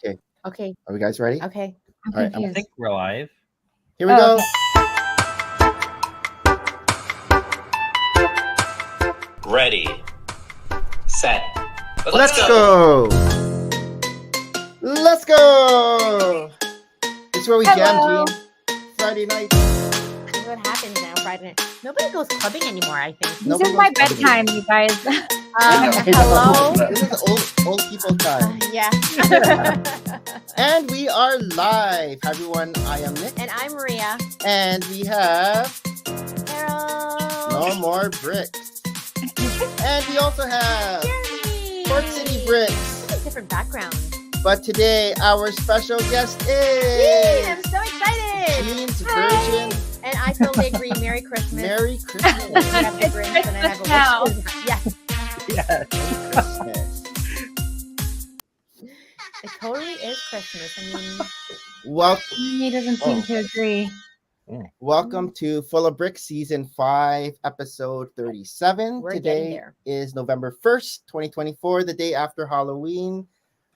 Okay. Okay. Are we guys ready? Okay. All right. I think we're live. Here we go. Okay. Ready, set, Let's go. Let's go. This is where we jam, Jean. Friday night. This is what happens now, Friday night. Nobody goes clubbing anymore, I think. This is my bedtime, you guys. Hello? This is old people time. Yeah. And we are live. Hi, everyone. I am Nick. And I'm Maria. And we have Harold. No More Bricks. And we also have Jeremy. Port City Bricks. Different background. But today, our special guest Yay, is I'm so excited. JeansVersion. And I totally agree. Merry Christmas. Merry Christmas. You have the Grinch and I have a now. wish. Yes. Christmas. It totally is Christmas. I mean, He doesn't seem to agree. Welcome to Full of Bricks Season 5, Episode 37. We're getting Today there. is November 1st, 2024, the day after Halloween.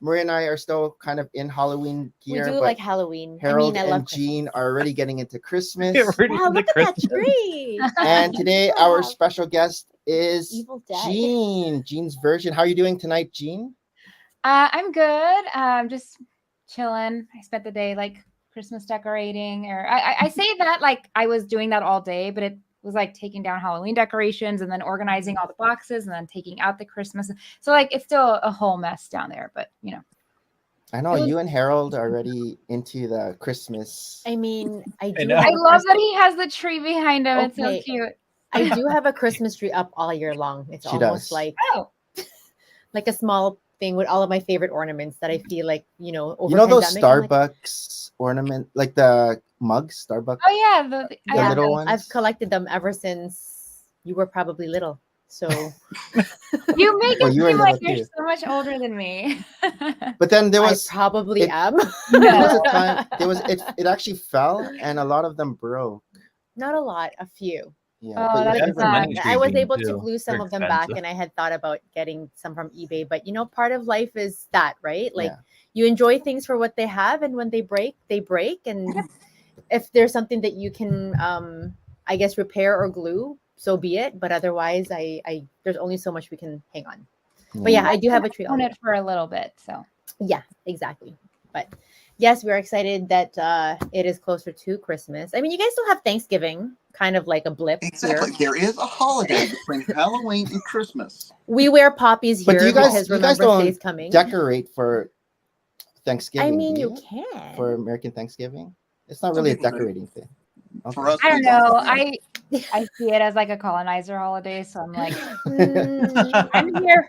Maria and I are still kind of in Halloween gear. we do but like Halloween. Harold I love and Jean are already getting into Christmas. Wow, look at that tree. And today, our special guest is Evil Dead. JeansVersion. How are you doing tonight, Jean? I'm good. Just chilling. I spent the day like Christmas decorating, or I say that like I was doing that all day, but it was like taking down Halloween decorations and then organizing all the boxes and then taking out the Christmas. So like it's still a whole mess down there, but you know. I know you and Harold are already into the Christmas. I mean, I do. know. I love that he has the tree behind him. It's so Okay. cute. I do have a Christmas tree up all year long. It's She almost does. like Oh, a small thing with all of my favorite ornaments that I feel like, over You know those pandemic, I'm like, Starbucks ornament, like the mugs, Starbucks? oh yeah, the The little ones? I've collected them ever since you were probably little. So You make Well, it you were seem like little you're too. so much older than me. But then there was I probably it- am. there was a time it actually fell and a lot of them broke. Not a lot, a few. Yeah, Oh, but that's you That's never the know. money I was tree able to too. glue some They're of them back, expensive. and I had thought about getting some from eBay. But part of life is that, right? Like Yeah. you enjoy things for what they have, and when they break, they break. And if there's something that you can, I guess, repair or glue, so be it. But otherwise, I there's only so much we can hang on. But yeah, I do have a tree. Own it for a little bit, so. Yeah, exactly. But yes, we're excited that it is closer to Christmas. I mean, you guys still have Thanksgiving, kind of like a blip Exactly. here. There is a holiday between Halloween and Christmas. We wear poppies But here do you guys- because you guys Remembrance don't Day is coming. decorate for Thanksgiving. I mean, do you can. for American Thanksgiving. It's not Some really a people do. decorating thing. For us, I don't we know. don't. I see it as like a colonizer holiday, so I'm like, Mm,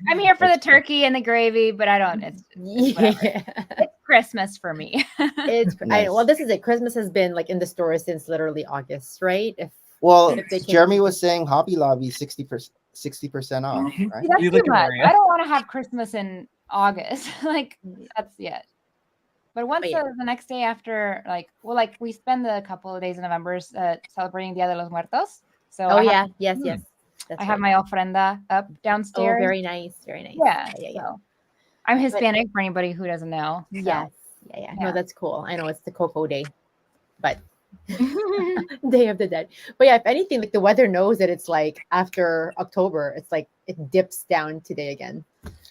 I'm here for the turkey and the gravy, but I don't. It's whatever. yeah, It's Christmas for me. it's. Nice. Well, this is it. Christmas has been like in the stores since literally August, right? Well, If they can- Jeremy was saying Hobby Lobby 60% off, Mhm. right? See, that's You too look at much. Maria. I don't want to have Christmas in August. Like that's yet. But once But yeah. the next day after, like we spend a couple of days in November celebrating Dia de los Muertos. So Oh I yeah, have, yes, yes. That's I have right. my ofrenda up Oh, downstairs. very nice, very nice. Yeah. yeah. So I'm Hispanic for anybody who doesn't know. so. Yes. Yeah. No, Yeah. that's cool. I know it's the Cocoa Day, but Day of the Dead. But yeah, if anything, like the weather knows that it's like after October, it's like it dips down today again.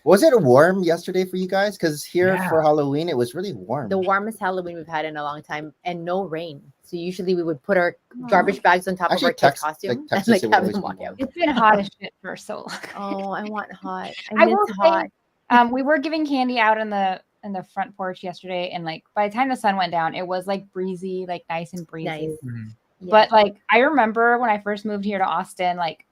Was it warm yesterday for you guys? Because here Yeah. for Halloween, it was really warm. The warmest Halloween we've had in a long time, and no rain. So usually we would put our garbage bags on top Actually, of our kids' like costume Texas, and it like would have always them be walk warm. out. It's been hot as shit for so long. Oh, I want hot. I miss will say, hot. we were giving candy out in the front porch yesterday, and like by the time the sun went down, it was like breezy, like nice and breezy. Nice. Mhm. Yeah. But like I remember when I first moved here to Austin, like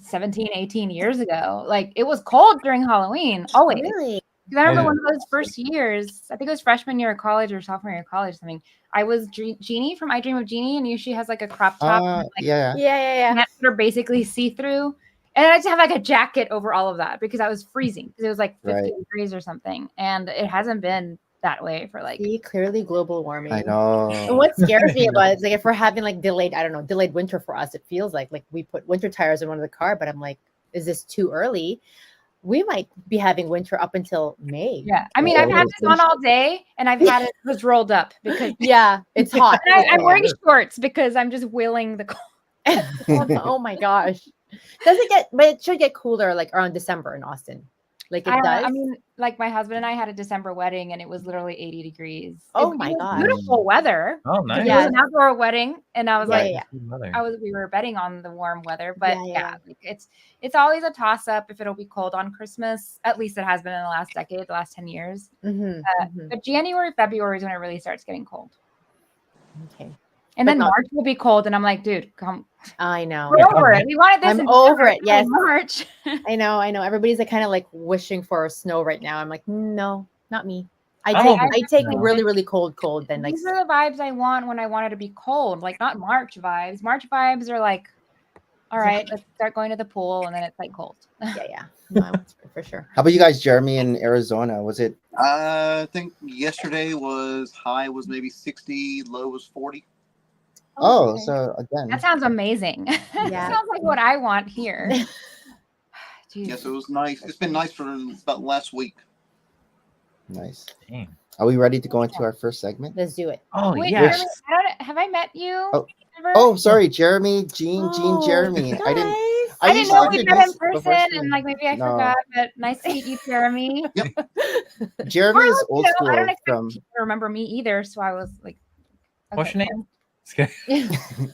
17, 18 years ago, like it was cold during Halloween always. Really? 'Cause I remember Yeah. one of those first years, I think it was freshman year of college or sophomore year of college, something. I was Jeannie from I Dream of Jeannie, and she has like a crop top, and, like Yeah. Yeah. pants that are basically see through. And I just have like a jacket over all of that because I was freezing because it was like 50 Right. degrees or something. And it hasn't been that way for like, See, clearly global warming. I know. And what scares me about it is like if we're having like delayed winter for us, it feels like we put winter tires in one of the car, but I'm like, is this too early? we might be having winter up until May. Yeah. I mean, I've had this on all day and I've had it just rolled up because Yeah, it's hot. and I'm wearing shorts because I'm just willing the cold. Oh my gosh. Does it get, but it should get cooler like around December in Austin. Like it does. I mean, like my husband and I had a December wedding and it was literally 80 degrees. Oh It my was gosh. beautiful weather. Oh, It nice. was an outdoor wedding, and I was Yeah, like, yeah. we were betting on the warm weather, but Yeah. like it's always a toss up if it'll be cold on Christmas. At least it has been in the last decade, the last 10 years. But January, February is when it really starts getting cold. Okay. And But then March will be cold, and I'm like, dude, come. I know. We're over it. We wanted this. I'm in over December, it. Yes. March. I know. Everybody's like kind of like wishing for snow right now. I'm like, no, not me. I Oh, take no. really, really cold then like These are the vibes I want when I want it to be cold, like not March vibes. March vibes are like, all right, let's start going to the pool, and then it's like cold. yeah. No, for sure. How about you guys, Jeremy, in Arizona? Was it? I think yesterday high was maybe 60, low was 40. Oh, okay. so again. That sounds amazing. Yeah. Sounds like what I want here. Jeez. Yes, it was nice. It's been nice for about last week. Nice. Dang. Are we ready to go into our first segment? Let's do it. Oh, Wait, yes. Jeremy, have I met you? Oh. ever? Oh, sorry, Jeremy, Jean, Jeremy. I didn't. Guys. I didn't used know to we met in introduce before person, she- and like maybe I No. forgot. But nice to meet you, Jeremy. Jeremy Or, is like, old you know, school I don't expect from. people to remember me either, so I was like, What's your okay. name? Just kidding.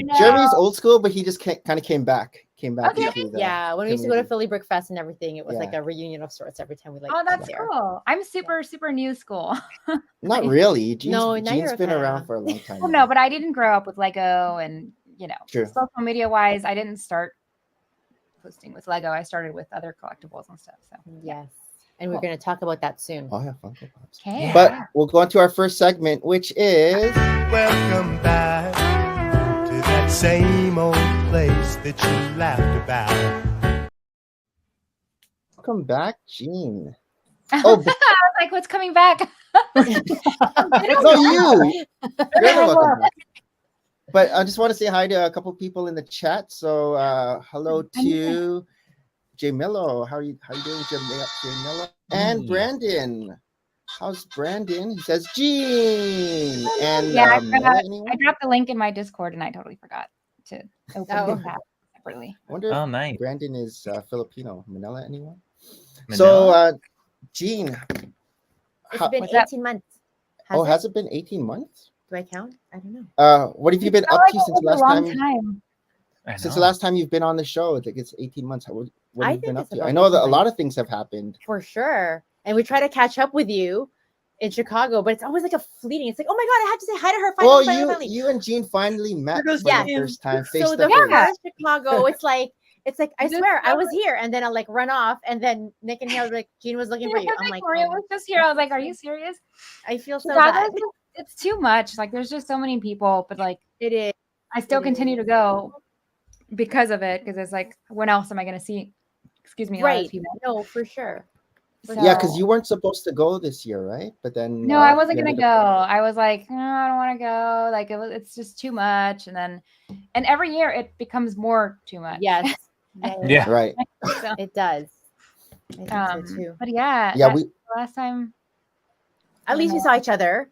No. Jeremy's old school, but he just kind of came back. Okay. Into the Yeah, when we used to go to community. Philly Brick Fest and everything, it was like Yeah. a reunion of sorts every time we like. Oh, that's there. cool. I'm super new school. Not really. Jean's, No, now Jean's you're a been fan. around for a long time. Well, now. no, but I didn't grow up with Lego, and True. social media wise, I didn't start posting with Lego. I started with other collectibles and stuff. So Yes, and we're Cool. going to talk about that soon. Oh yeah, Funko Pops. okay, But we'll go on to our first segment, which is Welcome back to that same old place that you laughed about. welcome back, Jean. I Oh, was like, what's coming back? no, you. You're the welcome back. But I just want to say hi to a couple people in the chat. So hello to Jay Millo. How you doing, Jay Millo? And Brandon. How's Brandon? He says Jean. And Yeah, I Mela, forgot. anyone? I dropped the link in my Discord, and I totally forgot to open Oh. the tab separately. I wonder Oh, if nice. Brandon is Filipino. Manila, anyone? Manila? So Jean, It's how, been what's that? 18 months. has it been 18 months? Do I count? I don't know. What have you been Felt up like to it since was last a long time? I Since know. the last time you've been on the show, I think it's 18 months. What I have you been think up it's to? about I know that a 18 lot months. of things have happened. For sure. And we try to catch up with you in Chicago, but it's always like a fleeting. It's like, oh my God, I have to say hi to her. Well, Finally. you and Jean finally met goes for Yeah. the first time face So to the face. first Chicago, it's like I Just swear I so- was here, and then I'll like run off, and then Nick and Hale were like, Jean was looking for you. I'm like, Maria oh, was just here. I was like, are you serious? I feel so Chicago's bad. just- it's too much. Like, there's just so many people, but like, It is. I still It continue to is. go because of it. Because it's like, when else am I going to see? Excuse me, a lot of Right. people. No, for sure. Yeah, because So- you weren't supposed to go this year, right? But then No, I wasn't you gonna ended go. up- I was like, no, I don't want to go. Like it's just too much. And every year it becomes more too much. Yes. Yeah. Right. So, It does. I think so too. but yeah, Yeah, that's we the last time. At least we saw each other,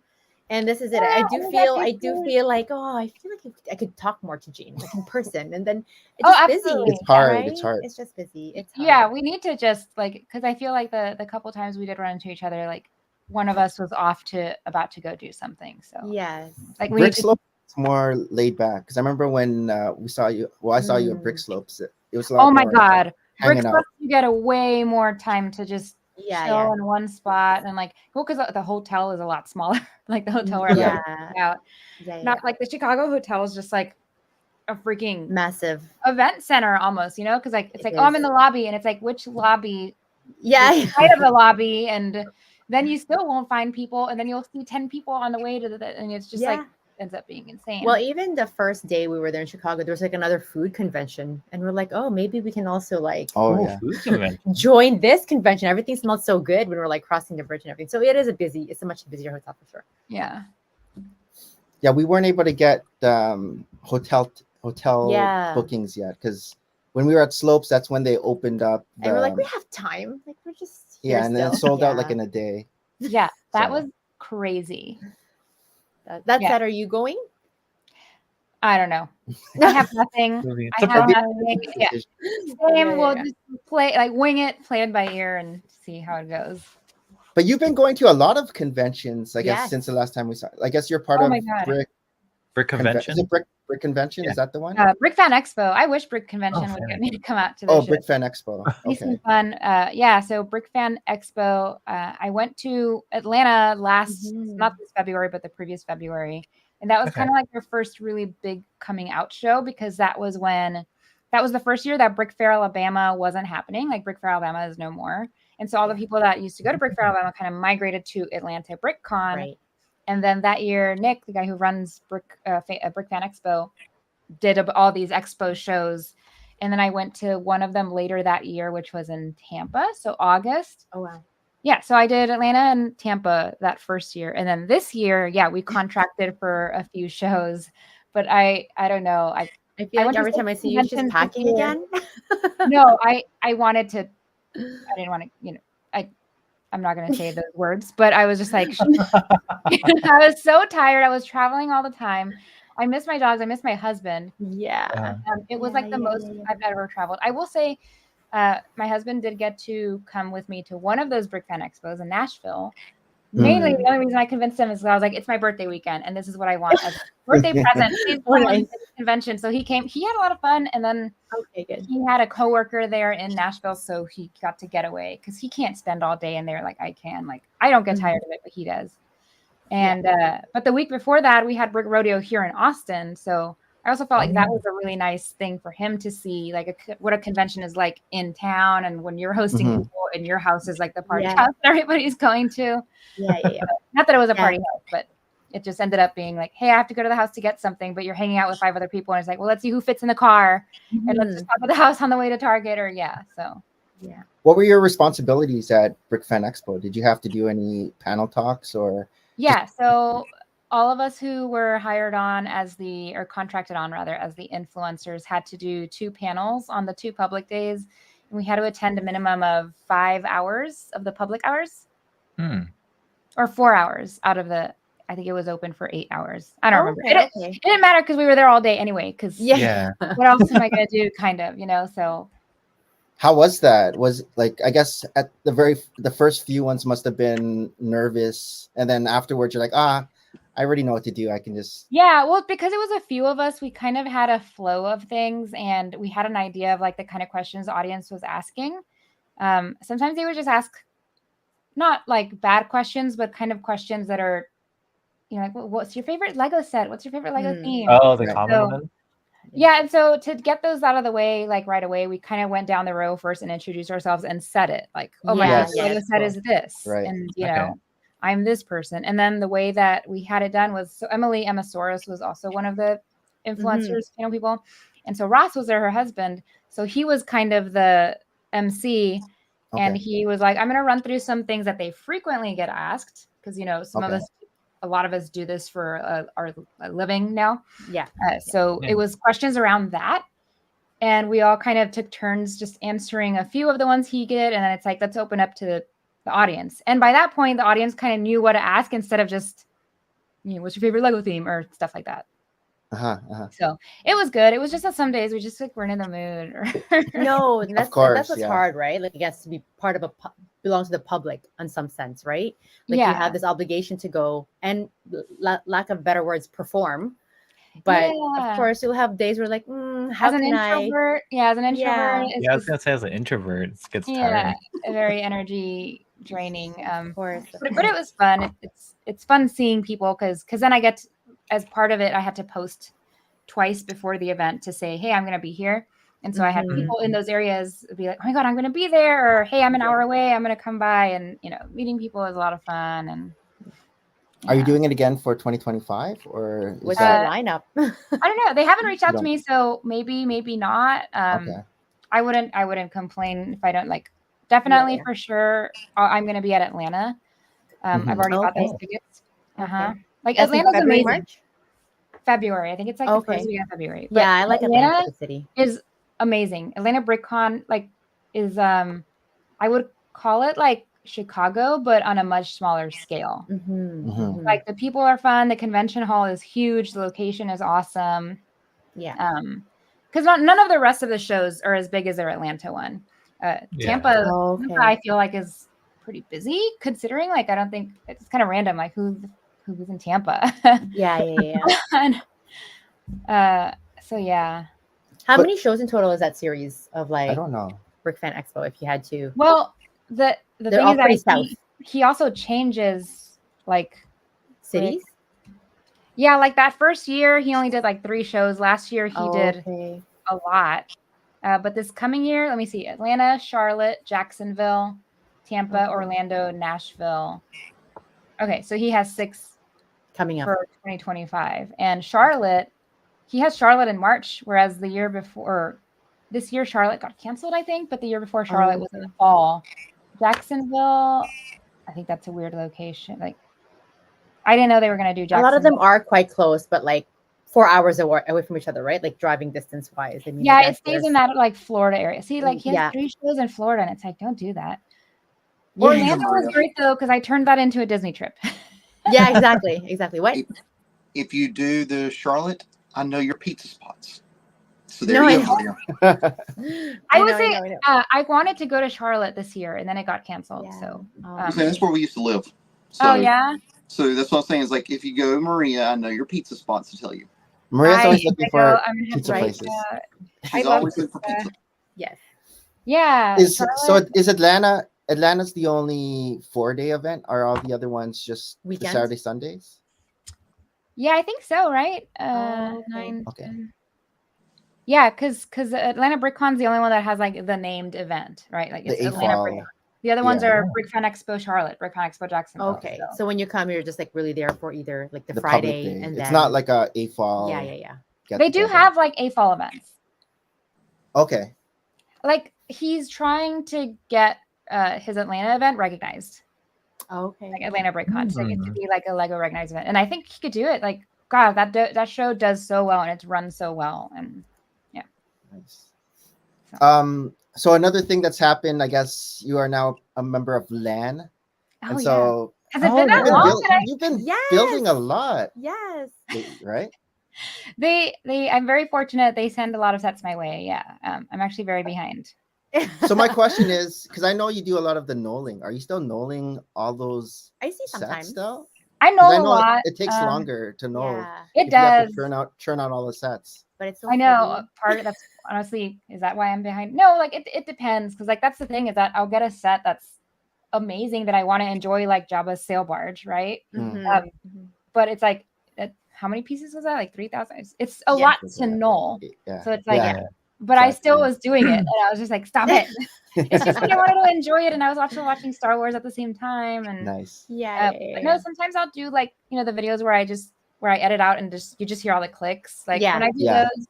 and this is it. I Yeah, do oh my feel. God, I you do too. feel like, oh, I feel like I could talk more to Jean, like in person, and then it's Oh, just busy. absolutely. It's hard, right? it's hard. It's just busy. It's hard. Yeah, we need to just like because I feel like the couple times we did run into each other, like one of us was about to go do something. So Yes. like we need Brick to, Slope is more laid back because I remember when we saw you. Well, I saw you at Brick Slopes. It was a lot oh my more God, hanging Bricks out. you get a way more time to just Yeah. chill Yeah. in one spot and like well because the hotel is a lot smaller. Like the hotel where Yeah. I'm out. Yeah. Not like the Chicago hotel is just like a freaking Massive. event center almost, because like it's It like oh I'm is. in the lobby and it's like which lobby Yeah. which side of the lobby and then you still won't find people and then you'll see 10 people on the way to the and it's just like ends up being insane. Well, even the first day we were there in Chicago, there was like another food convention, and we're like, oh, maybe we can also like Oh yeah. Food convention. join this convention. Everything smelled so good when we're like crossing the bridge and everything. So it's a much busier hotel for sure. yeah. Yeah, we weren't able to get hotel Yeah. bookings yet because when we were at Slopes, that's when they opened up. And we're like, we have time. Like we're just here and then it still. sold out like in a day. Yeah, that So- was crazy. That Yeah. said, are you going? I don't know. I have nothing. Movie. I have nothing. Yeah. Same. Yeah, We'll yeah. just play, like, wing it, play it by ear, and see how it goes. But you've been going to a lot of conventions, I guess, Yes. since the last time we saw. I guess you're part Oh of my God. Brick Convention. Is it Brick Convention? Yeah. Is that the one? Brick Fan Expo. I wish Brick Convention would fair. get me to come out to the Oh, show. Brick Fan Expo. Be some Okay. fun. Yeah, so Brick Fan Expo. I went to Atlanta last, Mhm. not this February, but the previous February. And that was Okay. kind of like their first really big coming out show, because that was the first year that Brick Fair Alabama wasn't happening. Like Brick Fair Alabama is no more. And so all the people that used to go to Brick Fair Alabama kind of migrated to Atlanta Brick Con. Right. And then that year, Nick, the guy who runs Brick Fan Expo, did all these expo shows. And then I went to one of them later that year, which was in Tampa. So August. Oh wow. Yeah. So I did Atlanta and Tampa that first year. And then this year, yeah, we contracted for a few shows. But I don't know. I feel I like went to every some time I see you, it's just conventions packing before. again. No, I wanted to, I didn't want to, I'm not going to say those words, but I was just like, I was so tired. I was traveling all the time. I miss my dogs. I miss my husband. Yeah. It was Yeah, like the yeah, most yeah. I've ever traveled. I will say, my husband did get to come with me to one of those Brick Fan Expos in Nashville. Mainly, the only reason I convinced him is because I was like, it's my birthday weekend, and this is what I want as a birthday present. Please come Nice. to the convention. So he came. He had a lot of fun, and then Okay, good. he had a coworker there in Nashville, so he got to get away because he can't spend all day in there like I can. Like I don't get tired of it, but he does. And but the week before that, we had Brick Rodeo here in Austin, so I also felt like that was a really nice thing for him to see, like what a convention is like in town, and when you're hosting people and your house is like the party house that everybody's going to. Yeah. Not that it was a Yeah. party house, but it just ended up being like, hey, I have to go to the house to get something, but you're hanging out with 5 other people, and it's like, well, let's see who fits in the car, and let's just stop at the house on the way to Target, or so. Yeah. What were your responsibilities at Brick Fan Expo? Did you have to do any panel talks or? Yeah, so all of us who were hired on or contracted on rather as the influencers had to do 2 panels on the 2 public days, and we had to attend a minimum of 5 hours of the public hours, or 4 hours out of the. I think it was open for 8 hours. I don't remember. Okay, It didn't matter because we were there all day anyway. Because Yeah. what else am I gonna do? Kind of, So How was that? Was like, I guess at the first few ones must have been nervous, and then afterwards you're like, I already know what to do. I can just. yeah, well, because it was a few of us, we kind of had a flow of things, and we had an idea of like the kind of questions the audience was asking. Sometimes they would just ask, not like bad questions, but kind of questions that are, like, what's your favorite Lego set? What's your favorite Lego theme? Oh, the Right. common one. Yeah, and so to get those out of the way, like right away, we kind of went down the row first and introduced ourselves and said it, like, oh my Yeah, gosh, yeah, Lego that's set cool. is this, Right. and Okay. I'm this person. And then the way that we had it done was, so Emma Soros was also one of the influencers, people, and so Ross was there, her husband, so he was kind of the MC, and he was like, I'm going to run through some things that they frequently get asked, because a lot of us do this for our living now. Yeah. So it was questions around that. And we all kind of took turns just answering a few of the ones he did. And then it's like, let's open up to the audience. And by that point, the audience kind of knew what to ask instead of just, what's your favorite Lego theme or stuff like that. So it was good. It was just that some days we just like weren't in the mood. No, and that's course, what's yeah. hard, right? Like, I guess to be part of belong to the public in some sense, right? Like you have this obligation to go and lack of better words, perform. But of course, you'll have days where like, how as an can introvert, as an introvert, Yeah, I was gonna say as an introvert, it gets tiring. very energy draining. Of course, but it was fun. It's fun seeing people because then I get as part of it, I had to post twice before the event to say, hey, I'm going to be here. And so I had people in those areas be like, oh my God, I'm going to be there. Or, hey, I'm an hour away. I'm going to come by. And, meeting people is a lot of fun. And Are you doing it again for 2025 or what's the lineup? I don't know. They haven't reached out to me. So maybe not. Okay. I wouldn't complain if I don't definitely for sure. I'm going to be at Atlanta. I've already got those tickets. Like Atlanta's amazing. March? February. I think it's like the first week of February. But yeah, I like Atlanta City. Is amazing. Atlanta BrickCon like is I would call it like Chicago, but on a much smaller scale. Like the people are fun. The convention hall is huge. The location is awesome. Yeah. Because none of the rest of the shows are as big as their Atlanta one. Tampa, Tampa, I feel like is pretty busy considering. Like I don't think it's kind of random. Like who's in Tampa? Yeah. So yeah. How many shows in total is that series of like I don't know. Brick Fan Expo? If you had to, Well, the they're thing all is pretty that south he also changes like cities. Yeah, like that first year he only did like 3 shows. Last year he did Okay. a lot. But this coming year, let me see: Atlanta, Charlotte, Jacksonville, Tampa, Orlando, Nashville. Okay, so he has 6 coming up for 2025, and Charlotte. He has Charlotte in March, whereas the year before, this year Charlotte got canceled, I think, but the year before Charlotte was in the fall. Jacksonville, I think that's a weird location. Like, I didn't know they were going to do Jacksonville. A lot of them are quite close, but like 4 hours away from each other, right? Like driving distance wise. I mean, yeah, it stays in that like Florida area. See, like he has Yeah. 3 shows in Florida, and it's like, don't do that. Yeah. Orlando was great though, because I turned that into a Disney trip. Yeah, exactly. What? If you do the Charlotte, I know your pizza spots. So there No, you I go. Maria. I would say I wanted to go to Charlotte this year, and then it got canceled. Yeah. So That's where we used to live. So, oh yeah. So that's what I'm saying. Is like if you go Maria, I know your pizza spots to tell you. Maria's always looking for I'm gonna have pizza to- places. She's love always looking for pizza. Yes. Yeah. Is Atlanta's the only 4-day event? Are all the other ones just the Weekends? Saturday, Sundays? Yeah, I think so, right? Okay. 9. Okay. 10. Yeah, because Atlanta BrickCon's the only one that has like the named event, right? Like it's The Atlanta AFAL. BrickCon. The other ones Yeah. are BrickCon Expo Charlotte, BrickCon Expo Jacksonville. Okay. So when you come, you're just like really there for either like the The Friday public day. and It's then not like a AFAL. Yeah. they do have like AFAL events. Okay. Like he's trying to get his Atlanta event recognized, Okay. like Atlanta BrickCon, so it to be like a Lego recognized event. And I think he could do it. Like God, that show does so well, and it's run so well, and yeah. Nice. So another thing that's happened, I guess you are now a member of LAN. Oh And yeah. so Has it been that you've been, long? you've been Yes. building a lot, Yes. right? I'm very fortunate. They send a lot of sets my way. Yeah. I'm actually very behind. So my question is, because I know you do a lot of the knolling. Are you still knolling all those I see sets sometimes. still? I 'Cause know a lot. it takes longer to knoll. Yeah. It if you have does. to churn out all the sets. But it's so I know pretty. part of that's honestly, is that why I'm behind? No, like it depends. Cause like that's the thing is that I'll get a set that's amazing that I want to enjoy, like Jabba's sail barge, right? Mhm. But it's like, how many pieces was that? Like 3,000. It's a lot to knoll. Yeah. So it's like, Yeah. but I Exactly. still was doing it, and I was just like, stop it. It's just like I wanted to enjoy it, and I was also watching Star Wars at the same time, and Nice. Yeah. but no, sometimes I'll do like the videos where I edit out and you just hear all the clicks. Like when I do those,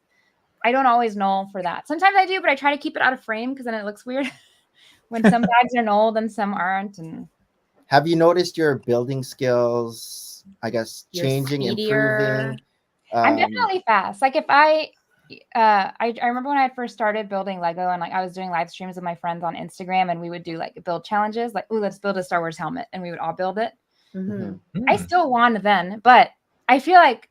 I don't always null for that. Sometimes I do, but I try to keep it out of frame because then it looks weird when some bags are nulled and some aren't. And have you noticed your building skills, I guess, You're changing, speedier. improving? I'm definitely fast. Like if I remember when I first started building Lego and like I was doing live streams with my friends on Instagram and we would do like build challenges, like, ooh, let's build a Star Wars helmet, and we would all build it. I still won then, but I feel like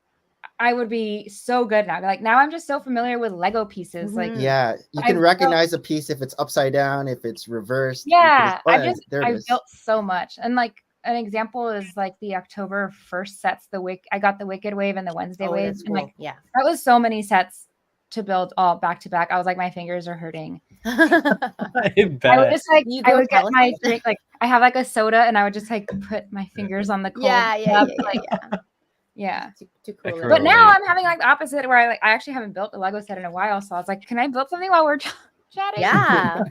I would be so good now. Like now I'm just so familiar with Lego pieces. Like yeah, you can recognize a piece if it's upside down, if it's reversed. Yeah, I've built so much. And like an example is like the October 1st sets, I got the Wicked Wave and the Wednesday Wave. That's And cool. like that was so many sets to build all back to back. I was like, my fingers are hurting. I would just like I would get my drink, like I have like a soda and I would just like put my fingers on the cold cup, yeah. Too cool. But now I'm having like the opposite where I actually haven't built a Lego set in a while. So I was like, can I build something while we're chatting? Yeah.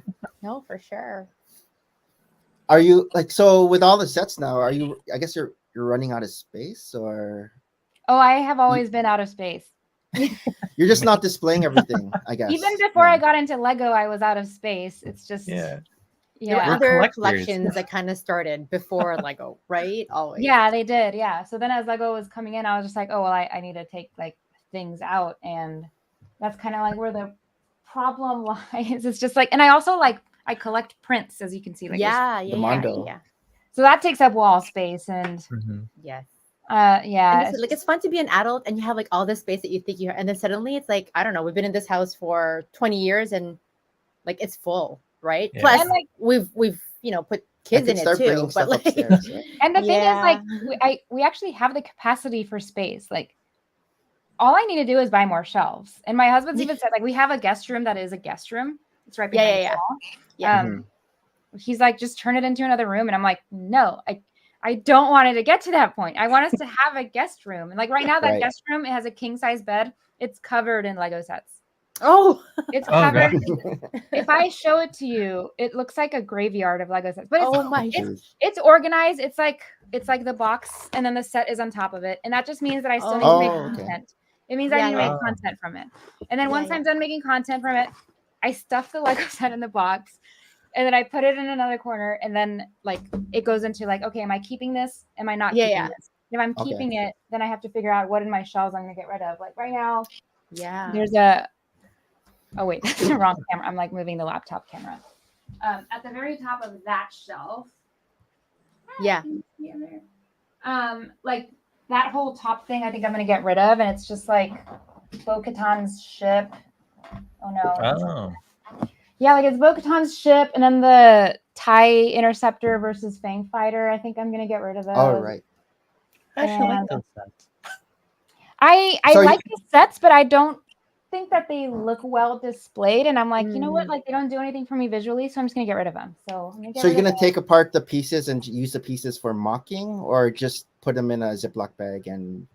No, for sure. Are you like, so with all the sets now, I guess you're running out of space, or? Oh, I have always been out of space. You're just not displaying everything, I guess. Even before I got into Lego, I was out of space. It's just There were other collections that kind of started before Lego, right? Always. Yeah, they did. Yeah. So then as Lego was coming in, I was just like, oh, well, I need to take like things out. And that's kind of like where the problem lies, it's just like, and I also like, I collect prints, as you can see. Like The Mondo. Yeah. so that takes up wall space, and Yes. yeah, And it's fun to be an adult and you have like all this space that you think you have, and then suddenly it's like, I don't know, we've been in this house for 20 years and like it's full, right? Yeah. Plus And, like, we've put kids in it start too. bringing But stuff like, upstairs. Right? and the thing is, like, Yeah. we actually have the capacity for space. Like, all I need to do is buy more shelves. And my husband's even said, like, we have a guest room that is a guest room. It's right behind the wall. Yeah. He's like, just turn it into another room. And I'm like, no, I don't want it to get to that point. I want us to have a guest room. And like right now, that Right. guest room, it has a king size bed. It's covered in Lego sets. Oh, It's Oh, covered. God. If I show it to you, it looks like a graveyard of Lego sets. But it's, oh my. it's organized. It's like the box, and then the set is on top of it. And that just means that I still need to make content. It means I need to make content from it. And then once I'm done making content from it, I stuff the Lego set in the box. And then I put it in another corner, and then like it goes into like, okay, am I keeping this? Am I not keeping this? If I'm keeping it, then I have to figure out what in my shelves I'm gonna get rid of. Like right now, there's a. Oh wait, that's the wrong camera. I'm like moving the laptop camera. At the very top of that shelf. Like that whole top thing, I think I'm gonna get rid of, and it's just like Bo-Katan's ship. Oh no. Oh. Yeah, like it's Bo-Katan's ship, and then the TIE Interceptor versus Fang Fighter. I think I'm gonna get rid of those. Oh, right. I actually like those sets. I So like the sets, but I don't think that they look well displayed. And I'm like, you know what? Like they don't do anything for me visually, so I'm just gonna get rid of them. So you're gonna take apart the pieces and use the pieces for mocking, or just put them in a Ziploc bag and.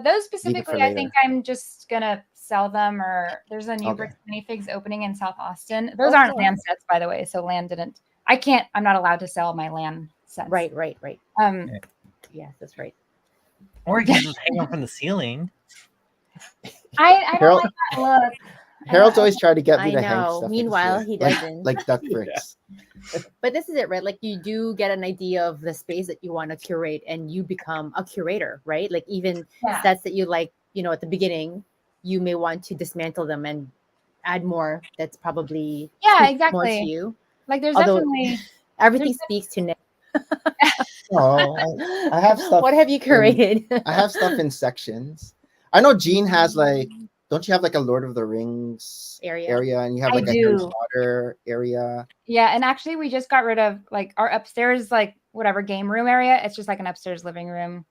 Those specifically, I think I'm just gonna sell them. Or there's a new Bricks minifigs opening in South Austin. Those aren't LAN sets, by the way. So LAN didn't. I'm not allowed to sell my LAN sets. Right. Yeah, that's right. Or you can just hang them from the ceiling. I don't like that look. Harold's always trying to get me to hang know. stuff. Meanwhile, he doesn't. Like duck bricks. But this is it, right? Like you do get an idea of the space that you want to curate, and you become a curator, right? Like even sets that you like, at the beginning, you may want to dismantle them and add more. That's probably more to you. Like there's definitely everything speaks to Nick. Oh, I have stuff. What have you curated? I have stuff in sections. I know Jean has like. Don't you have like a Lord of the Rings area, and you have like a Harry Potter area? Yeah, and actually we just got rid of like our upstairs, like whatever game room area. It's just like an upstairs living room.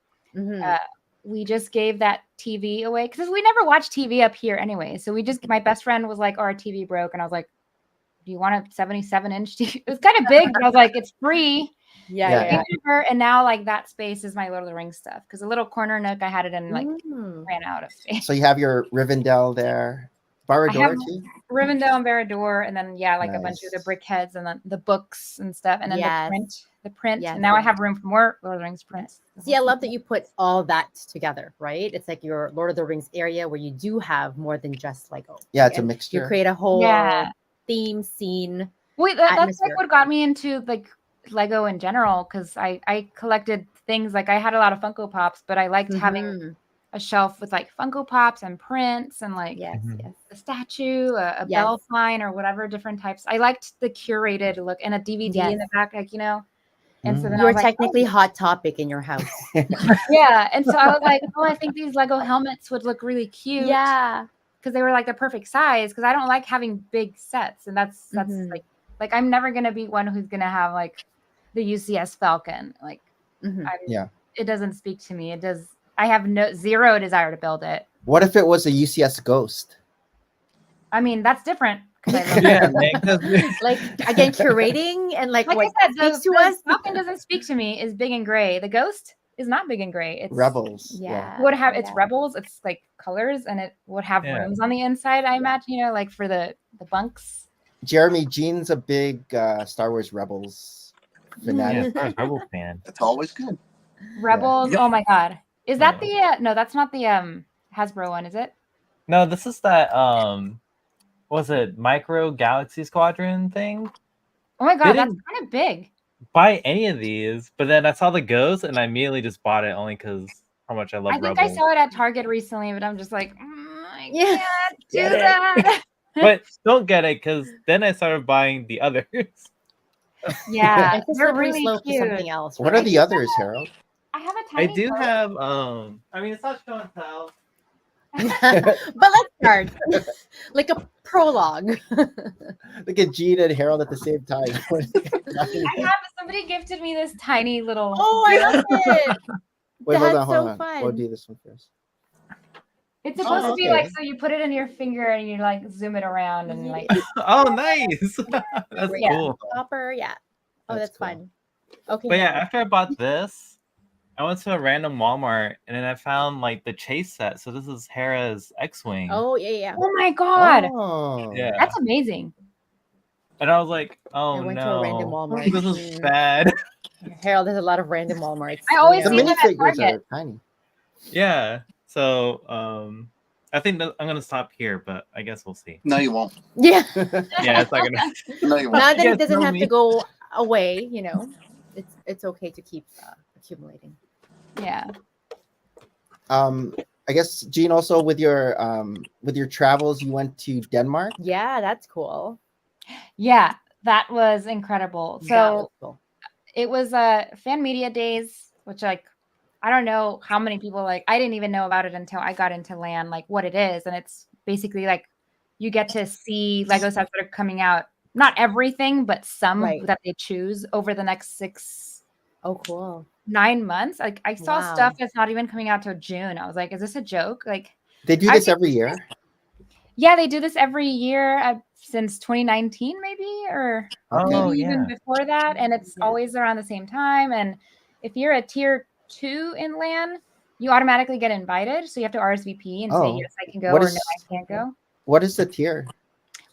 We just gave that TV away because we never watch TV up here anyway. So my best friend was like, "Oh, our TV broke," and I was like, "Do you want a 77-inch TV?" It was kind of big, but I was like, "It's free." Yeah. And now like that space is my Lord of the Rings stuff because a little corner nook I had it in like ran out of space. So you have your Rivendell there, Barad-dûr too. Rivendell and Barad-dûr, and then like a bunch of the brick heads and then the books and stuff, and then the print. And now I have room for more Lord of the Rings prints. See, I love that you put all that together, right? It's like your Lord of the Rings area where you do have more than just Lego. Yeah, it's a mixture. You create a whole theme, scene. Wait, that's like what got me into like Lego in general, because I collected things. Like I had a lot of Funko Pops, but I liked having a shelf with like Funko Pops and prints and like a statue, a bell sign or whatever different types. I liked the curated look and a DVD in the back, like and so then you're technically Hot Topic in your house. Yeah, and so I was like, I think these Lego helmets would look really cute. Yeah, because they were like the perfect size. Because I don't like having big sets, and that's like I'm never gonna be one who's gonna have like the UCS Falcon. Like, it doesn't speak to me. It does. I have zero desire to build it. What if it was a UCS Ghost? I mean, that's different. Like again, curating and like what I said, speaks to the us. Falcon doesn't speak to me. Is big and gray. The Ghost is not big and gray. It's Rebels. It's Rebels. It's like colors, and it would have rooms on the inside. I imagine, like for the bunks. Jeremy, Jean's a big Star Wars Rebels fanatic. Yeah, Rebel fan. That's always good. Rebels. Oh my god. Is that the no? That's not the Hasbro one, is it? No, this is that was it Micro Galaxy Squadron thing? Oh my god, that's kind of big. Buy any of these, but then I saw the Ghost and I immediately just bought it only because how much I love Rebels. I saw it at Target recently, but I'm just like, I can't do that. But don't get it because then I started buying the others. Yeah, It's a they're slippery really slope to cute. something else. What are right? the others, Harold? I have a I tiny. do boat. have I mean it's not show and tell. But let's start like a prologue. Look at Gene and Harold at the same time. Somebody gifted me this tiny little. Oh, I love it. Wait, hold That's on, hold so on. fun. We'll do this one first. It's supposed Oh, to be okay. like so you put it in your finger and you like zoom it around and like. Oh, nice. That's Yeah. cool. Topper, yeah. Oh, That's that's cool. fun. Okay. But yeah, Harold. after I bought this, I went to a random Walmart and then I found like the chase set. So this is Hera's X-Wing. Oh, yeah. Oh my god, Oh. Yeah. that's amazing. And I was like, oh I went to no, a random Walmart. this is bad. Harold has a lot of random Walmarts. I always The see them at minifigures Target. are tiny. Yeah. So I think that I'm gonna stop here, but I guess we'll see. No, you won't. Yeah. Yeah, it's not gonna. No, you won't. Now that You it guys doesn't know have me. to go away, it's okay to keep accumulating. Yeah. I guess Gene, also with your travels, you went to Denmark. Yeah, that's cool. Yeah, that was incredible. That So was cool. it was fan media days, which like I don't know how many people like I didn't even know about it until I got into LAN, like what it is. And it's basically like you get to see Lego sets that are coming out, not everything, but some Right. that they choose over the next 9 months. Like I saw Wow. stuff that's not even coming out till June. I was like, is this a joke? Like They do I this think- every year. yeah, they do this every year since 2019, maybe, or Oh, maybe even yeah. before that. And it's Yeah. always around the same time. And if you're a tier 2 in LAN, you automatically get invited. So you have to RSVP and say, Oh. yes, I can go, What or is- no, I can't go. What is the tier?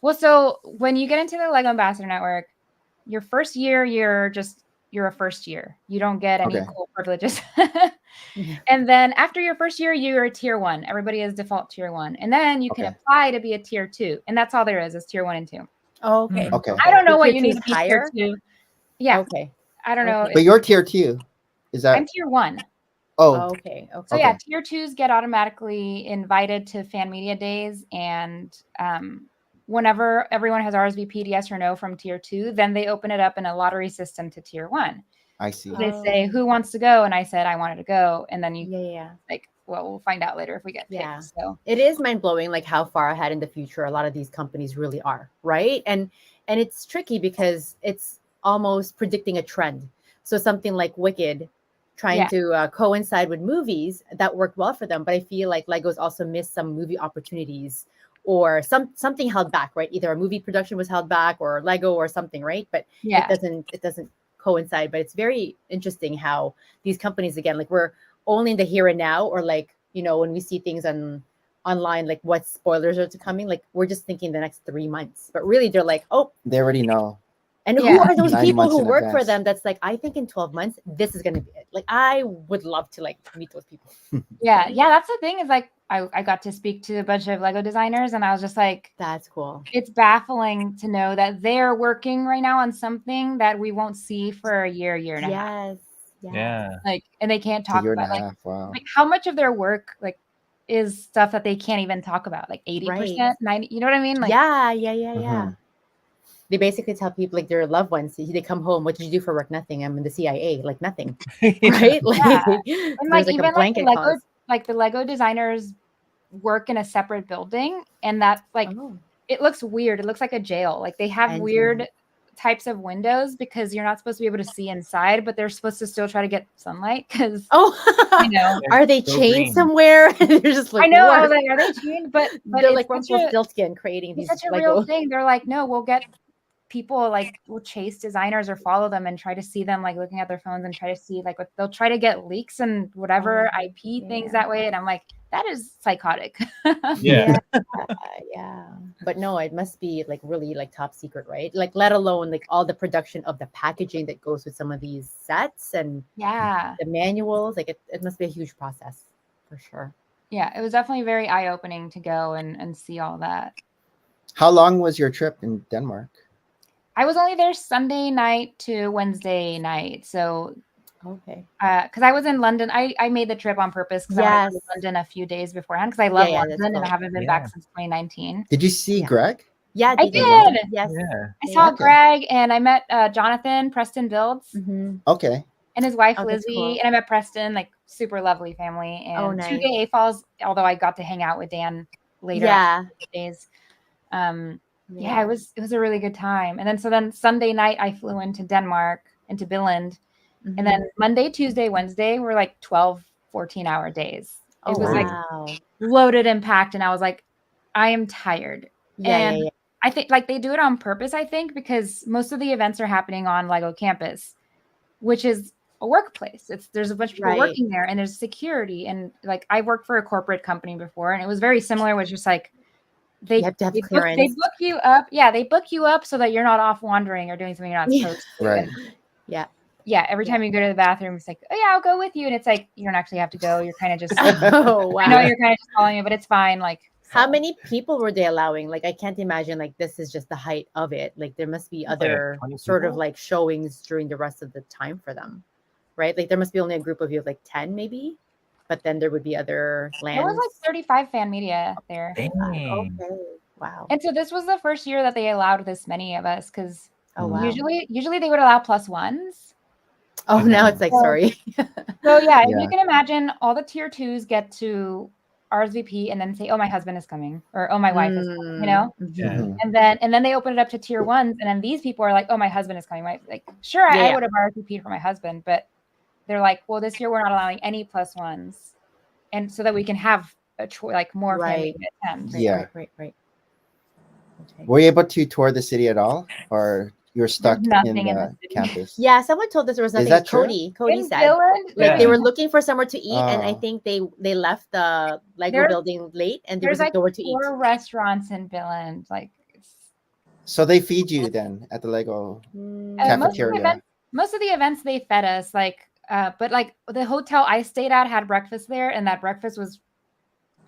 Well, so when you get into the Lego Ambassador Network, your first year, you're a first year. You don't get any Okay. cool privileges. And then after your first year, you're a tier 1. Everybody is default tier 1. And then you can Okay. apply to be a tier 2. And that's all there is tier 1 and 2. Oh, okay. Okay. I don't know Your what tier you two need is to be higher? tier 2. Yeah, Okay. I don't know. Okay. But you're tier 2. Is that? I'm tier 1. Oh, Okay. So Okay. yeah, Okay. tier 2s get automatically invited to fan media days, and whenever everyone has RSVP'd yes or no from tier 2, then they open it up in a lottery system to tier 1. I see. They say who wants to go, and I said I wanted to go, and then you Yeah. like, well, we'll find out later if we get picked. Yeah. So It is mind blowing, like how far ahead in the future a lot of these companies really are, right? And it's tricky because it's almost predicting a trend. So something like Wicked, trying Yeah. to coincide with movies that worked well for them, but I feel like Lego's also missed some movie opportunities, or something held back, right? Either a movie production was held back, or Lego, or something, right? But yeah, it doesn't coincide. But it's very interesting how these companies, again, like we're only in the here and now, or like, when we see things online, like what spoilers are to coming, like we're just thinking the next 3 months, but really they're like, oh, They already know. and who Yeah. are those 9 people months who in work for advance. them? That's like, I think in 12 months, this is going to be it. Like, I would love to like meet those people. yeah. That's the thing is like I got to speak to a bunch of Lego designers, and I was just like, That's cool. it's baffling to know that they're working right now on something that we won't see for a year and a half. Yes. Yeah. Like, and they can't It's a talk year and about a like, half. Wow. like how much of their work like is stuff that they can't even talk about, like 80%, 90, you know what I mean? Like, Yeah. Mhm. They basically tell people, like, their loved ones, they come home, what did you do for work? Nothing. I'm in the CIA. Like, nothing. Right? Like, and there's like like even a like blanket the Lego, clause. like the Lego designers work in a separate building, and that's like Oh. it looks weird. It looks like a jail. Like they have And weird types of windows because you're not supposed to be able to see inside, but they're supposed to still try to get sunlight because Oh, you know. are they so chained green. somewhere? They're just like, I know. I what? was like, are they chained? But They're it's like such Rumpelstiltskin creating it's these such a Lego. real thing. They're like, no, we'll get people like will chase designers or follow them and try to see them like looking at their phones and try to see like what they'll try to get leaks and whatever Oh, IP things yeah. that way. And I'm like, that is psychotic. Yeah. Yeah. But no, it must be like really like top secret, right? Like, let alone like all the production of the packaging that goes with some of these sets and Yeah. the manuals. Like, it must be a huge process for sure. Yeah. It was definitely very eye-opening to go and see all that. How long was your trip in Denmark? I was only there Sunday night to Wednesday night. So Okay. because I was in London, I made the trip on purpose because I went to Yes. London a few days beforehand because I love Yeah, that's London and I cool. haven't been back since 2019. Did you see Yeah. Greg? Yeah, I they did. Yes. Yeah. I saw Okay. Greg and I met Jonathan Preston Builds Mhm. Okay. and his wife Oh, that's Lizzie, cool. and I met Preston, like super lovely family. And Oh, 2-day nice. AFALs, although I got to hang out with Dan later Yeah. after the days. Yeah, it was a really good time. And then Sunday night I flew into Denmark, into Billund. Mhm. And then Monday, Tuesday, Wednesday were like 12, 14-hour days. Oh, It was like wow. loaded and packed. And I was like, I am tired. Yeah, And yeah. I think like they do it on purpose, I think, because most of the events are happening on Lego campus, which is a workplace. There's a bunch of people Right. working there and there's security. And like I worked for a corporate company before and it was very similar, which is like You have to have they book clearance. you up. Yeah, they book you up so that you're not off wandering or doing something you're not Yeah. supposed to. Right. And Yeah. yeah, every time you go to the bathroom, it's like, oh yeah, I'll go with you. And it's like, you don't actually have to go. You're kind of just, Oh, wow. I know you're kind of just following it, but it's fine. Like, How so. many people were they allowing? Like, I can't imagine like this is just the height of it. Like there must be Like other 20 sort of people? like showings during the rest of the time for them. Right? Like there must be only a group of you of like 10 maybe, but then there would be other There was lands. like 35 fan media there. Dang. Okay. Wow. And so this was the first year that they allowed this many of us because Oh, wow. usually they would allow +1s. Oh, now it's like, So- sorry. So yeah, if Yeah. you can imagine, all the tier 2s get to RSVP and then say, oh, my husband is coming, or oh, my wife is coming, you know? Mhm. Yeah. Mhm. And then they open it up to tier 1s, and then these people are like, oh, my husband is coming. Like, sure, I Yeah. would have RSVP'd for my husband, but they're like, well, this year we're not allowing any +1s, and so that we can have like more family Right. to attend. Right, Yeah. right. Okay. Were you able to tour the city at all, or you're stuck in nothing in the the city. campus? Yeah, someone told us there was nothing. that true? Cody In said Billund, like they Yeah. were looking for somewhere to eat, and I Oh. think they left the Lego There's- building late, and there was there's like like nowhere to eat. 4 restaurants in Billund. Like, So they feed you then at the Lego Mm, cafeteria. most of the events they fed us, like, but like the hotel I stayed at had breakfast there, and that breakfast was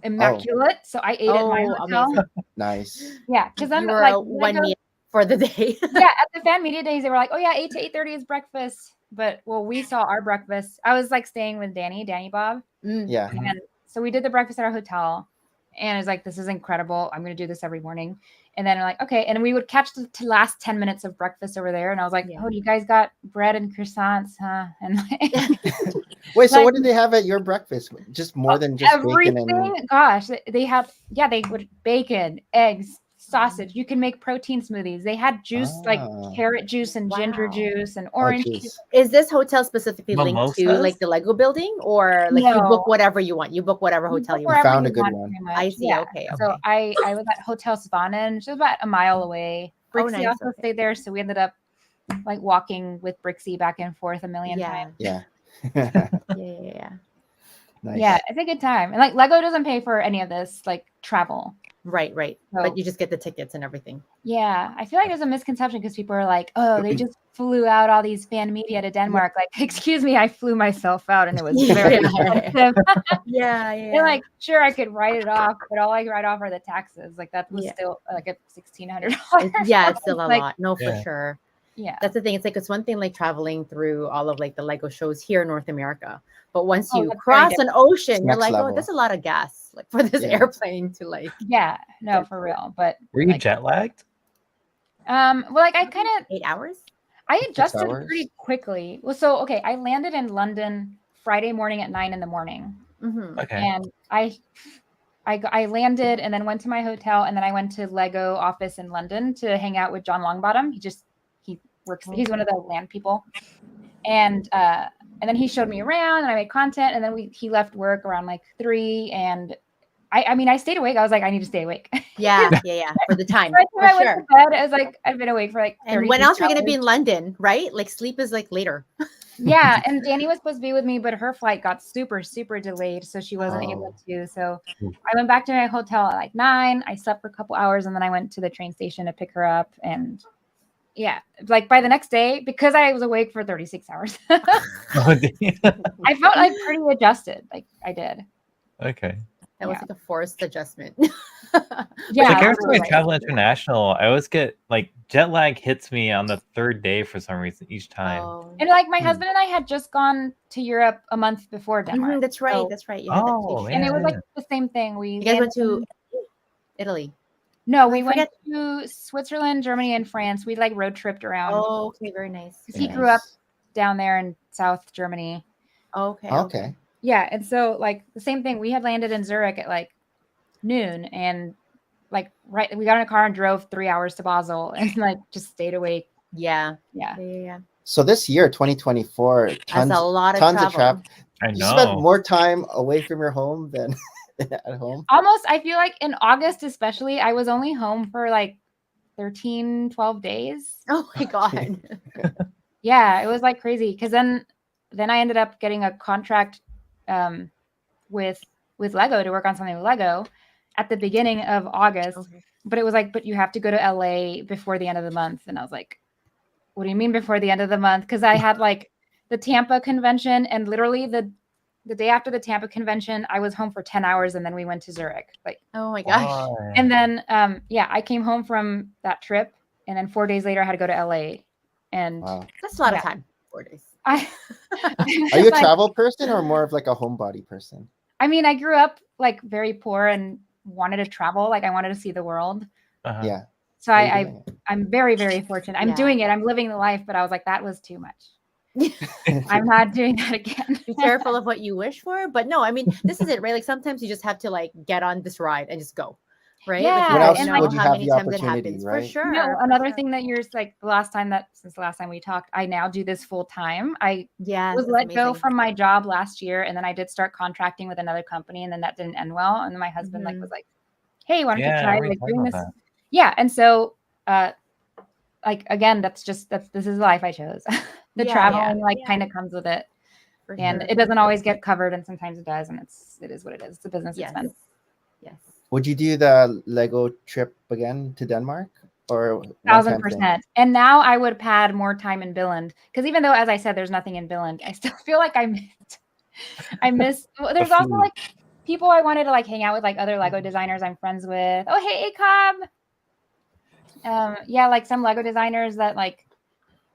immaculate. So I ate at my Oh, hotel. amazing. Nice. Yeah, because then You were like one Lego- meal for the day. yeah, at the fan media days, they were like, oh yeah, 8 to 8:30 is breakfast. But well, we saw our breakfast. I was like staying with Danny Bob. Mm. Yeah. And so we did the breakfast at our hotel, and it was like, this is incredible. I'm going to do this every morning. And then we're like, okay. And we would catch the last 10 minutes of breakfast over there. And I was like, Yeah. oh, you guys got bread and croissants, huh? And Wait, so Like- what did they have at your breakfast? Just more than just everything. bacon and Gosh, they had, they would bacon, eggs, sausage. You can make protein smoothies. They had juice, like Ah. carrot juice and ginger Wow. juice and oh, orange geez. juice. Is this hotel specifically linked to Mimosas? like the Lego building, or like you No. book whatever you want? You book whatever hotel you want. Wherever found a you good want, one. pretty much. I see. Yeah. Okay. So Okay. I was at Hotel Svanen, which is about a mile away. Oh, Brixie nice, also okay. stayed there, so we ended up like walking with Brixie back and forth a million Yeah. times. Yeah. Yeah. Nice. Yeah, it's a good time. And like Lego doesn't pay for any of this, like travel. Right. So- But you just get the tickets and everything. Yeah, I feel like there's a misconception because people are like, oh, they just flew out all these fan media to Denmark. Like, excuse me, I flew myself out and it was very expensive. Yeah. They're like, sure, I could write it off, but all I could write off are the taxes. Like that was Yeah. still like a $1,600. Yeah, it's still a Like, lot. No, for Yeah. sure. Yeah. That's the thing. It's like it's one thing like traveling through all of like the Lego shows here in North America, but once Oh, you that's very cross an ocean, It's you're next like, level. oh, there's a lot of gas like for this Yeah. airplane to like Yeah, no, for real. But Were you like, jet lagged? well, like I kind of 8 hours. I adjusted hours? pretty quickly. Well, so okay, I landed in London Friday morning at 9 a.m. Mm-hmm. Okay. and I landed and then went to my hotel, and then I went to Lego office in London to hang out with John Longbottom. He works. He's one of the land people, and then he showed me around, and I made content, and then he left work around like 3, and I mean I stayed awake. I was like, I need to stay awake. Yeah. For the time. So I For went sure. to bed. I was like, I've been awake for like 30 And when else are we gonna hours. be in London, right? Like sleep is like later. Yeah, and Danny was supposed to be with me, but her flight got super delayed, so she wasn't Oh. able to. So Hmm. I went back to my hotel at like 9. I slept for a couple hours, and then I went to the train station to pick her up. And yeah, like by the next day, because I was awake for 36 hours, Oh, damn. I felt like pretty adjusted. Like I did. Okay. That was Yeah. like a forced adjustment. Yeah, Like every that's time I right. travel international, I always get like jet lag hits me on the third day for some reason each time. Oh. And like my Hmm. husband and I had just gone to Europe a month before Denmark. Mhm, that's right. So- That's right. You had that Oh, too. And it was Yeah. like the same thing. We You guys went landed to Italy. No, I we went forget- to Switzerland, Germany, and France. We like road tripped around. Oh, okay, very nice. Because he Very grew nice. up down there in South Germany. Okay. Okay. Yeah, and so like the same thing. We had landed in Zurich at like noon, and like we got in a car and drove 3 hours to Basel, and like just stayed awake. Yeah. Yeah. Yeah. So this year, 2024, That's a lot of tons of travel. I You spent know. more time away from your home than at home. Almost, I feel like in August especially, I was only home for like 13, 12 days. Oh my god. Yeah, it was like crazy. Because then I ended up getting a contract with Lego to work on something with Lego at the beginning of August. Okay. But it was like, but you have to go to LA before the end of the month. And I was like, what do you mean before the end of the month? Because I had like the Tampa convention, and literally the day after the Tampa convention, I was home for 10 hours, and then we went to Zurich. Like, Oh my gosh. Why? and then I came home from that trip, and then 4 days later I had to go to LA. And Wow. That's a lot of Yeah. time. 4 days. I Are you a like, travel person or more of like a homebody person? I mean, I grew up like very poor and wanted to travel. Like I wanted to see the world. Uh-huh. Yeah. So Are you doing I'm very, very fortunate. I'm Yeah. doing it. I'm living the life, but I was like, that was too much. I'm not doing that again. Be careful of what you wish for. But no, I mean, this is it, right? Like sometimes you just have to like get on this ride and just go. Right? Yeah, Like, When else know would you how have many the times it opportunity, happens. right? For sure. No, for another sure. thing that you're like since the last time we talked, I now do this full time. I Yeah. was that's let go amazing. from my job last year, and then I did start contracting with another company, and then that didn't end well. And then my husband like Mhm. was like, "Hey, why don't you Yeah, try we like talked doing about this?" that. Yeah, and so like again, this is the life I chose. The Yeah, traveling like yeah. kind of comes with it, For and sure. it doesn't always get covered, and sometimes it does, and it is what it is. It's a business Yes. expense. Yes. Would you do the Lego trip again to Denmark or one-time thing? 1,000%. And now I would pad more time in Billund, because even though, as I said, there's nothing in Billund, I still feel like I miss. Well, there's also food. like people I wanted to like hang out with, like other Lego designers I'm friends with. Oh, hey, Acob. Yeah, like some Lego designers that like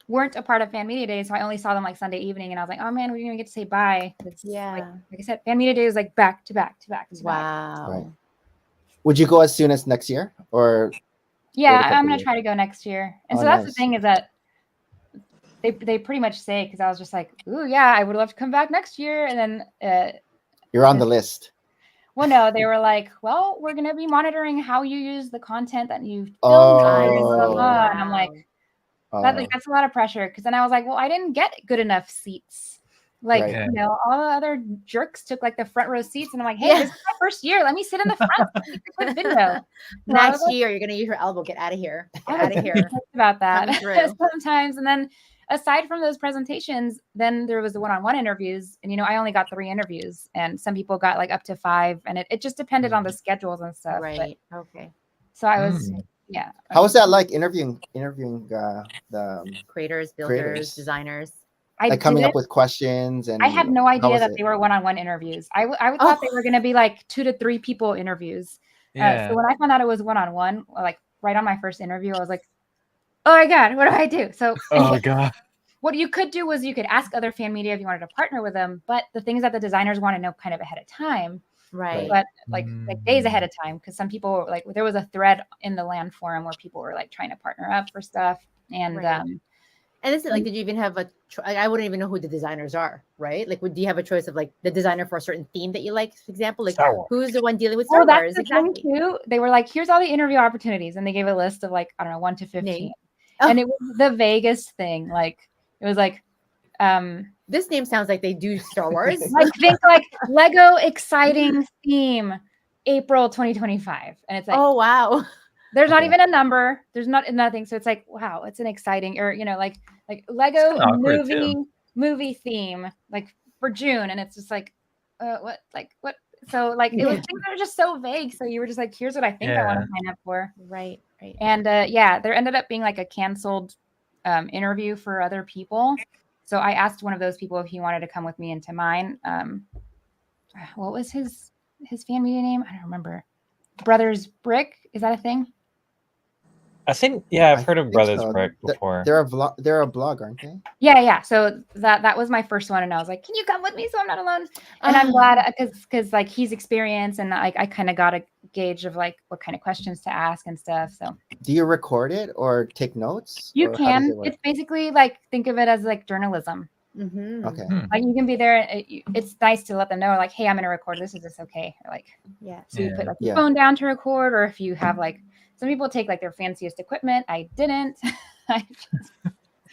weren't a part of Fan Media Day, so I only saw them like Sunday evening, and I was like, oh man, we didn't get to say bye. It's Yeah. like I said, Fan Media Day is like back to back to back to back. Wow. Right. Would you go as soon as next year or Yeah, wait a couple I'm gonna years? try to go next year. And Oh, so that's the nice. thing is that they pretty much say, because I was just like, ooh, yeah, I would love to come back next year. And then You're on the list? well, no, they were like, well, we're gonna be monitoring how you use the content that you filmed. I And blah, blah, Oh. blah. And I'm like, Oh, that's a lot of pressure. Because then I was like, well, I didn't get good enough seats. Like, Right. you know, all the other jerks took like the front row seats, and I'm like, hey, Yeah. this is my first year. Let me sit in the front. Take a quick video. So I was Next like, year, you're gonna use your elbow. Get out of here. Get I out was of here. about that Coming through. sometimes. And then aside from those presentations, then there was the one-on-one interviews, and I only got 3 interviews, and some people got like up to 5, and it just depended on the schedules and stuff. But- Right. Okay. so I was Mm. yeah. How was that like interviewing the Creators, builders, Creators. designers. I like coming did up with questions and I had no how idea was that it? they were one-on-one interviews. I Oh. thought they were going to be like 2 to 3 people interviews. Yeah. So when I found out it was one-on-one, like right on my first interview, I was like, oh my God, what do I do? So Oh god. what you could do was you could ask other fan media if you wanted to partner with them, but the things that the designers want to know kind of ahead of time, Right. but like days ahead of time, because some people like there was a thread in the land forum where people were like trying to partner up for stuff, and Right. And is it like, did you even have a? I wouldn't even know who the designers are, right? Like, do you have a choice of like the designer for a certain theme that you like? For example, like Star Wars. who's the one dealing with Star oh, that's Wars? the Exactly. thing too. They were like, here's all the interview opportunities, and they gave a list of like I don't know 1 to 15, Name. Oh. and it was the vaguest thing. Like it was like This name sounds like they do Star Wars. like think like Lego exciting theme April 2025, and it's like Oh wow. there's not Okay. even a number. There's nothing. So it's like, wow, it's an exciting, or like Lego kinda awkward, too. movie theme, like for June, and it's just like, what? So like it was things that were just so vague. So you were just like, here's what I think I want to sign up for. Right. Right. And yeah, there ended up being like a canceled interview for other people. So I asked one of those people if he wanted to come with me into mine. What was his fan media name? I don't remember. Brothers Brick, is that a thing? I think I've I heard of think Brothers so. Brick before. They're a blog, aren't they? Yeah. So that was my first one, and I was like, "Can you come with me so I'm not alone?" And I'm glad because like he's experienced, and like I kind of got a gauge of like what kind of questions to ask and stuff. So Do you record it or take notes? you or how does can. it work? It's basically like think of it as like journalism. Mm-hmm. Okay. Like you can be there. It's nice to let them know, like, "Hey, I'm going to record this. Is this okay?" Or like, Yeah. so you put like your Yeah. phone down to record, or if you have like some people take like their fanciest equipment. I didn't.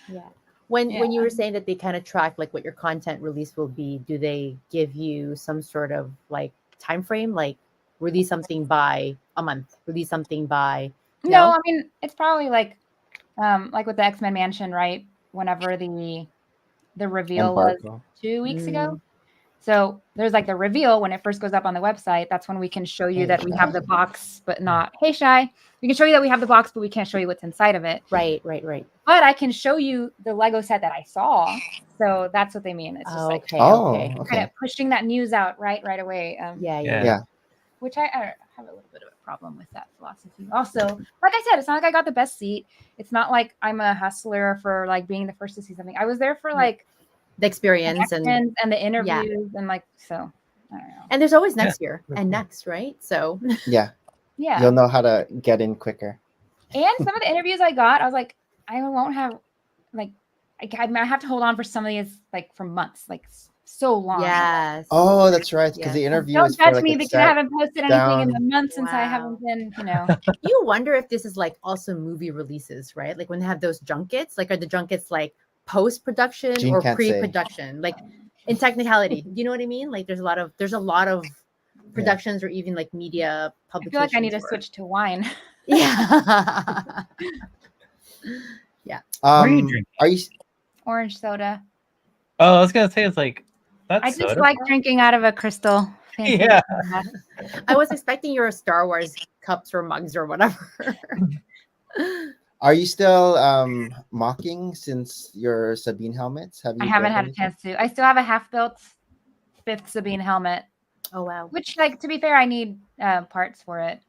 Yeah. When Yeah. you were saying that they kind of track like what your content release will be, do they give you some sort of like time frame, like release something by a month, release something by No, I mean it's probably like with the X-Men Mansion, right? Whenever the reveal was Embargo. 2 weeks Mm. ago. So there's like the reveal when it first goes up on the website. That's when we can show you that we have the box, but not, hey, Shy. We can show you that we have the box, but we can't show you what's inside of it. Right. But I can show you the Lego set that I saw. So that's what they mean. It's just like Okay. kind Okay. of pushing that news out right away. Yeah. Which I have a little bit of a problem with that philosophy. Also, like I said, it's not like I got the best seat. It's not like I'm a hustler for like being the first to see something. I was there for like The experience and the interviews and like, so I don't know. there's always next year and next, right? So Yeah. Yeah. You'll know how to get in quicker. And some of the interviews I got, I was like, I won't have like I have to hold on for some of these like for months, like so long. yes. Oh, that's right. Because the interview Don't is for judge like me a because I haven't posted anything in the down- month since I Wow. haven't been, You wonder if this is like also movie releases, right? Like when they have those junkets, like are the junkets like post-production Jean or can't say. pre-production? Like in technicality, you know what I mean? Like there's a lot of productions or even like media I feel publications. like I need to where- switch to wine. Yeah. What are you drinking? Are you? Orange soda. Oh, I was gonna say it's like that's I just soda. like drinking out of a crystal. Fancy Yeah. soda. I was expecting your Star Wars cups or mugs or whatever. Are you still mocking since your Sabine helmets? Have you? I haven't built had a anything? chance to. I still have a half-built 5th Sabine helmet, Oh wow. which, like, to be fair, I need parts for it.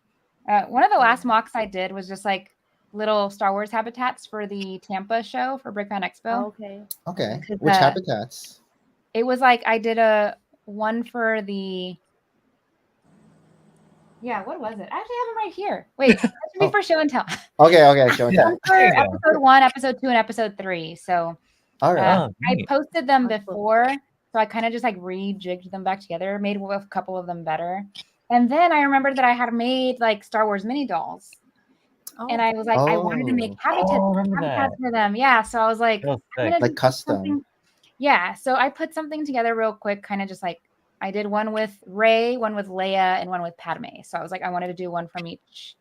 One of the last mocks I did was just like little Star Wars habitats for the Tampa show for BrickFan Expo. Okay. Okay. Because, Which habitats? It was like I did a one for the. Yeah, what was it? I actually have it right here. Wait, that should be for show and tell. Okay. Show and tell. One for episode 1, episode 2, and episode 3. So All right. Oh, I neat. posted them That's cool. before, so I kind of just like rejigged them back together, made a couple of them better. And then I remembered that I had made like Star Wars mini dolls. And I was like, I wanted to make habitats for them. Yeah. So I was like, That was I'm sick. gonna Like do custom. something. Yeah. So I put something together real quick, kind of just like I did one with Rey, one with Leia, and one with Padme. So I was like, I wanted to do one from each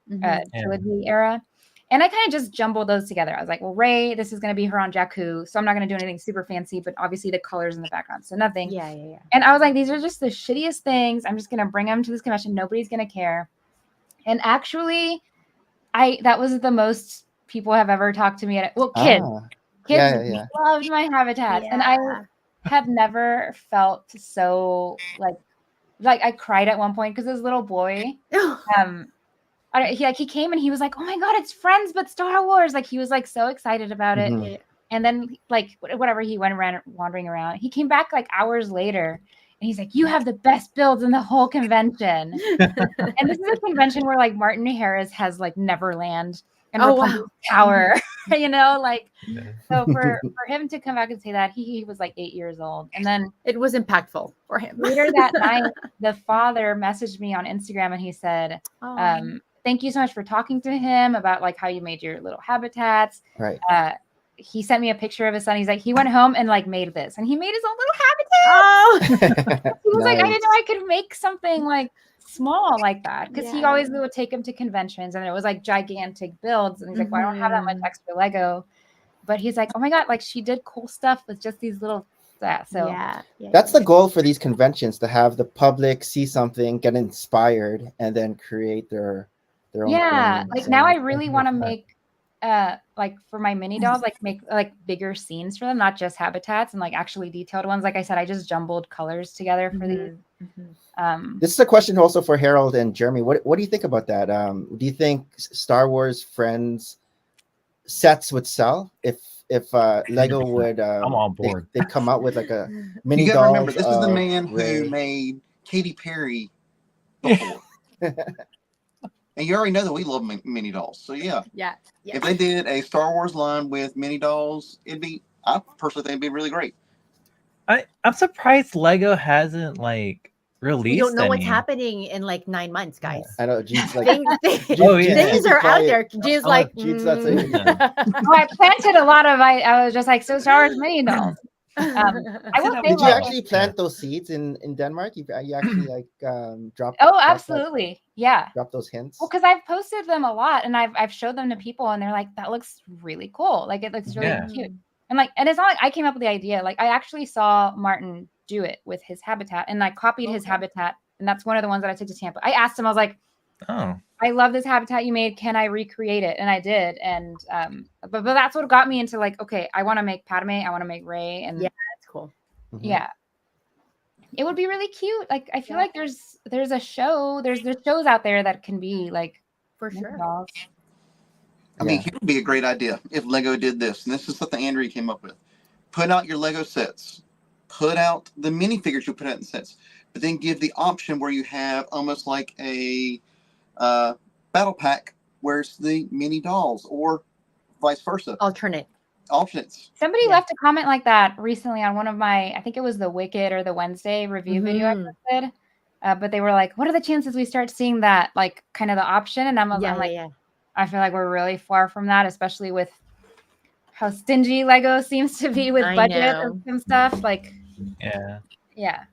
trilogy era. And I kind of just jumbled those together. I was like, well, Rey, this is going to be her on Jakku. So I'm not going to do anything super fancy, but obviously the colors in the background. So nothing. Yeah. And I was like, these are just the shittiest things. I'm just going to bring them to this convention. Nobody's going to care. And actually, that was the most people have ever talked to me at it. Well, kids Yeah. loved my habitats. And I have never felt so like I cried at one point because this little boy, he came and he was like, oh my God, it's Friends, but Star Wars. Like he was like so excited about it. Mhm. And then like whatever, he went around wandering around. He came back like hours later and he's like, you have the best builds in the whole convention. And this is a convention where like Martin Harris has like Neverland and Republic Tower, like, so for him to come back and say that, he was like 8 years old. And then it was impactful for him. Later that night, the father messaged me on Instagram and he said, thank you so much for talking to him about like how you made your little habitats. Right. He sent me a picture of his son. He's like, he went home and like made this and he made his own little habitat. He was like, I didn't know I could make something like small like that, because he always would take him to conventions and it was like gigantic builds, and he's like, well, I don't have that much extra Lego, but he's like, oh my God, like she did cool stuff with just these little that's the goal for these conventions, to have the public see something, get inspired, and then create their own thing. Like now I really want to make like for my mini dolls, like make like bigger scenes for them, not just habitats and like actually detailed ones. Like I said, I just jumbled colors together for these. This is a question also for Harold and Jeremy. What do you think about that? Do you think Star Wars Friends sets would sell if Lego would? I'm on board. They'd come out with like a mini You got to dolls. remember, this is the man Rey. who made Katy Perry before. And you already know that we love mini dolls. So yeah, if they did a Star Wars line with mini dolls, I personally think it'd be really great. I'm surprised Lego hasn't like released. We don't know what's any. happening in like 9 months, guys. I know Jean's like, Oh, yeah. Things are out there. Jean's like, Jean's not saying anything. Oh, I planted a lot of. I was just like, so Star Wars mini dolls. I will say, Did you like, actually plant those seeds in Denmark? You actually like dropped? oh, absolutely, yeah. Drop those hints. Well, because I've posted them a lot and I've showed them to people and they're like, that looks really cool. Like it looks really cute. And like, and it's not like I came up with the idea. Like I actually saw Martin do it with his habitat and I copied his habitat. And that's one of the ones that I took to Tampa. I asked him, I was like, oh, I love this habitat you made. Can I recreate it? And I did. And but that's what got me into like, okay, I want to make Padme. I want to make Rey. And yeah, that's cool. Yeah. It would be really cute. Like I feel like there's a show, there's shows out there that can be like for sure. Dolls. I mean, it would be a great idea if Lego did this. And this is something Andrea came up with. Put out your Lego sets. Put out the minifigures you put out in sets. But then give the option where you have almost like a battle pack where it's the mini dolls or vice versa. Alternates. Somebody left a comment like that recently on one of my, I think it was the Wicked or the Wednesday review video I posted. But they were like, what are the chances we start seeing that, like kind of the option? And I'm like, I feel like we're really far from that, especially with how stingy Lego seems to be with budget and stuff. Like, yeah.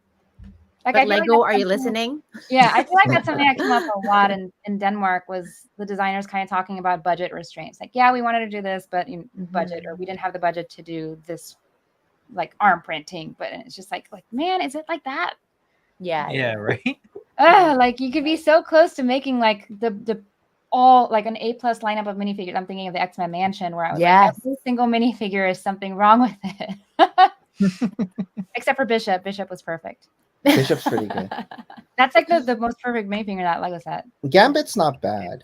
Like, but Lego, are you listening? Yeah, I feel like that's something that came up a lot in Denmark was the designers kind of talking about budget restraints. Like, yeah, we wanted to do this, but budget, or we didn't have the budget to do this, like arm printing. But it's just like, man, is it like that? Yeah, right. Like you could be so close to making like the all like an A+ lineup of minifigures. I'm thinking of the X-Men Mansion where I was like, every single minifigure is something wrong with it. Except for Bishop. Bishop was perfect. Bishop's pretty good. That's like the most perfect minifigure in that Lego set. Gambit's not bad.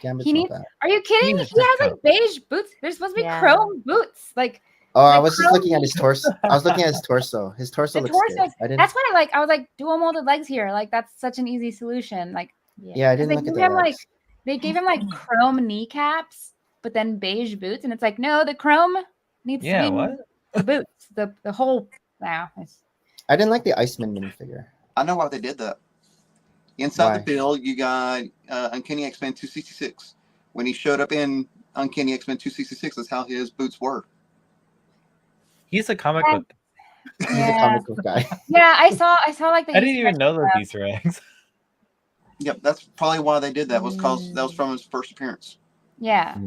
Not bad. Are you kidding? He has like beige boots. There's supposed to be chrome boots. Like I was just looking at his torso. I was looking at his torso. His torso looks good. That's what I was like dual molded legs here. Like that's such an easy solution. Like I didn't look at that. They gave him like chrome kneecaps, but then beige boots, and it's like no, the chrome needs to be the boots. The whole I didn't like the Iceman minifigure. I know why they did that. Inside the build, you got Uncanny X-Men 266. When he showed up in Uncanny X-Men 266, that's how his boots were. He's a comic book. He's a comic book guy. Yeah, I saw like the I didn't even know those Easter eggs. Yep, that's probably why they did that. Was because that was from his first appearance. Yeah.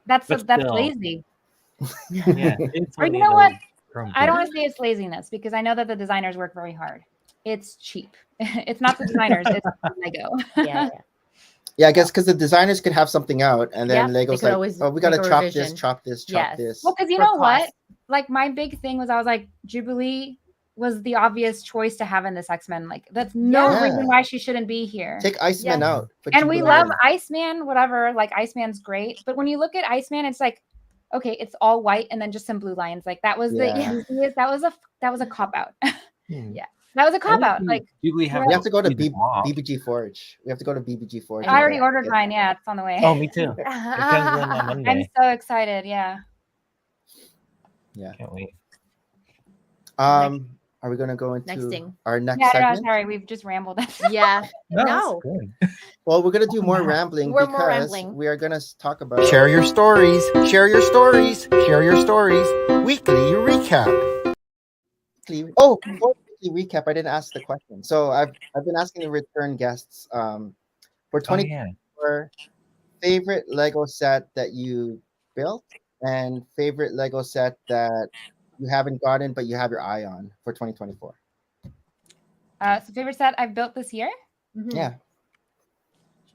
That's lazy. Yeah. Or you know what? I don't want to say it's laziness because I know that the designers work very hard. It's cheap. It's not the designers, it's Lego. Yeah, I guess because the designers could have something out and then Lego's like, oh, we got to chop this. Well, because you know what? Like my big thing was I was like, Jubilee was the obvious choice to have in this X-Men. Like that's no reason why she shouldn't be here. Take Iceman out. And we love Iceman, whatever. Like Iceman's great. But when you look at Iceman, it's like, okay, it's all white and then just some blue lines. Like that was that was a cop out. That was a cop out. Like we have to go to BBG Forge. We have to go to BBG Forge. I already ordered mine. Yeah, it's on the way. Oh, me too. It comes in on Monday. I'm so excited. Yeah. Can't wait. Are we going to go into our next segment? Sorry, we've just rambled. No. Well, we're going to do more rambling We're because more rambling. we are going to talk about share your stories, share your stories, share your stories. Weekly recap. Before weekly recap, I didn't ask the question. So I've been asking the return guests for 2024 favorite Lego set that you built and favorite Lego set that you haven't gotten but you have your eye on for 2024. So favorite set I've built this year? Yeah.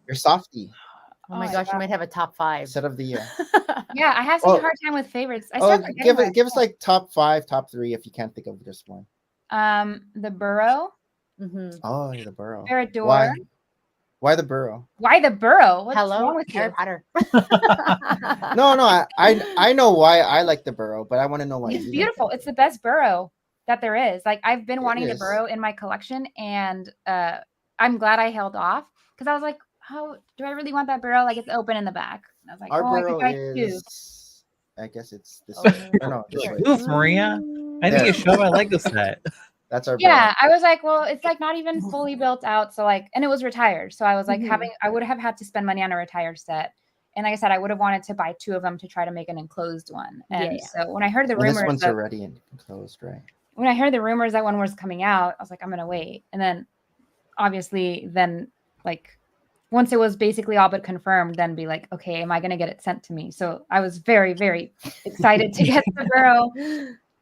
Your softie. Oh my Oh, gosh, you yeah. might have a top 5. Set of the year. Yeah, I have such Oh. a hard time with favorites. I Oh, start forgetting give us like top 5, top 3 if you can't think of just one. the burrow, Mhm. Oh, the burrow. Parador. Why? Why the burrow? Why the burrow? What's Hello, wrong with Harry you? Potter. No, I know why I like the burrow, but I want to know why It's you beautiful. It's the best burrow that there is. Like I've been It wanting to is. burrow in my collection, and I'm glad I held off because I was like, how do I really want that burrow? Like it's open in the back. And I was like, Our oh, I burrow think I do. is. I guess it's this. Oh, way. Or no, this there. way. Oof, Maria. I think There. you show my Lego set. That's our Yeah, I was like, well, it's like not even fully built out. So like, and it was retired. So I was like Mhm. I would have had to spend money on a retired set. And like I said, I would have wanted to buy 2 of them to try to make an enclosed one. And Yeah. so when I heard the And this rumors one's that already enclosed, right? when I heard the rumors that one was coming out, I was like, I'm gonna wait. And then obviously then like once it was basically all but confirmed, then be like, okay, am I gonna get it sent to me? So I was very, very excited to get the burrow.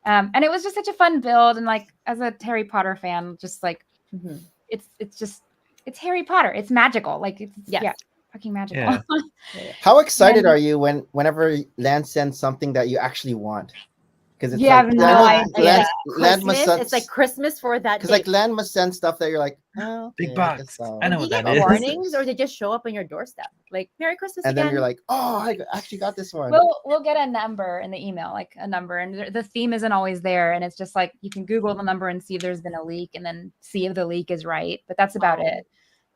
And it was just such a fun build. And like as a Harry Potter fan, just like Mhm. it's Harry Potter. It's magical. Like it's Yes. yeah, fucking magical. Yeah. How excited Yeah. are you whenever Land sends something that you actually want? Because it's Yeah, I like have no I know idea. Land must Christmas, send, it's like Christmas for that because day. like Land must send stuff that you're like, oh, Big okay, box. so. I know Do you what get that is. warnings or they just show up on your doorstep? Like Merry Christmas And again. then you're like, oh, I actually got this one. We'll get a number in the email, like a number, and the theme isn't always there. And it's just like you can Google the number and see if there's been a leak, and then see if the leak is right. But that's about it.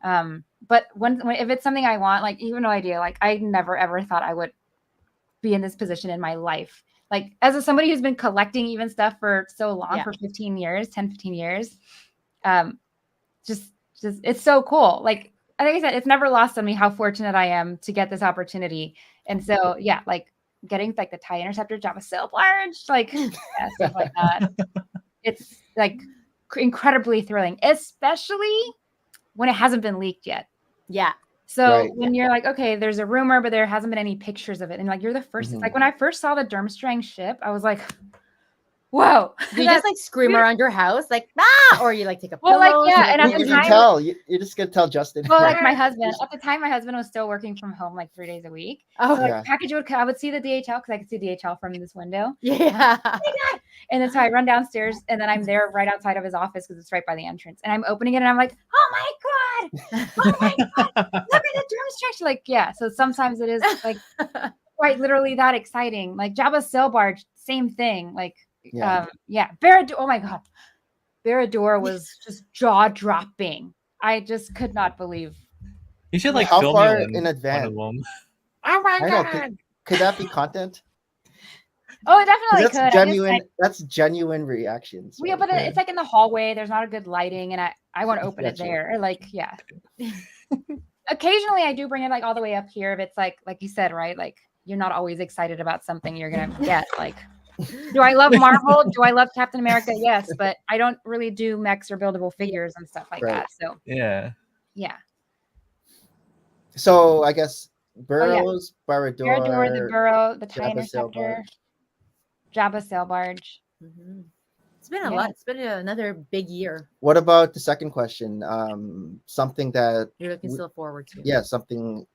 But when if it's something I want, like you have no idea. Like I never ever thought I would be in this position in my life. Like as somebody who's been collecting even stuff for so long, Yeah. for 15 years, 10-15 years, just it's so cool. Like I think I said, it's never lost on me how fortunate I am to get this opportunity. And so yeah, like getting like the TIE Interceptor, Java Sail Barge, like yeah, stuff like that. It's like incredibly thrilling, especially when it hasn't been leaked yet. Yeah. So Right. when you're like, okay, there's a rumor, but there hasn't been any pictures of it. And like, you're the 1st. It's like when I first saw the Durmstrang ship, I was like, whoa. Do you just like scream around your house, like or you like take a Well, pillow? like, yeah, and at you the can time, tell. You're just gonna tell Justin. well, like my husband, at the time, my husband was still working from home like 3 days a week. Oh, So like Yeah. package would come, I would see the DHL because I could see DHL from this window. yeah. And then so I run downstairs and then I'm there right outside of his office because it's right by the entrance. And I'm opening it and I'm like, oh my God. Oh my God. Look at the Durmstrang. Like, yeah. So sometimes it is like quite literally that exciting. Like Jabba's Sail Barge, same thing. Like, Yeah. Parador. Oh my God. Parador was just jaw dropping. I just could not believe. You should like How film far me in one advance? of them. Oh my I know. God. Could that be content? Oh, it 'Cause definitely that's could. genuine. That's genuine reactions. Yeah, right? but it's like in the hallway. There's not a good lighting, and I want to open it Gotcha. there. Like, yeah. Occasionally, I do bring it like all the way up here. If it's like you said, right? Like you're not always excited about something you're gonna get. Like, do I love Marvel? Do I love Captain America? Yes, but I don't really do mechs or buildable figures and stuff like Right. that. So Yeah. yeah, So I guess Burrows, Parador, Parador, the Burrow, the TIE Jabba Sail Interceptor, Barge. Jabba Sail Barge. Mhm. It's been a Yeah. lot. It's been another big year. What about the second question? Something that You're looking still forward to. yeah, something you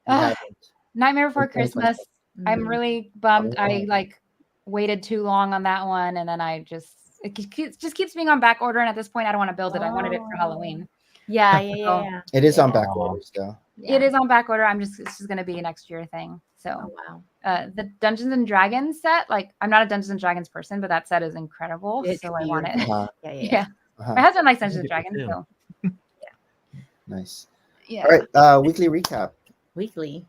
Ugh. haven't. Nightmare Before in 2025. Christmas. I'm Mhm. really bummed. Oh. I like waited too long on that one, and then it just keeps being on back order. And at this point, I don't want to build it. I wanted it for Halloween. Yeah. It is on back Aw. order still. It is on back order. It's just going to be a next year thing. Oh So wow. the Dungeons and Dragons set, like I'm not a Dungeons and Dragons person, but that set is incredible. It's so I want it. Uh-huh, Yeah. Yeah, uh-huh. my husband likes Dungeons and People Dragons, do. so Nice. yeah. All right. Weekly recap. Weekly.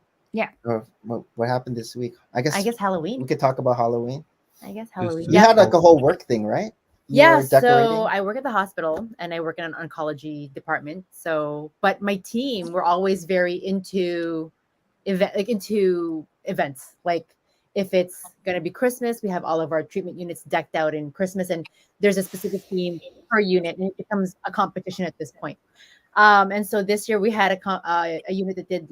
Of what happened this week? I guess we Halloween. could talk about Halloween. I guess Halloween. You had like a whole work thing, right? You Yeah, were decorating? so I work at the hospital and I work in an oncology department. So, but my team were always very into events. Like if it's gonna be Christmas, we have all of our treatment units decked out in Christmas, and there's a specific theme per unit, and it becomes a competition at this point. And so this year we had a unit that did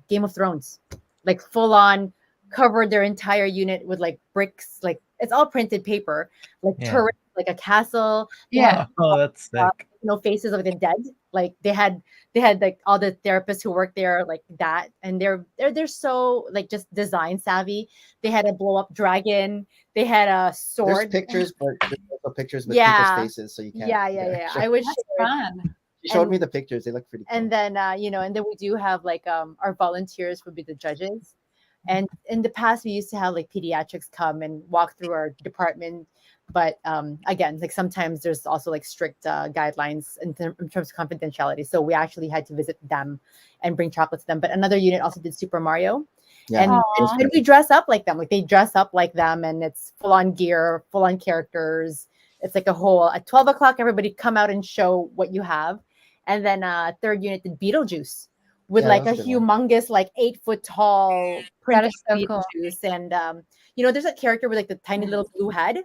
Game of Thrones, like full on covered their entire unit with like bricks, like it's all printed paper, like Yeah. turrets, like a castle. Yeah. Oh, that's sick. Faces of the dead. Like they had like all the therapists who work there like that, and they're so like just design savvy. They had a blow up dragon. They had a There's sword. pictures, but there's also pictures with Yeah. people's faces, so you can't. Yeah. I wish That's fun. She showed me and- the pictures. They look pretty cool. and then and then we do have like our volunteers would be the judges, and in the past we used to have like pediatrics come and walk through our department, but again, like sometimes there's also like strict guidelines in terms of confidentiality, so we actually had to visit them and bring chocolates to them. But another unit also did Super Mario, Yeah. and we dress up like them, like they dress up like them, and it's full on gear, full on characters. It's like a whole at 12 o'clock everybody come out and show what you have. And then third unit did Beetlejuice with Yeah, like that a was a good one. humongous, like 8 foot tall print is so cool. Beetlejuice. And there's a character with like the tiny little blue head,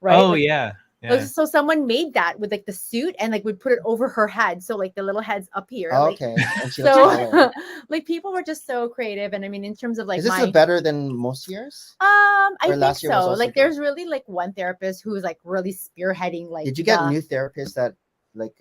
right? Oh Like, yeah. Yeah. so someone made that with like the suit and like would put it over her head. So like the little head's up here. Oh, Like, okay. And she looks taller. so like people were just so creative. And I mean, in terms of like Is this my better than most years? I Or think last year was so. also Like good? there's really like one therapist who's like really spearheading like Did you get the- new therapists that like?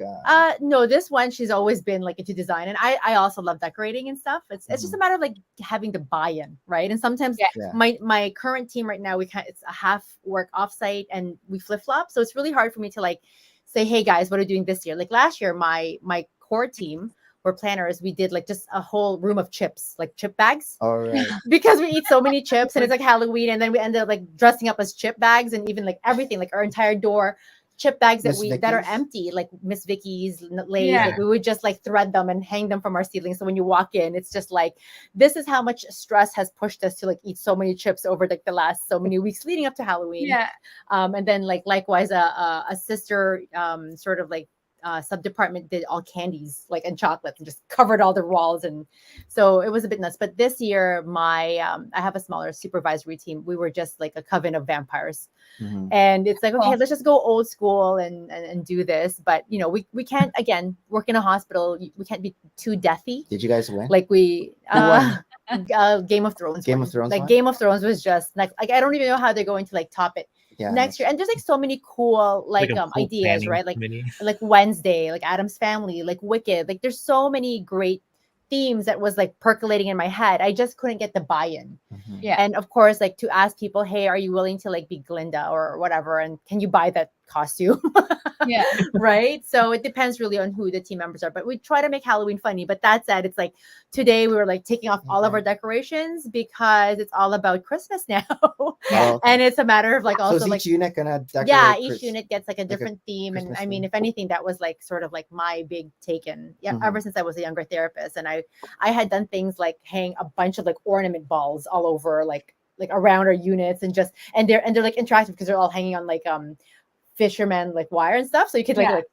No, this one she's always been like into design, and I also love decorating and stuff. It's just a matter of like having the buy-in, right? And sometimes Yeah. my current team right now it's a half work offsite and we flip-flop, so it's really hard for me to like say, hey guys, what are you doing this year? Like last year, my core team were planners. We did like just a whole room of chips, like chip bags. All right. Because we eat so many chips and it's like Halloween, and then we ended up like dressing up as chip bags, and even like everything, like our entire door chip bags that Miss that are Vicky's? empty, like Miss Vicky's, Lay's, Yeah. like we would just like thread them and hang them from our ceiling. So when you walk in, it's just like, this is how much stress has pushed us to like eat so many chips over like the last so many weeks leading up to Halloween. Yeah. And then like likewise a sister sort of like sub department did all candies like and chocolates and just covered all the walls, and so it was a bit nuts. But this year my I have a smaller supervisory team. We were just like a coven of vampires, Mhm. and it's like, okay, Cool. let's just go old school and do this. But we can't, again, work in a hospital, we can't be too deathy Did you guys win? like we won? Game of Thrones Game won. of Thrones like won? Game of Thrones was just like I don't even know how they're going to like top it Yeah. next year. And there's like so many cool like a pool ideas, planning right? Like committee. like Wednesday, like Adam's Family, like Wicked. Like there's so many great themes that was like percolating in my head. I just couldn't get the buy-in. Mhm. Yeah. And of course, like to ask people, hey, are you willing to like be Glinda or whatever? And can you buy that costume? Yeah. Right. So it depends really on who the team members are. But we try to make Halloween funny. But that said, it's like today we were like taking off all of our decorations because it's all about Christmas now. Oh, okay. And it's a matter of like So also is like each unit gonna decorate? yeah, each unit gets like a like a different theme. And Christmas I mean, theme? if anything, that was like sort of like my big taken Mhm. ever since I was a younger therapist. And I had done things like hang a bunch of like ornament balls all over like around our units, and they're like interactive because they're all hanging on like fisherman like wire and stuff. So you could like, Yeah. like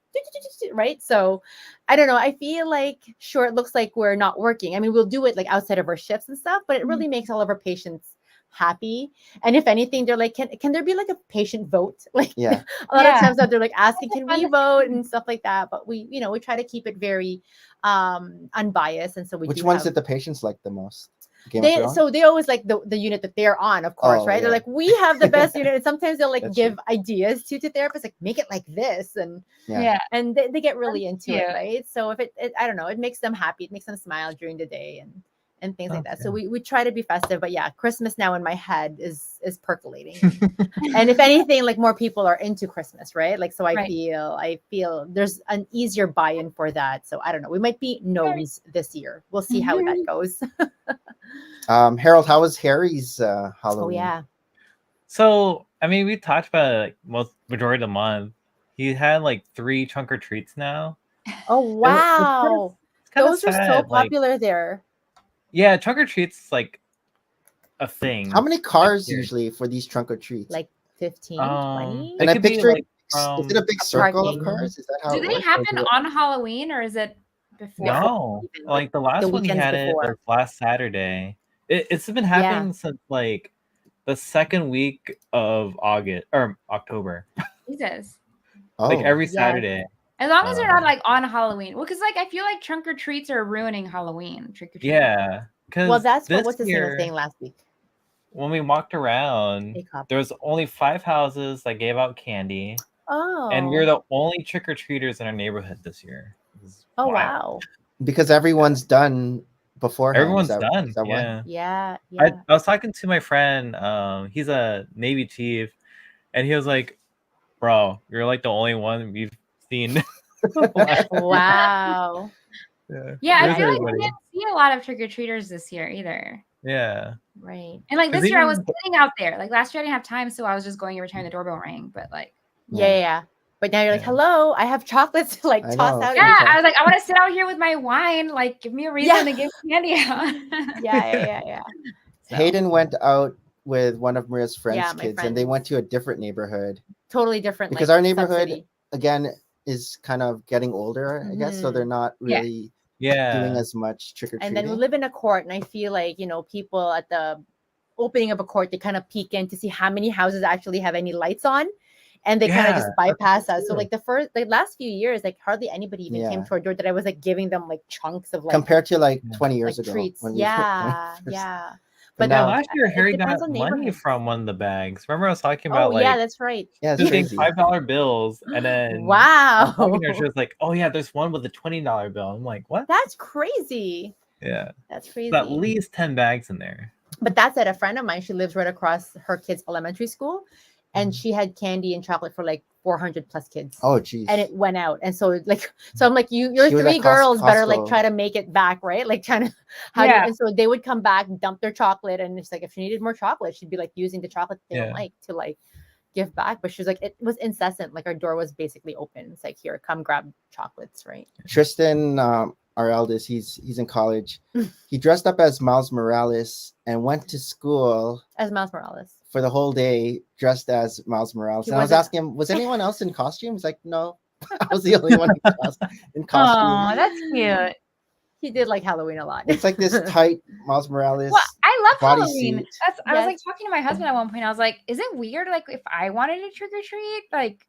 right. So I don't know. I feel like sure, it looks like we're not working. I mean, we'll do it like outside of our shifts and stuff, but it really makes all of our patients happy. And if anything, they're like, can there be like a patient vote? Like Yeah. a lot Yeah. of times that they're like asking, That's a can fun we vote and stuff like that. But we try to keep it very unbiased. And so we Which do ones have, did the patients like the most? Game of Thrones? so they always like the unit that they're on, of course, Oh, right? yeah. They're like, we have the best unit. And sometimes they'll like That's give ideas to therapists, like make it like this, and Yeah. they get really into it, cute. right? So if it I don't know, it makes them happy, it makes them smile during the day and things like that. So Okay. we try to be festive, but yeah, Christmas now in my head is percolating. And if anything, like more people are into Christmas, right? Like so I Right. feel there's an easier buy-in for that. So I don't know. We might be gnomes this year. We'll see how that goes. Harold, how was Harry's Oh Halloween? yeah. So I mean, we talked about it like most majority of the month. He had like 3 trunk or treats now. Oh wow. It's kind of Those are so sad. Like, popular there. yeah, trunk or treats like a thing. How many cars Weird. usually for these trunk or treats? Like 15, Um, 20? and it I could be, picture like, is it a big circle of parking. cars? Is that how Do it they works? Or happen do it- on Halloween or is it before? No, even, like the last one he weekends had it before. was last Saturday. It's been happening since like the second week of August or October, Jesus. like Oh. every Yes. Saturday. As long as they're not Um, like on Halloween. Well, because like I feel like trunk or treats are ruining Halloween. Trick or treat. Yeah, because Well, that's what this what's his name was year saying last week. when we walked around, Hey, cop. there was only 5 houses that gave out candy, Oh. and we're the only trick or treaters in our neighborhood this year. It's Oh wild. wow. Because everyone's done beforehand. Everyone's is done. that why? Yeah. Yeah, I yeah. was talking to my friend. He's a Navy chief, and he was like, "Bro, you're like the only one we've seen." Wow. Yeah, I Where's feel like we everybody? didn't see a lot of trick or treaters this year either. Yeah. Right. And like 'Cause this year, I was even- getting out there. Like last year, I didn't have time, so I was just going every time the doorbell rang. But like, Yeah. But now you're like, Yeah. hello, I have chocolates to like I toss know. out. yeah, Okay. I was like, I want to sit out here with my wine. Like, give me a reason Yeah. to give candy out. Yeah. So, Hayden went out with one of Maria's friends' Yeah, my kids, and they friends. went to a different neighborhood. totally different. Because like, our neighborhood, sub-city. again, is kind of getting older, I guess. So Mhm. they're not Yeah. really Yeah. doing as much trick or And then we treating. live in a court, and I feel like, you know, people at the opening of a court, they kind of peek in to see how many houses actually have any lights on, and they kind of just bypass us. So like the last few years, like hardly anybody even came Yeah. to our door that I was like giving them like chunks of like Compared to like Yeah. 20 years like ago. treats. when we Yeah. first- But Now now- last year, it Harry depends got on money neighborhoods. from one of the bags. Remember, I was talking about Oh yeah, like that's right. Yeah, it's using crazy. $5 bills, and then Wow. talking to her, she was like, "Oh yeah, there's one with a $20 bill." I'm like, "What?" That's crazy. Yeah, That's crazy. there's at least 10 bags in there. But that's at a friend of mine. She lives right across her kids' elementary school, and she had candy and chocolate for like 400 plus kids. Oh, geez. And it went out, and so like, so I'm like, your She was three at girls better like Costco. try to make it back, right? Like trying to, and so they would come back, dump their chocolate, and it's like if she needed more chocolate, she'd be like using the chocolate they don't like to like give back. But she's like, it was incessant. Like our door was basically open. It's like, here, come grab chocolates, right? Tristan, our eldest, he's in college. He dressed up as Miles Morales and went to school As Miles Morales. for the whole day dressed as Miles Morales. He And I was wasn't- asking him, was anyone else in costume? He's like, no, I was the only one in costume. Oh, that's cute. He did like Halloween a lot. It's like this tight Miles Morales. Well, I love Halloween. bodysuit. I was Yes. like talking to my husband at one point. I was like, is it weird? Like if I wanted to trick or treat, like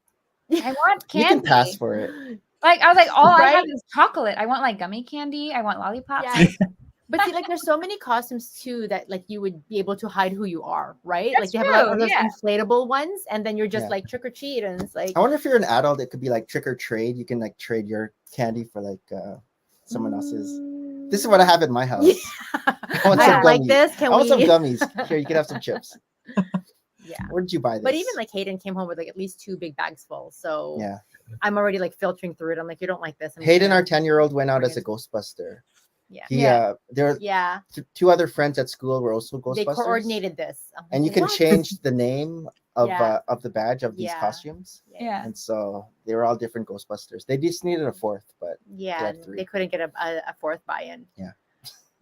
I want You candy. can pass for it. Like I was like, all I have Right? is chocolate. I want like gummy candy. I want lollipops. Yeah. But see, like, there's so many costumes too that like you would be able to hide who you are, right? That's like they have a lot true, of those yeah. inflatable ones, and then you're just Yeah. like trick or treat, and it's like I wonder if you're an adult, it could be like trick or trade. You can like trade your candy for like someone else's. This is what I have in my house. I want I some don't like gummies. this. Can I want some we? gummies. Here, you can have some chips. Yeah. Where did you buy this? But even like Hayden came home with like at least 2 big bags full, so yeah, I'm already like filtering through it. I'm like, you don't like this. I'm Hayden, gonna- our 10-year-old, went out bring as a it. Ghostbuster. Yeah. He there were Yeah, two other friends at school were also they Ghostbusters. coordinated this. I'm And you like, can what? change the name of Yeah. of the badge of these Yeah. costumes. Yeah. And so they were all different Ghostbusters. They just needed a fourth, but Yeah, had and 3. they couldn't get a fourth buy-in. Yeah.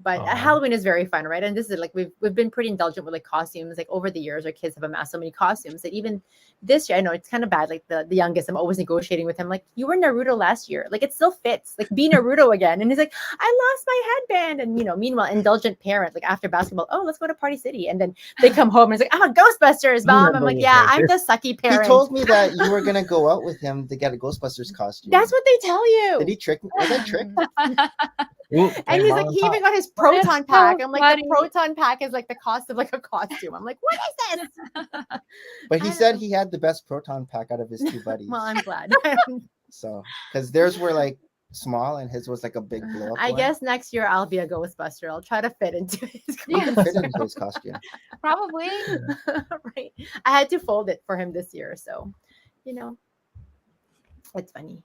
But Aw. Halloween is very fun, right? And this is like we've been pretty indulgent with like costumes. Like over the years, our kids have amassed so many costumes that even this year, I know it's kind of bad. Like the youngest, I'm always negotiating with him. Like, you were Naruto last year. Like it still fits. Like be Naruto again. And he's like, I lost my headband. And you know, meanwhile, indulgent parent, like after basketball, oh, let's go to Party City. And then they come home and it's like, oh, Ghostbusters, mom. I'm like, yeah, I'm the sucky he parent. told me that you were gonna go out with him to get a Ghostbusters costume. That's what they tell you. Did he trick me? Was I tricked? And he's like, he even got his proton so pack. I'm like, funny. the proton pack is like the cost of like a costume. I'm like, what is this? But he I said don't- he had the best proton pack out of his 2 buddies. Well, I'm glad. So, because theirs were like small and his was like a big blow up. I guess next year I'll be a Ghostbuster. I'll try to fit into his you can costume. fit into his costume. Probably. Right. I had to fold it for him this year. So, you know, it's funny.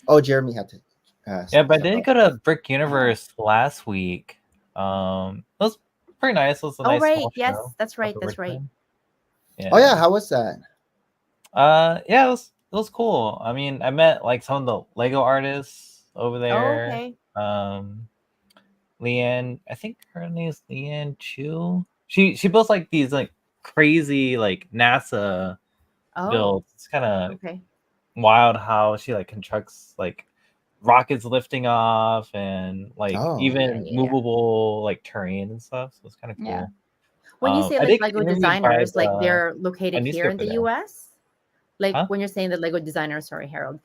Oh, Jeremy had to. Yeah, but I step did up. go to Brick Universe last week. It was pretty nice. It was a Oh, nice right. small Yes, show that's right. at the That's Brick right. Thing. Yeah. Oh yeah, how was that? Yeah, it was cool. I mean, I met like some of the Lego artists over Oh, there. okay. Leanne, I think her name is Leanne Chu. She builds like these like crazy like NASA Oh, builds. It's kind of okay. wild how she like constructs like rockets lifting off and like Oh, even yeah. movable like terrain and stuff. So it's kind of cool. Yeah. When you I say did like get Lego interviewed by designers, like the- they're located here in newspaper the there. US? Like Huh? when you're saying the Lego designers, sorry, Harold,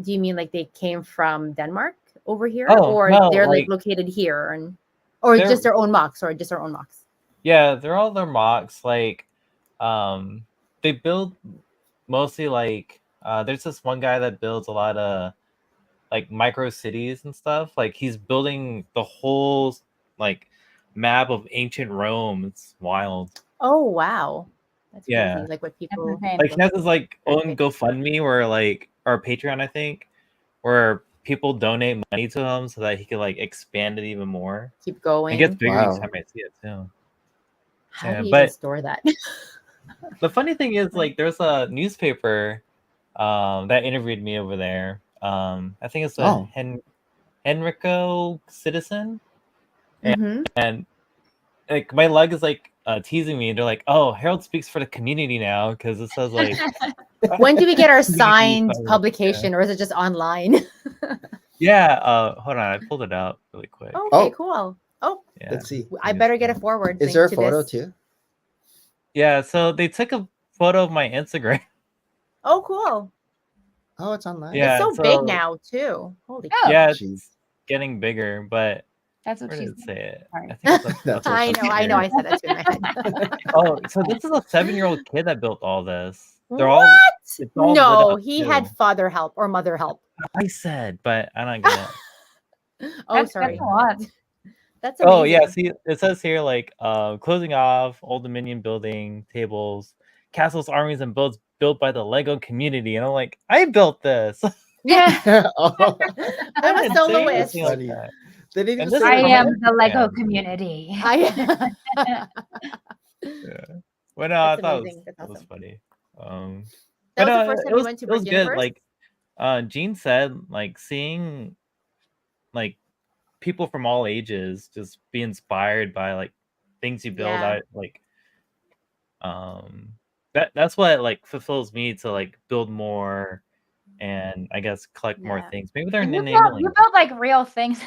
do you mean like they came from Denmark over here? Oh, or no, they're like like- located here and or They're- just their own mocks or just their own mocks? Yeah, they're all their mocks. Like, they build mostly like there's this one guy that builds a lot of like micro cities and stuff. Like he's building the whole like map of ancient Rome. It's wild. Oh wow, that's Yeah. crazy. Like what people insane. Like he has his like own Great. GoFundMe where like or Patreon, I think, where people donate money to him so that he can like expand it even more. keep going. It gets bigger Wow. each time I see it too. How Yeah, do you but- even store that? The funny thing is, like, there's a newspaper that interviewed me over there. I think it's the Henrico Citizen, Mhm. and like my leg is like teasing me. They're like, "Oh, Harold speaks for the community now," because it says like, When do we get our Community signed photo, publication, or is it just online? yeah. Hold on, I pulled it up really quick. Okay, Oh. cool. Oh, Yeah, Let's see. I better get a forward. Is link there a to photo this. too? yeah. So they took a photo of my Instagram. Oh, cool. Oh, it's online. Yeah, It's so big so- now too. Holy. Oh, Yeah, it's Jeez. getting bigger, but that's what where she did it said. say it? Sorry. I think it's up That's up I what know. I here. know. I said that too in my head. Oh, so this is a 7-year-old kid that built all this. They're What? all it's all lit No, up, he too. had father help or mother help. I said, but I'm not gonna. Oh, sorry. That's a lot. That's amazing. Oh yeah, see, it says here like closing off Old Dominion building, tables, castles, armies, and boats built by the Lego community, and I'm like, I built this. Yeah. Oh, I'm a Insane, soloist. anything like Funny. that. they didn't And even this say I is how am much- the Lego Yeah. community. I, Yeah. Well, no, I That's thought amazing. That's it was awesome. funny. That was but the first time it you was, went to it was Brick good. Universe? Like, Jean said, like seeing like people from all ages just be inspired by like things you build. Yeah. I like that's what like fulfills me to like build more and I guess collect more Yeah. things. Maybe they're And you enabling. build like real things.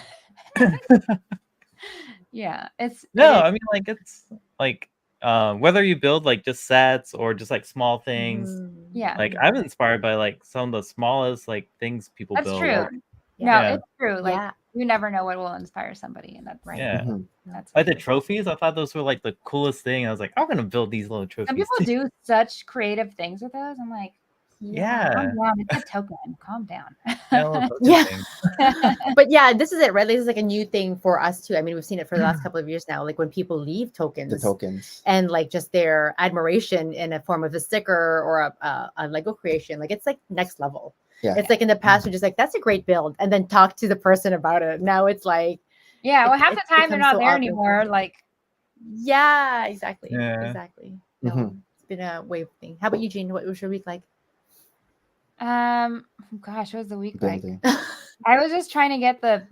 Yeah, No, I mean like it's like whether you build like just sets or just like small things. Mm. Yeah. Like I'm inspired by like some of the smallest like things people That's build. true. Like, No, Yeah. it's true. Like Yeah. you never know what will inspire somebody, and that's Right. yeah. Mhm. That's Like the trophies, I thought those were like the coolest thing. I was like, I'm gonna build these little trophies. some people too. do such creative things with those. I'm like, Yeah. calm down. It's a token. Calm down. Yeah, little token Yeah. things. But yeah, this is it, right? This is like a new thing for us too. I mean, we've seen it for the last couple of years now. Like when people leave tokens, The tokens. and like just their admiration in a form of a sticker or a Lego creation, like it's like next level. Yeah. It's like in the past, we're just like, that's a great build, and then talk to the person about it. Now it's like, Yeah. Well, It- half it the time they're becomes not so there obvious. anymore. Like, yeah, exactly, Yeah. exactly. No, Mhm. it's been a wave thing. How about you, Jean? What was your week like? gosh, what was the week like? Building. I was just trying to get the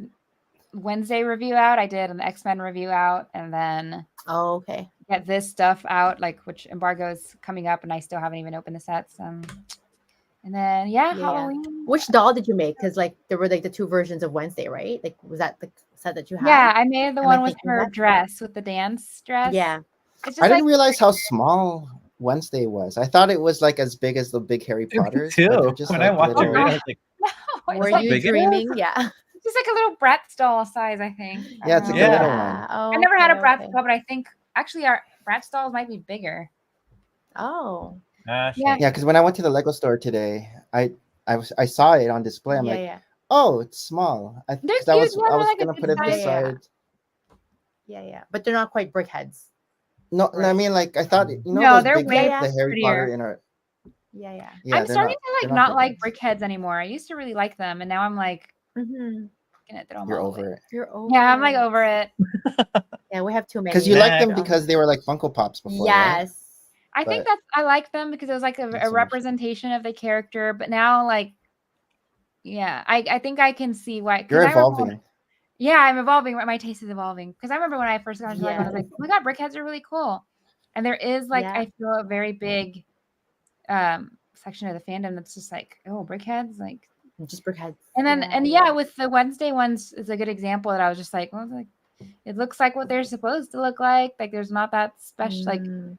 Wednesday review out. I did an X-Men review out, and then Oh, okay. get this stuff out, like which embargo is coming up, and I still haven't even opened the sets. And then Yeah. Halloween. Which doll did you make? Because like there were like the two versions of Wednesday, right? Like was that the set that you had? Yeah, I made the Am I one with thinking her that? dress, with the dance dress. Yeah. It's just I didn't like realize how small Wednesday was. I thought it was like as big as the big Harry Potters. Too. but they're just When like I watched little- your video, I was like, no, it's Were like, you big it is? dreaming? Yeah. it's just like a little Bratz doll size, I think. I Yeah, don't it's like know. a little Yeah. one. Oh, I never had a okay, Bratz okay. doll, but I think actually our Bratz dolls might be bigger. Oh. Yeah. Yeah, because when I went to the Lego store today, I saw it on display. I'm yeah, like, yeah. oh, it's small. They're 'Cause I cute, was yeah, I they're was like a gonna good put it size. Yeah, beside. Yeah, yeah. But they're not quite brick heads. No, I Right. mean like I thought you know No, those they're big way the Harry prettier. Potter in our Yeah, yeah. yeah. I'm they're starting to they're like not brick like heads. brickheads anymore. I used to really like them, and now I'm like, Mm-hmm. gonna throw them You're all away. over it You're over. Yeah, I'm like it. over it. Yeah, we have too many. because you like them Next. because they were like Funko Pops before. Right? Yes. I think But- I like them because it was like Not so a much. representation of the character. But now, like, yeah, I think I can see why. 'cause You're I remember evolving. yeah, I'm evolving. My taste is evolving. Because I remember when I first got into Lego, I was Yes. like, oh my god, brickheads are really cool. And there is like Yeah. I feel a very big section of the fandom that's just like, oh, brickheads, like. Just brick heads. And then Yeah, yeah, with the Wednesday ones is a good example that I was just like, well, like it looks like what they're supposed to look like. Like there's not that special, like Mm.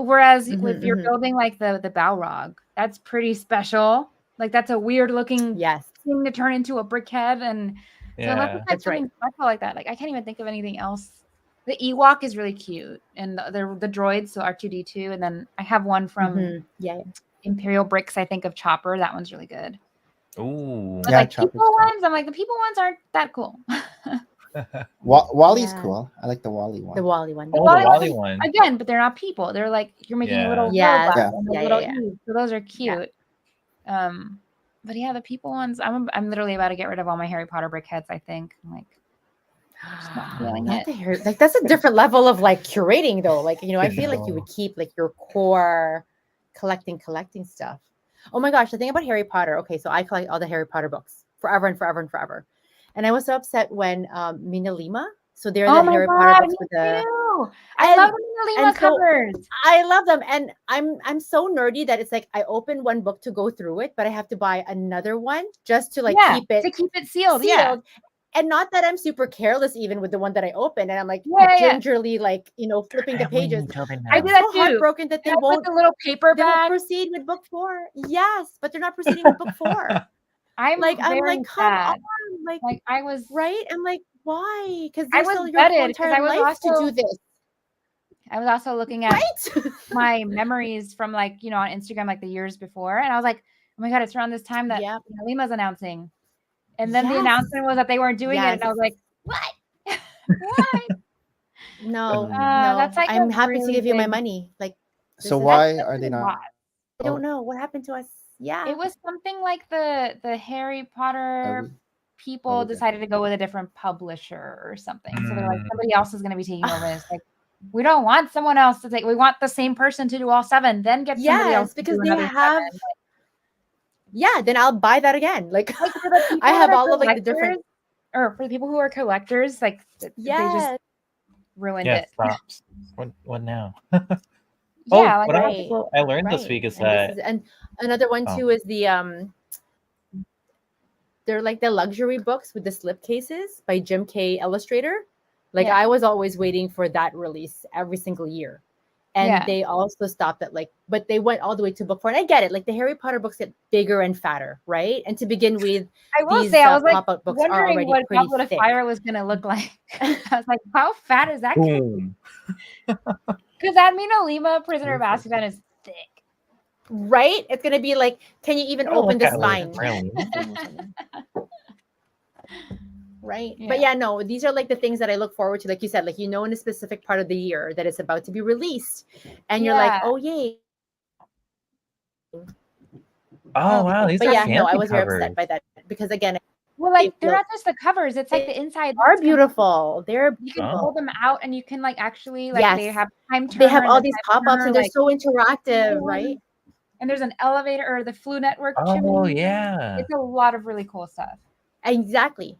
whereas Mhm, if you're mhm. building like the Balrog, that's pretty special. Like that's a weird looking Yes. thing to turn into a brickhead, and so unless yeah. it's like That's right. something special like that, like I can't even think of anything else. The Ewok is really cute, and the droids, so R2D2, and then I have one from Mhm. Yeah. Imperial Bricks. I think of Chopper. That one's really good. Ooh. But Yeah, like Chopper's people cool. ones, I'm like the people ones aren't that cool. Wally's Yeah. cool. I like the Wally one. The Wally one. Oh, the Wally Wally ones, one. again, but they're not people. They're like you're making a little Yes. robot Yeah. and a Yeah, little yeah, yeah. Eve. So those are Yeah. cute. But yeah, the people ones, I'm literally about to get rid of all my Harry Potter brick heads. I think I'm like just not feeling Not it. the hair. Like that's a different level of like curating though. Like, you know, I feel like you know. would keep like your core collecting stuff. Oh my gosh, the thing about Harry Potter. Okay, so I collect all the Harry Potter books forever and forever and forever. And I was so upset when Mina Lima. So they're Oh the my Harry God, Potter books me with the too. I and- love the Mina Lima and so- covers. I love them. And I'm so nerdy that it's like I open one book to go through it, but I have to buy another one just to like Yeah, keep it to keep it sealed. Yeah. And not that I'm super careless even with the one that I open, and I'm like Yeah, yeah. gingerly like, you know, flipping the pages. I I'm do that so too. heartbroken that they With won't the little paper they won't bag. proceed with book 4. Yes, but they're not proceeding with book 4. I'm like I'm very like, come sad. on, like I was right? I'm like, why? Because I there's was still your whole gutted 'cause entire I was life to also- do this. I was also looking at Right? my memories from like, you know, on Instagram like the years before. And I was like, oh my God, it's around this time that Yep. Lima's announcing. And then the Yes. announcement was that they weren't doing it. And I was like, what? Why? No, no. that's like I'm a happy to really give you my big- money. Like So this is- why That's are they a not? lot. I don't know what happened to us. Yeah. It was something like the Harry Potter people okay. decided to go with a different publisher or something. So they're like, Mm. somebody else is going to be taking over. It's like, we don't want someone else to take. We want the same person to do all 7. Then get somebody else Yes, to because do they another have 7. yeah, then I'll buy that again. Like Like for the people I have that are all of like the different collectors, or for the people who are collectors, like they just yes. ruined Yeah, it. stops. What now? Yeah, like what right, I learned this right. week is And that and another one Oh. too is the they're like the luxury books with the slip cases by Jim K. Illustrator. Like Yeah. I was always waiting for that release every single year. And Yeah. they also stopped at like, but they went all the way to book 4. And I get it. Like the Harry Potter books get bigger and fatter, right? And to begin with, I will these say, I was like pop-out books are wondering already what pretty Goblet of thick. Fire was gonna look like. I was like, how fat is that? boom. Because that Mina Lima Prisoner of Azkaban is thick. Right? It's gonna be like, can you even Oh, open look the at spine? Really? Right. Yeah. But yeah, no, these are like the things that I look forward to. Like you said, like, you know, in a specific part of the year that it's about to be released. And you're like, Yeah. oh, yay. Oh wow, these But are yeah, no, I fancy was very covers. upset by that because, again, Well, like They they're feel- not just the covers; it's like the inside. they are beautiful. They're You can Oh. pull them out, and you can like actually like they Yes. have time. they have turner all and the these time pop-ups turner, and they're like, so interactive, right? And there's an elevator or the Flu Network. Oh chimney. yeah. It's a lot of really cool stuff. Exactly.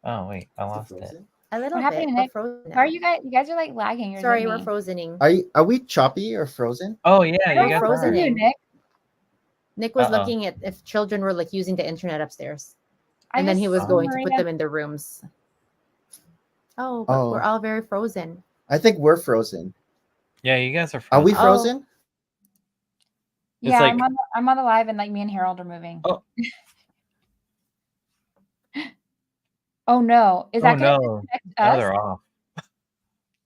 Oh wait, I lost it. A little What happened, bit. Nick? We're frozen Why are now. you guys? You guys are like lagging. Or is it Sorry, we're me? frozening. Are we choppy or frozen? Oh yeah, We're you guys frozen are. in. You, Nick. Nick was Uh-oh. looking at if children were like using the internet upstairs. I And then just he was saw going to put Marina- them in their rooms. Oh, but Oh. we're all very frozen. I think we're frozen. Yeah, you guys are. Are we Oh. frozen? It's Yeah, like- I'm on the live, and like me and Harold are moving. Oh. Oh no! Is that Oh gonna no, disconnect now us? they're off.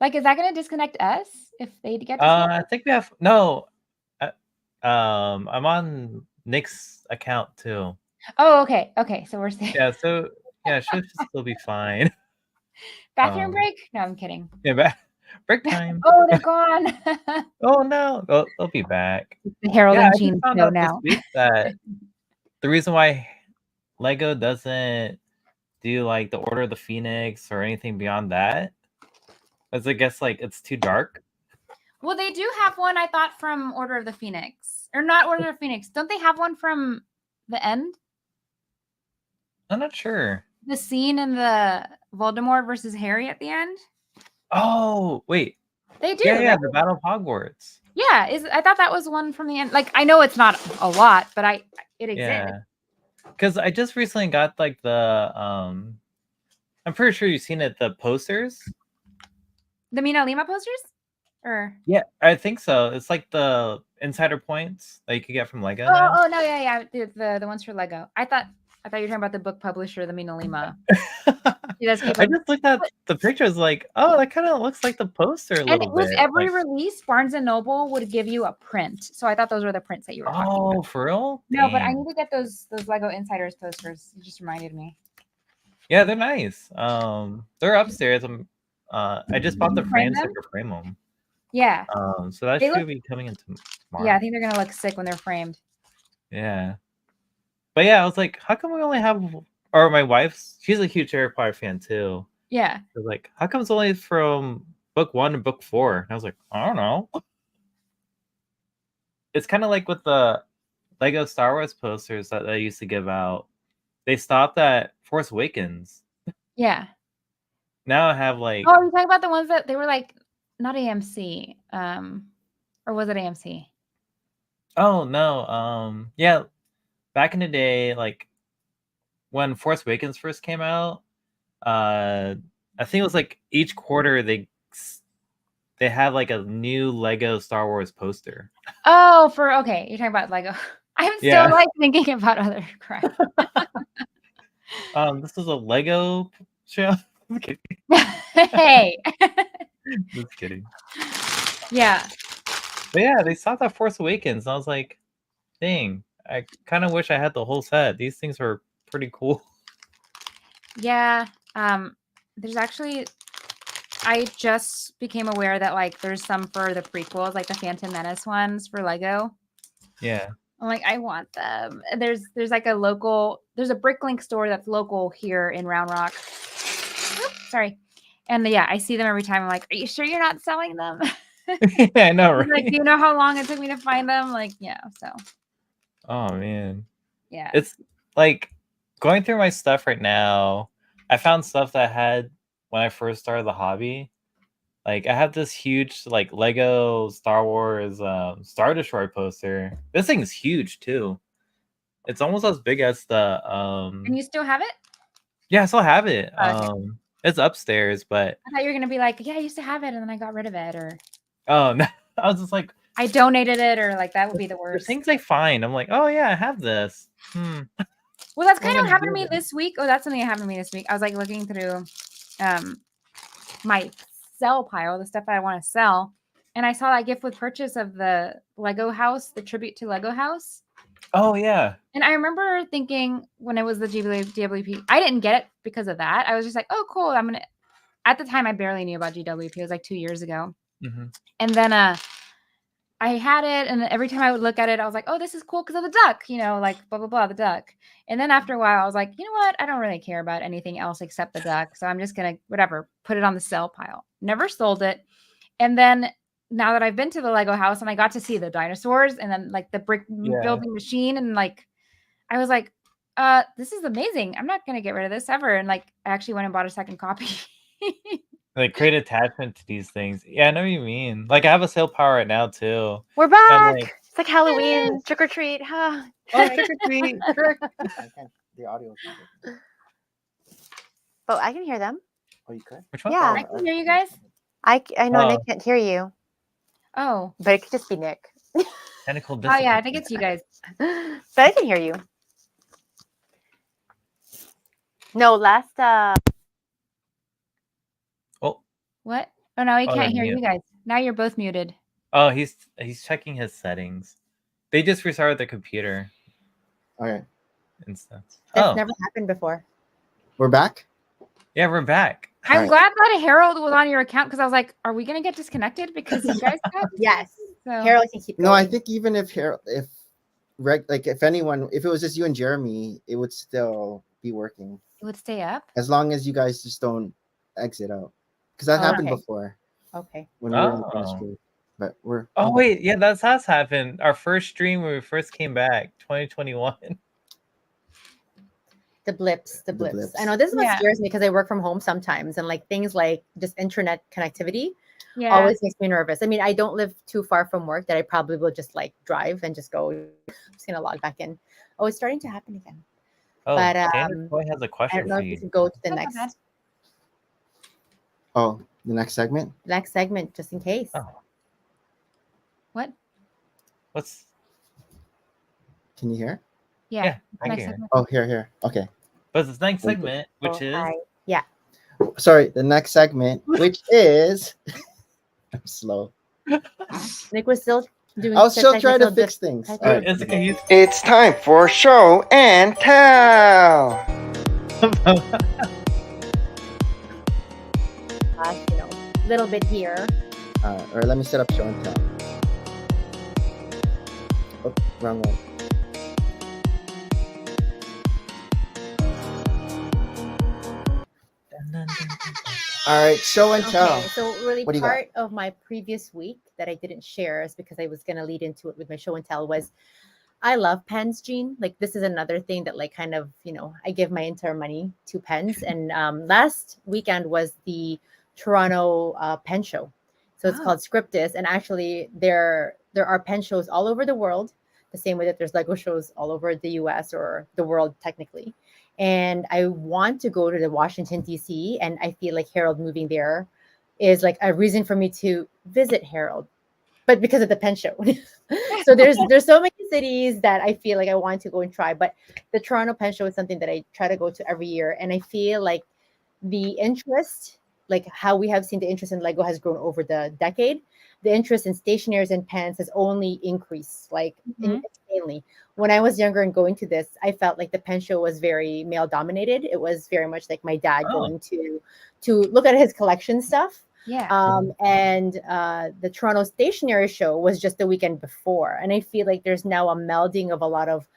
Like, is that gonna disconnect us if they get? I think we have no. I'm on Nick's account too. Oh, okay, okay. So we're safe. Yeah, so yeah, it should still be fine. Bathroom break? No, I'm kidding. Yeah, break time. Oh, they're gone. Oh no, they'll be back. The Harold Yeah, I and just Jean found show out now. this week that the reason why Lego doesn't do like the Order of the Phoenix or anything beyond that is, I guess, like it's too dark. Well, they do have one, I thought, from Order of the Phoenix. Or not Order of the Phoenix. Don't they have one from the end? I'm not sure. The scene in the Voldemort versus Harry at the end? Oh wait, They do. yeah, right? the Battle of Hogwarts. Yeah, I thought that was one from the end. Like, I know it's not a lot, but it exists. Yeah, because I just recently got like the I'm pretty sure you've seen it, the posters. The Mina Lima posters? Or Yeah, I think so. It's like the insider points that you could get from Lego now. oh no, yeah. The ones for Lego. I thought I thought you were talking about the book publisher, the Mina Lima. He does keep I them. just looked at the pictures, like, oh, that kind of looks like the poster a And little with bit. every like, release, Barnes and Noble would give you a print. So I thought those were the prints that you were talking about. for real? No, but I Dang. need to get those Lego Insiders posters. You just reminded me. Yeah, they're nice. They're upstairs. I just bought the Frame frames so I them? could frame them. Yeah. So that They should look- be coming in tomorrow. Yeah, I think they're gonna look sick when they're framed. Yeah. But yeah, I was like, how come we only have, or my wife's, she's a huge Harry Potter fan too. Yeah. I was like, how come it's only from book 1 and book 4? And I was like, I don't know. It's kind of like with the Lego Star Wars posters that they used to give out. They stopped at Force Awakens. Yeah. Now I have like, Oh, you're talking about the ones that they were like not AMC. Or was it AMC? oh no, yeah, back in the day, like when Force Awakens first came out, I think it was like each quarter they had like a new Lego Star Wars poster. Oh, okay. You're talking about Lego. I'm still Yeah. like thinking about other crap. This is a Lego show. I'm kidding. Hey. Just kidding. Yeah. But yeah, they saw that Force Awakens, and I was like, dang, I kind of wish I had the whole set. These things are pretty cool. Yeah. There's actually, I just became aware that like there's some for the prequels, like the Phantom Menace ones for Lego. Yeah. I'm like, I want them. And there's like a local, there's a Bricklink store that's local here in Round Rock. Oops, sorry. And yeah, I see them every time. I'm like, are you sure you're not selling them? Yeah, I know, right? Like, do you know how long it took me to find them? Like, yeah. So. Oh man. Yeah. It's like going through my stuff right now. I found stuff that I had when I first started the hobby. Like I have this huge like Lego Star Wars Star Destroyer poster. This thing is huge too. It's almost as big as the And you still have it? Yeah, I still have it. Okay. It's upstairs, but I thought you were gonna be like, yeah, I used to have it and then I got rid of it, or oh no. I was just like, I donated it, or like that would be the the worst. things I find, I'm like, oh yeah, I have this. Well, that's What kind am of I happened to me doing? this week. Oh, that's something that happened to me this week. I was like looking through my sell pile, the stuff I want to sell, and I saw that gift with purchase of the Lego house, the tribute to Lego house. Oh yeah. And I remember thinking when it was the GWP, I didn't get it because of that. I was just like, oh, cool. At the time, I barely knew about GWP. It was like 2 years ago. Mm-hmm. And then I had it, and every time I would look at it, I was like, oh, this is cool because of the duck, like blah, blah, blah, the duck. And then after a while, I was like, you know what? I don't really care about anything else except the duck. So I'm just going to, whatever, put it on the sell pile. Never sold it. And then now that I've been to the Lego house and I got to see the dinosaurs and then like the brick building machine, and like, I was like, this is amazing. I'm not going to get rid of this ever. And like, I actually went and bought a second copy. Like create attachment to these things. Yeah, I know what you mean. Like I have a sale power right now too. We're back. like- It's like Halloween, trick or treat. Huh? Oh, trick or treat. The audio. But I can hear them. Oh, you could. Which one? Yeah. I can hear you guys. I know Oh. Nick can't hear you, Oh. but it could just be Nick. Tentacle Oh, yeah. I discipline. think it's you guys. But I can hear you. No, last What? Oh, no, he Oh, can't they're hear you mute. guys. Now you're both muted. Oh, he's checking his settings. They just restarted the computer Okay, instance. that's Oh, never happened before. we're back. yeah, we're back. I'm Alright. glad that Harold was on your account because I was like, are we going to get disconnected because you guys got Yes. so, Harold can keep going. No, I think even if if anyone, if it was just you and Jeremy, it would still be working it would stay up. as long as you guys just don't exit out. Because that happened Okay. before Okay. when we were in the Oh. first group. But we're Oh wait, yeah, that's has happened. Our first stream when we first came back, 2021. The blips. The blips. I know this is what Yeah. scares me because I work from home sometimes, and like things like just internet connectivity Yeah. always makes me nervous. I mean, I don't live too far from work that I probably will just like drive and just go. I'm just gonna log back in. Oh, it's starting to happen again. Oh, But, Candace Boy has a I question don't know for if you you. can go to the Not next bad. the next segment. segment just in case. Oh, What? what's Can you hear? Yeah, right next here. segment. Oh, here. Okay. But this next segment, which is Hi. Yeah. Sorry, the next segment, which is I'm slow. Nick was still doing. I'll still try to technical fix things. technical All right. it's okay. He's It's time for show and tell. little bit here. All right, let me set up show and tell. Oh, wrong one. All right, show and tell. Okay, so really What do you got? part of my previous week that I didn't share is because I was going to lead into it with my show and tell was I love pens, Jean. Like this is another thing that like kind of, I give my entire money to pens. And last weekend was the Toronto pen show. So it's called Scriptus. And actually there are pen shows all over the world, the same way that there's Lego shows all over the US or the world technically. And I want to go to the Washington, D.C. And I feel like Harold moving there is like a reason for me to visit Harold, but because of the pen show. So there's so many cities that I feel like I want to go and try. But the Toronto Pen Show is something that I try to go to every year. And I feel like the interest, like how we have seen the interest in Lego has grown over the decade. The interest in stationaries and pens has only increased, like insanely. When I was younger and going to this, I felt like the pen show was very male dominated. It was very much like my dad going to look at his collection stuff. Yeah. And the Toronto Stationery Show was just the weekend before. And I feel like there's now a melding of a lot of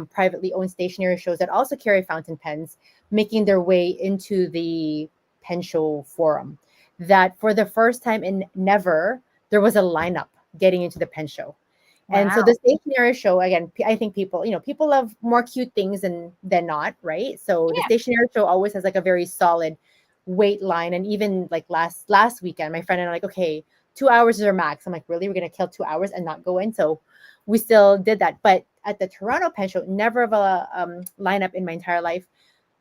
privately owned stationery shows that also carry fountain pens, making their way into the pen show forum. That for the first time in never, there was a lineup getting into the pen show. And so the stationery show, again, I think people love more cute things than not, right? So the stationery show always has like a very solid wait line. And even like last weekend, my friend and I are like, okay, 2 hours is our max. I'm like, really? We're going to kill 2 hours and not go in? So we still did that. But at the Toronto Pen Show, never of a lineup in my entire life.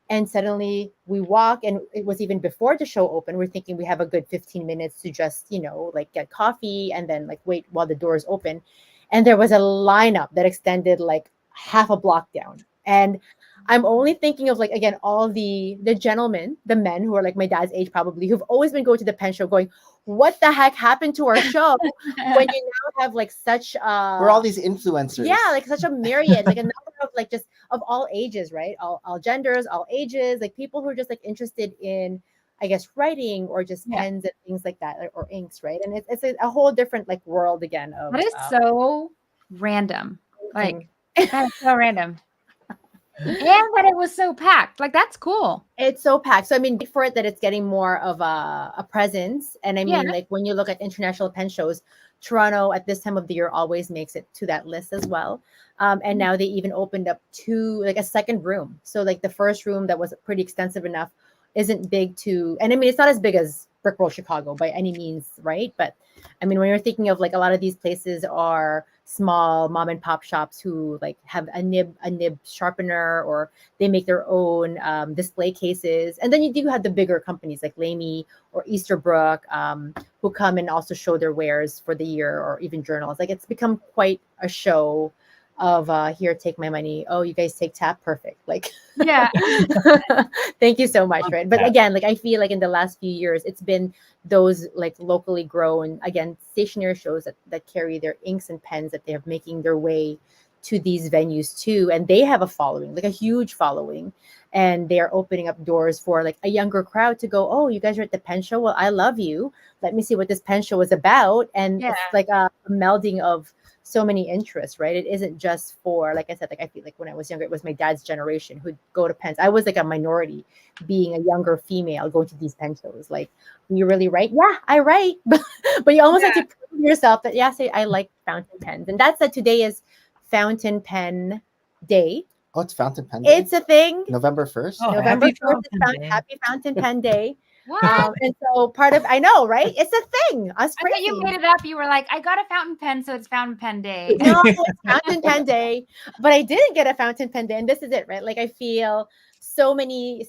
And suddenly we walk, and it was even before the show opened. We're thinking we have a good 15 minutes to just, like get coffee and then like wait while the doors open. And there was a lineup that extended like half a block down. And I'm only thinking of like, again, all the gentlemen, the men who are like my dad's age probably, who've always been going to the pen show going, what the heck happened to our show when you now have like such we're all these influencers. Yeah, like such a myriad, like a number of like just of all ages, right? All genders, all ages, like people who are just like interested in, I guess, writing or just pens and things like that, or inks, right? And it's a whole different like world again of that is so random. Like that is so random. And that it was so packed. Like that's cool. It's so packed. So I mean, for it that it's getting more of a presence. And I mean, like when you look at international pen shows, Toronto at this time of the year always makes it to that list as well. And now they even opened up a second room. So like the first room that was pretty extensive enough isn't big and I mean, it's not as big as Brick Roll Chicago by any means, right? But I mean, when you're thinking of like a lot of these places are small mom and pop shops who like have a nib sharpener, or they make their own display cases. And then you do have the bigger companies like Lamy or Easterbrook who come and also show their wares for the year, or even journals. Like it's become quite a show of here, take my money. Oh, you guys take tap? Perfect. Like, thank you so much. Right. But again, like I feel like in the last few years, it's been those like locally grown, again, stationery shows that carry their inks and pens that they're making their way to these venues too. And they have a following, like a huge following. And they're opening up doors for like a younger crowd to go, oh, you guys are at the pen show? Well, I love you. Let me see what this pen show is about. And it's like a melding of so many interests, right? It isn't just for, like I said, like I feel like when I was younger, it was my dad's generation who'd go to pens. I was like a minority, being a younger female going to these pen shows. Like, you really write? Yeah, I write. But you almost have to prove yourself that, say I like fountain pens. And that's that today is Fountain Pen Day. Oh, it's Fountain Pen Day? It's a thing. November 1st? Oh, November 1st is Happy Fountain Pen Day. What? And so I know, right? It's a thing. Us I thought you made it up. You were like, I got a fountain pen, so it's Fountain Pen Day. No, it's Fountain Pen Day. But I didn't get a Fountain Pen Day. And this is it, right? Like I feel so many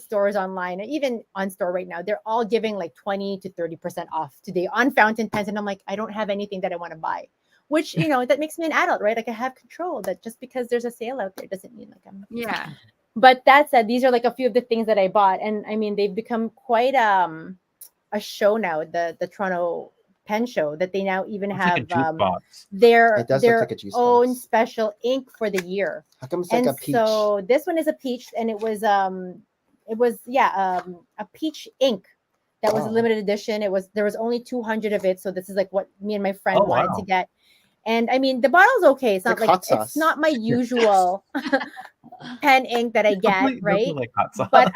stores online, and even on store right now, they're all giving like 20 to 30% off today on fountain pens. And I'm like, I don't have anything that I want to buy. which, you know, that makes me an adult, right? Like I have control. That just because there's a sale out there doesn't mean like I'm. Yeah. But that said, these are like a few of the things that I bought, and I mean they've become quite a show now. The Toronto Pen Show, that they now even It's like a have juice box. their It does look their like a juice own box. special ink for the year. How come it's like And a peach? so this one is a peach, and it was a peach ink that was a Oh. limited edition. There was only 200 of it, so this is like what me and my friend Oh, wanted to wow. get. And I mean, the bottle's okay. It's not like like hot sauce. it's not my usual pen ink that I get, Doesn't right? look like hot sauce. But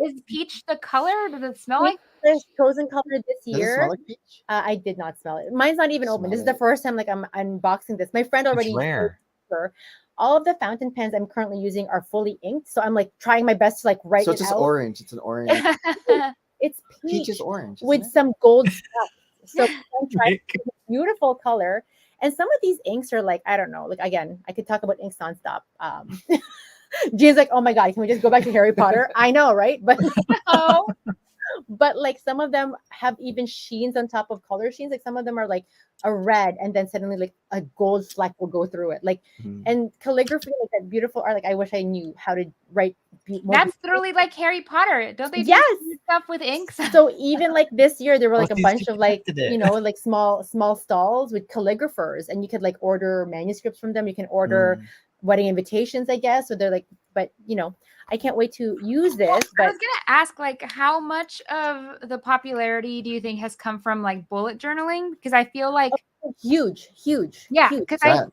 Is peach the color? Does it smell Peach like? the chosen color this Does it smell year. like peach? I did not smell it. Mine's not even open. Smell This is the it. first time like I'm unboxing this. My friend already It's rare. her. All of the fountain pens I'm currently using are fully inked, so I'm like trying my best to like write So it it's just out. orange. It's an orange. It's Peach peach is orange. with Isn't it? some gold stuff. So I'm trying Nick. beautiful color. And some of these inks are like, I don't know, like again, I could talk about inks nonstop. Jean's like, oh my God, can we just go back to Harry Potter? I know, right? But Oh, but like some of them have even sheens on top of color sheens. Like some of them are like a red, and then suddenly like a gold fleck will go through it. Like Mhm. and calligraphy, like that beautiful art. Like I wish I knew how to write. More that's literally like Harry Potter. Don't they do Yes. stuff with inks? So even like this year there were like a these bunch people of like tested it. you know like small stalls with calligraphers, and you could like order manuscripts from them. You can order wedding invitations, I guess. So they're like, but you know, I can't wait to use this. I But was gonna ask, like, how much of the popularity do you think has come from like bullet journaling? Because I feel like, huge. yeah, huge. because Sad.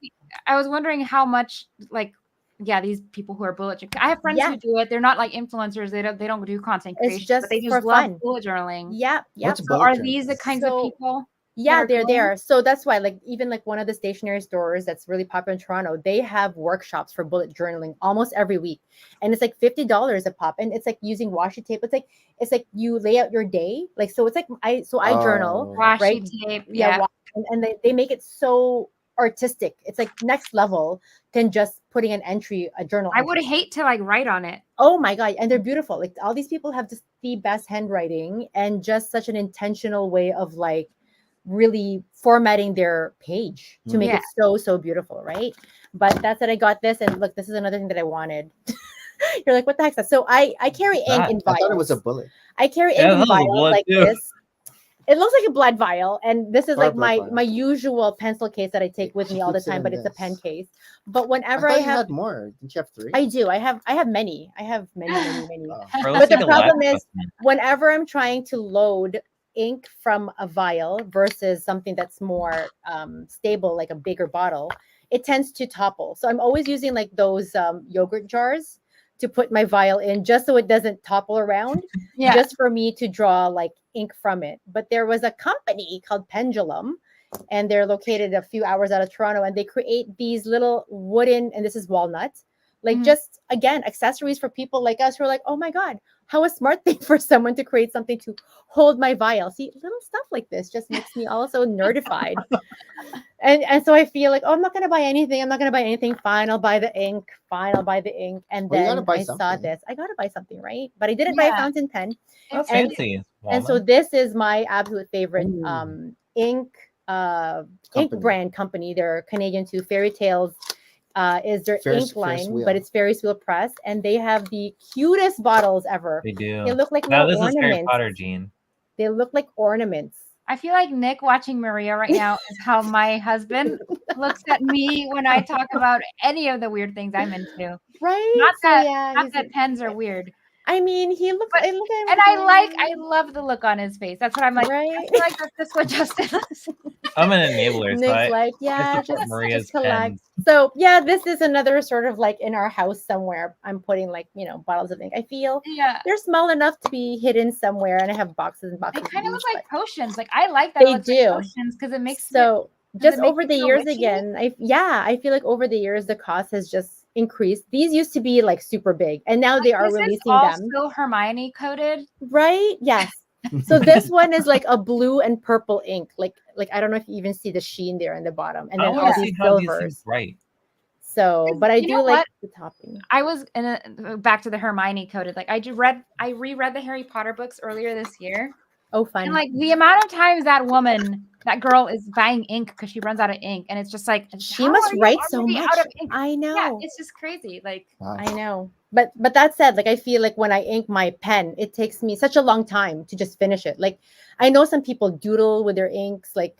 I was wondering how much, like, yeah, these people who are bullet journaling. I have friends Yeah. who do it. They're not like influencers. They don't do content It's creation, just but they for just love fun. bullet journaling. Yeah. What's So bullet are journaling? these the kinds So- of people? Yeah, are they're doing there. So that's why, like, even like one of the stationery stores that's really popular in Toronto, they have workshops for bullet journaling almost every week, and it's like $50 a pop, and it's like using washi tape. It's like you lay out your day, like so. It's like I journal, Oh. Washi right? tape. Yeah, Yeah. and they make it so artistic. It's like next level than just putting an entry, a journal. I entry. would hate to like write on it. Oh my God. And they're beautiful. Like all these people have just the best handwriting and just such an intentional way of like really formatting their page to make Yeah. it so beautiful, right? But that's it. I got this, and look, this is another thing that I wanted. You're like, what the heck's that? So I carry ink that? in I vials. thought it was a bullet. I carry Yeah, ink in that was a vials blood like too. this. It looks like a blood vial, and this is Or a like blood vial. my usual pencil case that I take with She me all the keeps it time, in but it's a pen this. case. But I whenever thought I you have, had more. Didn't you have 3? I do. I have many. I have many. Oh. Bro, But let's the take a problem lab is, assessment. whenever I'm trying to load ink from a vial versus something that's more stable, like a bigger bottle, it tends to topple. So I'm always using like those yogurt jars to put my vial in, just so it doesn't topple around, Yeah. just for me to draw like ink from it. But there was a company called Pendulum, and they're located a few hours out of Toronto, and they create these little wooden, and this is walnut, like Mhm. just again accessories for people like us who are like, oh my God, how a smart thing for someone to create something to hold my vial. See, little stuff like this just makes me also nerdified. And so I feel like, oh, I'm not gonna buy anything. I'm not gonna buy anything. Fine, I'll buy the ink. Fine, I'll buy the ink. And Well, you then gotta buy I saw something. this. I gotta buy something, right? But I didn't buy a Yeah. fountain pen. That's and- fancy. And so Walnut. this is my absolute favorite Ooh. ink Company. brand company. They're Canadian too. Fairy Tales is their Ferris- ink Ferris line, wheel. but it's Ferris Wheel Press, and they have the cutest bottles ever. They do. They look like Now little this is Harry ornaments. Potter, Gene. They look like ornaments. I feel like Nick watching Maria right now is how my husband looks at me when I talk about any of the weird things I'm into. Right? Not So, that, yeah, not he's- that pens are weird. I mean, he looks. But- I look at him, And I love the look on his face. That's what I'm like. right? I feel like that's just what Justin is. I'm an enabler, so Nick's I like, yeah, support just Maria's collect. pens. So yeah, this is another sort of like in our house somewhere. I'm putting like bottles of ink. I feel Yeah. they're small enough to be hidden somewhere, and I have boxes and They boxes. kind of of look these, like potions. Like I like that They it looks do. like potions because it makes so does just it make over you the feel years witchy? again, I feel like over the years the cost has just increased. These used to be like super big, and now they are This is releasing all them. still Hermione coated. Right? Yes. So this one is like a blue and purple ink. Like I don't know if you even see the sheen there in the bottom, and I then want all to these see how these silvers. things write. So, but I You do know like what? the topping. I was in back to the Hermione coated. Like I reread the Harry Potter books earlier this year. Oh, fun. And like the amount of times that woman that girl is buying ink because she runs out of ink, and it's just like She how must are you write so already much. out of ink? I know. Yeah, it's just crazy. Like Wow. I know. But that said, like I feel like when I ink my pen, it takes me such a long time to just finish it. Like I know some people doodle with their inks, like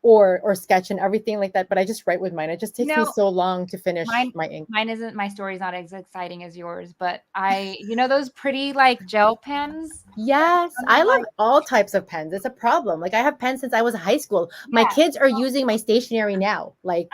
or sketch and everything like that, but I just write with mine. It just takes me so long to finish my ink. My story's not as exciting as yours, but those pretty like gel pens. Yes, I love all types of pens. It's a problem. Like I have pens since I was in high school. My kids are using my stationery now. Like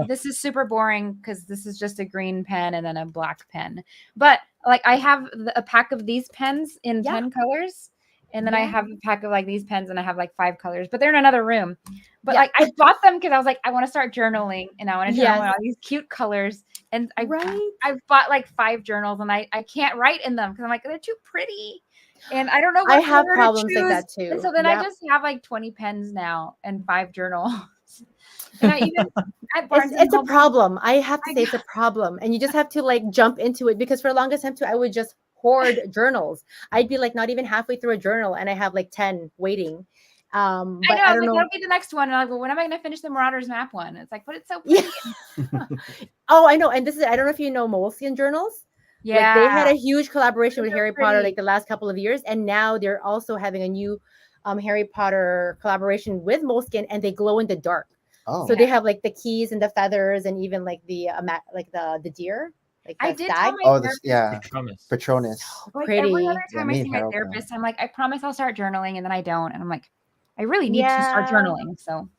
this is super boring because this is just a green pen and then a black pen. But like I have a pack of these pens in 10 colors. And then I have a pack of like these pens and I have like 5 colors, but they're in another room. But like I bought them because I was like, I want to start journaling and I want to journal in all these cute colors. And I bought like 5 journals and I can't write in them because I'm like, they're too pretty. And I don't know what I have problems like that too. And so then I just have like 20 pens now and 5 journals. And I even it's a problem. I have to say it's a problem. And you just have to like jump into it because for the longest time too, I would just hoard journals. I'd be like not even halfway through a journal and I have like 10 waiting. But I know, that'll be the next one. And I'm like, well, when am I going to finish the Marauders map one? It's like, but it's so pretty. Oh, I know. And I don't know if you know Moleskine journals. Yeah. Like, they had a huge collaboration with Harry Potter like the last couple of years. And now they're also having a new Harry Potter collaboration with Moleskine and they glow in the dark. Oh. So they have like the keys and the feathers and even like the deer. Like I did stag. tell my Patronus. So like pretty. every other time I see my therapist, I'm like, I promise I'll start journaling, and then I don't, and I'm like, I really need to start journaling. So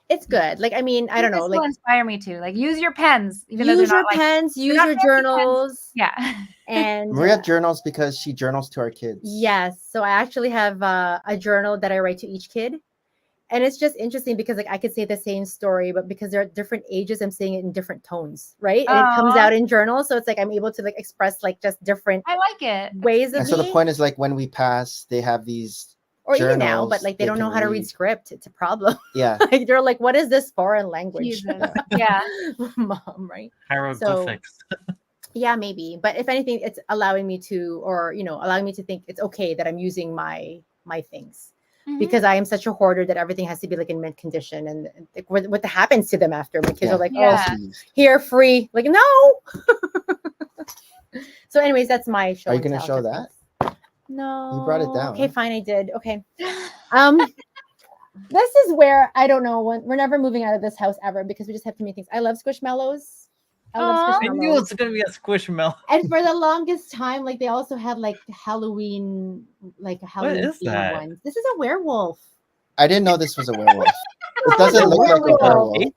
it's good. Like I mean, I don't know. Like inspire me to like use your pens, even use though they're your not pens, use your journals. Yeah. And Maria journals because she journals to our kids. Yes. So I actually have a journal that I write to each kid. And it's just interesting because like I could say the same story, but because they're at different ages, I'm saying it in different tones, right? And it comes out in journals, so it's like I'm able to like express like just different. I like it. Ways of. And so the point is like when we pass, they have these. Or even now, but like they don't know how to read script. It's a problem. Yeah. Like they're like, what is this foreign language? Yeah. Mom, right? Hieroglyphics. So, yeah, maybe. But if anything, it's allowing me to, or allowing me to think it's okay that I'm using my things. Because I am such a hoarder that everything has to be like in mint condition, and like, what happens to them after? My kids are like, "Oh, here, free!" Like, no. So, anyways, that's my show. Are you going to show that? No, you brought it down. Okay, fine, I did. Okay, this is where I don't know. We're never moving out of this house ever because we just have too many things. I love Squishmallows. I knew it was gonna be a Squishmallow. And for the longest time, like they also had like Halloween, like Halloween what is that? ones. This is a werewolf. I didn't know this was a werewolf. It doesn't look like a werewolf. It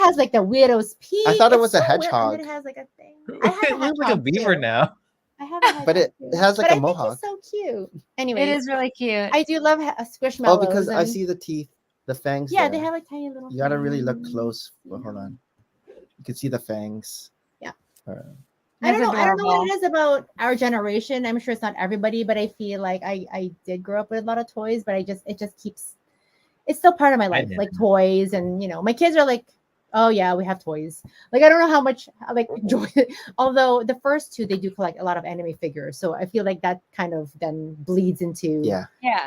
has like the widow's peak. I thought it was a hedgehog. And it has like a thing. It looks like a beaver too. Now. I have a hedgehog but it has like but a mohawk. It's so cute. Anyway, it is really cute. I do love a Squishmallows. Oh, because I see the teeth, the fangs. Yeah, there. they have like tiny little. You gotta really look close. Well, hold on. You can see the fangs. Yeah. I don't know what it is about our generation. I'm sure it's not everybody, but I feel like I did grow up with a lot of toys, but it just keeps. It's still part of my life, like toys, and my kids are like, oh yeah, we have toys. Like I don't know how much I like enjoy it. Although the first two they do collect a lot of anime figures, so I feel like that kind of then bleeds into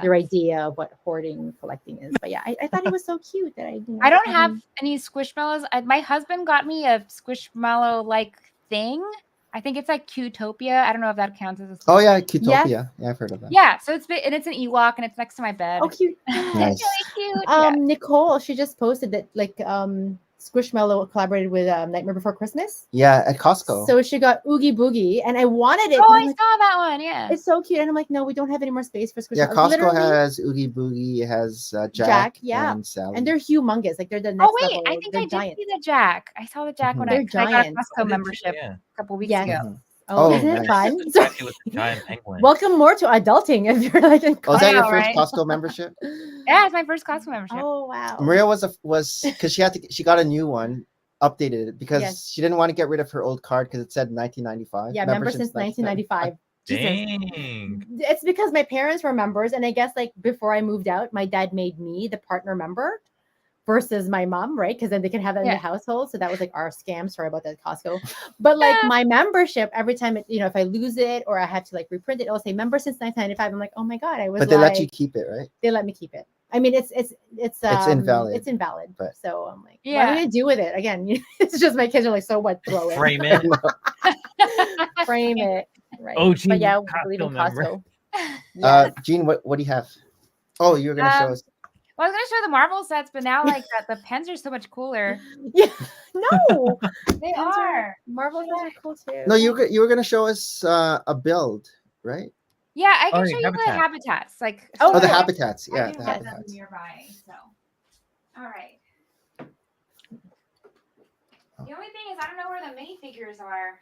your idea of what hoarding collecting is. But yeah, I thought it was so cute that I don't have any Squishmallows. My husband got me a Squishmallow like thing. I think it's like Qtopia. I don't know if that counts as a Oh yeah, Qtopia. Yeah, I've heard of that. Yeah, so it's an Ewok and it's next to my bed. Oh, cute. Nice. It's really cute. Nicole, she just posted that like Squishmallow collaborated with Nightmare Before Christmas. Yeah, at Costco. So she got Oogie Boogie, and I wanted it. Oh, I saw that one. Yeah, it's so cute. And I'm like, no, we don't have any more space for Squishmallow. Yeah, Costco has Oogie Boogie, it has Jack, and Sally. And they're humongous. Like they're the next level. I think they're I giant. did see the Jack. I saw the Jack when I got a Costco membership a couple weeks ago. Oh, isn't it fun? With the giant penguin. Welcome more to adulting if you're like in Costco. Oh, is that your first Costco membership? Yeah, it's my first Costco membership. Oh wow. Maria was because she got a new one, updated it because she didn't want to get rid of her old card because it said 1995. Yeah, member since 1995. Dang. It's because my parents were members, and I guess like before I moved out, my dad made me the partner member versus my mom, right? Because then they can have that in the household. So that was like our scam. Sorry about that, Costco. But like my membership, every time if I lose it or I have to like reprint it, it'll say member since 1995. I'm like, oh my god, I was. But they let you keep it, right? They let me keep it. I mean, it's invalid, It's invalid. but- So I'm like, what Yeah. am I gonna do with it? Again, it's just my kids are like, so what? Throw it. Frame it. Frame it. Right. OG But yeah, we believe in costume member. Costco. Yes. Jean, what do you have? Oh, you're gonna show us. Well, I was gonna show the Marvel sets, but now like the pens are so much cooler. Yeah. No. They are. Marvel ones are cool too. No, you were gonna show us a build, right? Yeah, I can Oh, show you habitat. the habitats. Like Oh, Oh, the yeah. habitats. I Yeah, do the have them habitats. nearby. So, all right. The only thing is, I don't know where the minifigures are.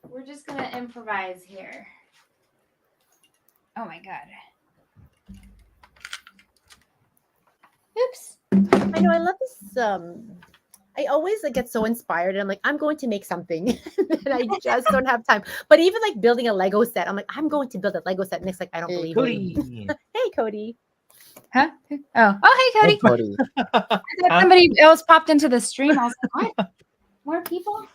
We're just gonna improvise here. Oh my god. Oops. I know. I love this. I always like get so inspired, and I'm like, I'm going to make something, and I just don't have time. But even like building a Lego set, I'm like, I'm going to build a Lego set. Nick's like, I don't Hey, believe Cody. it. Hey, Cody. Huh? Oh, hey, Hey, Cody. Cody. I thought somebody else popped into the stream. I was like, what? More people?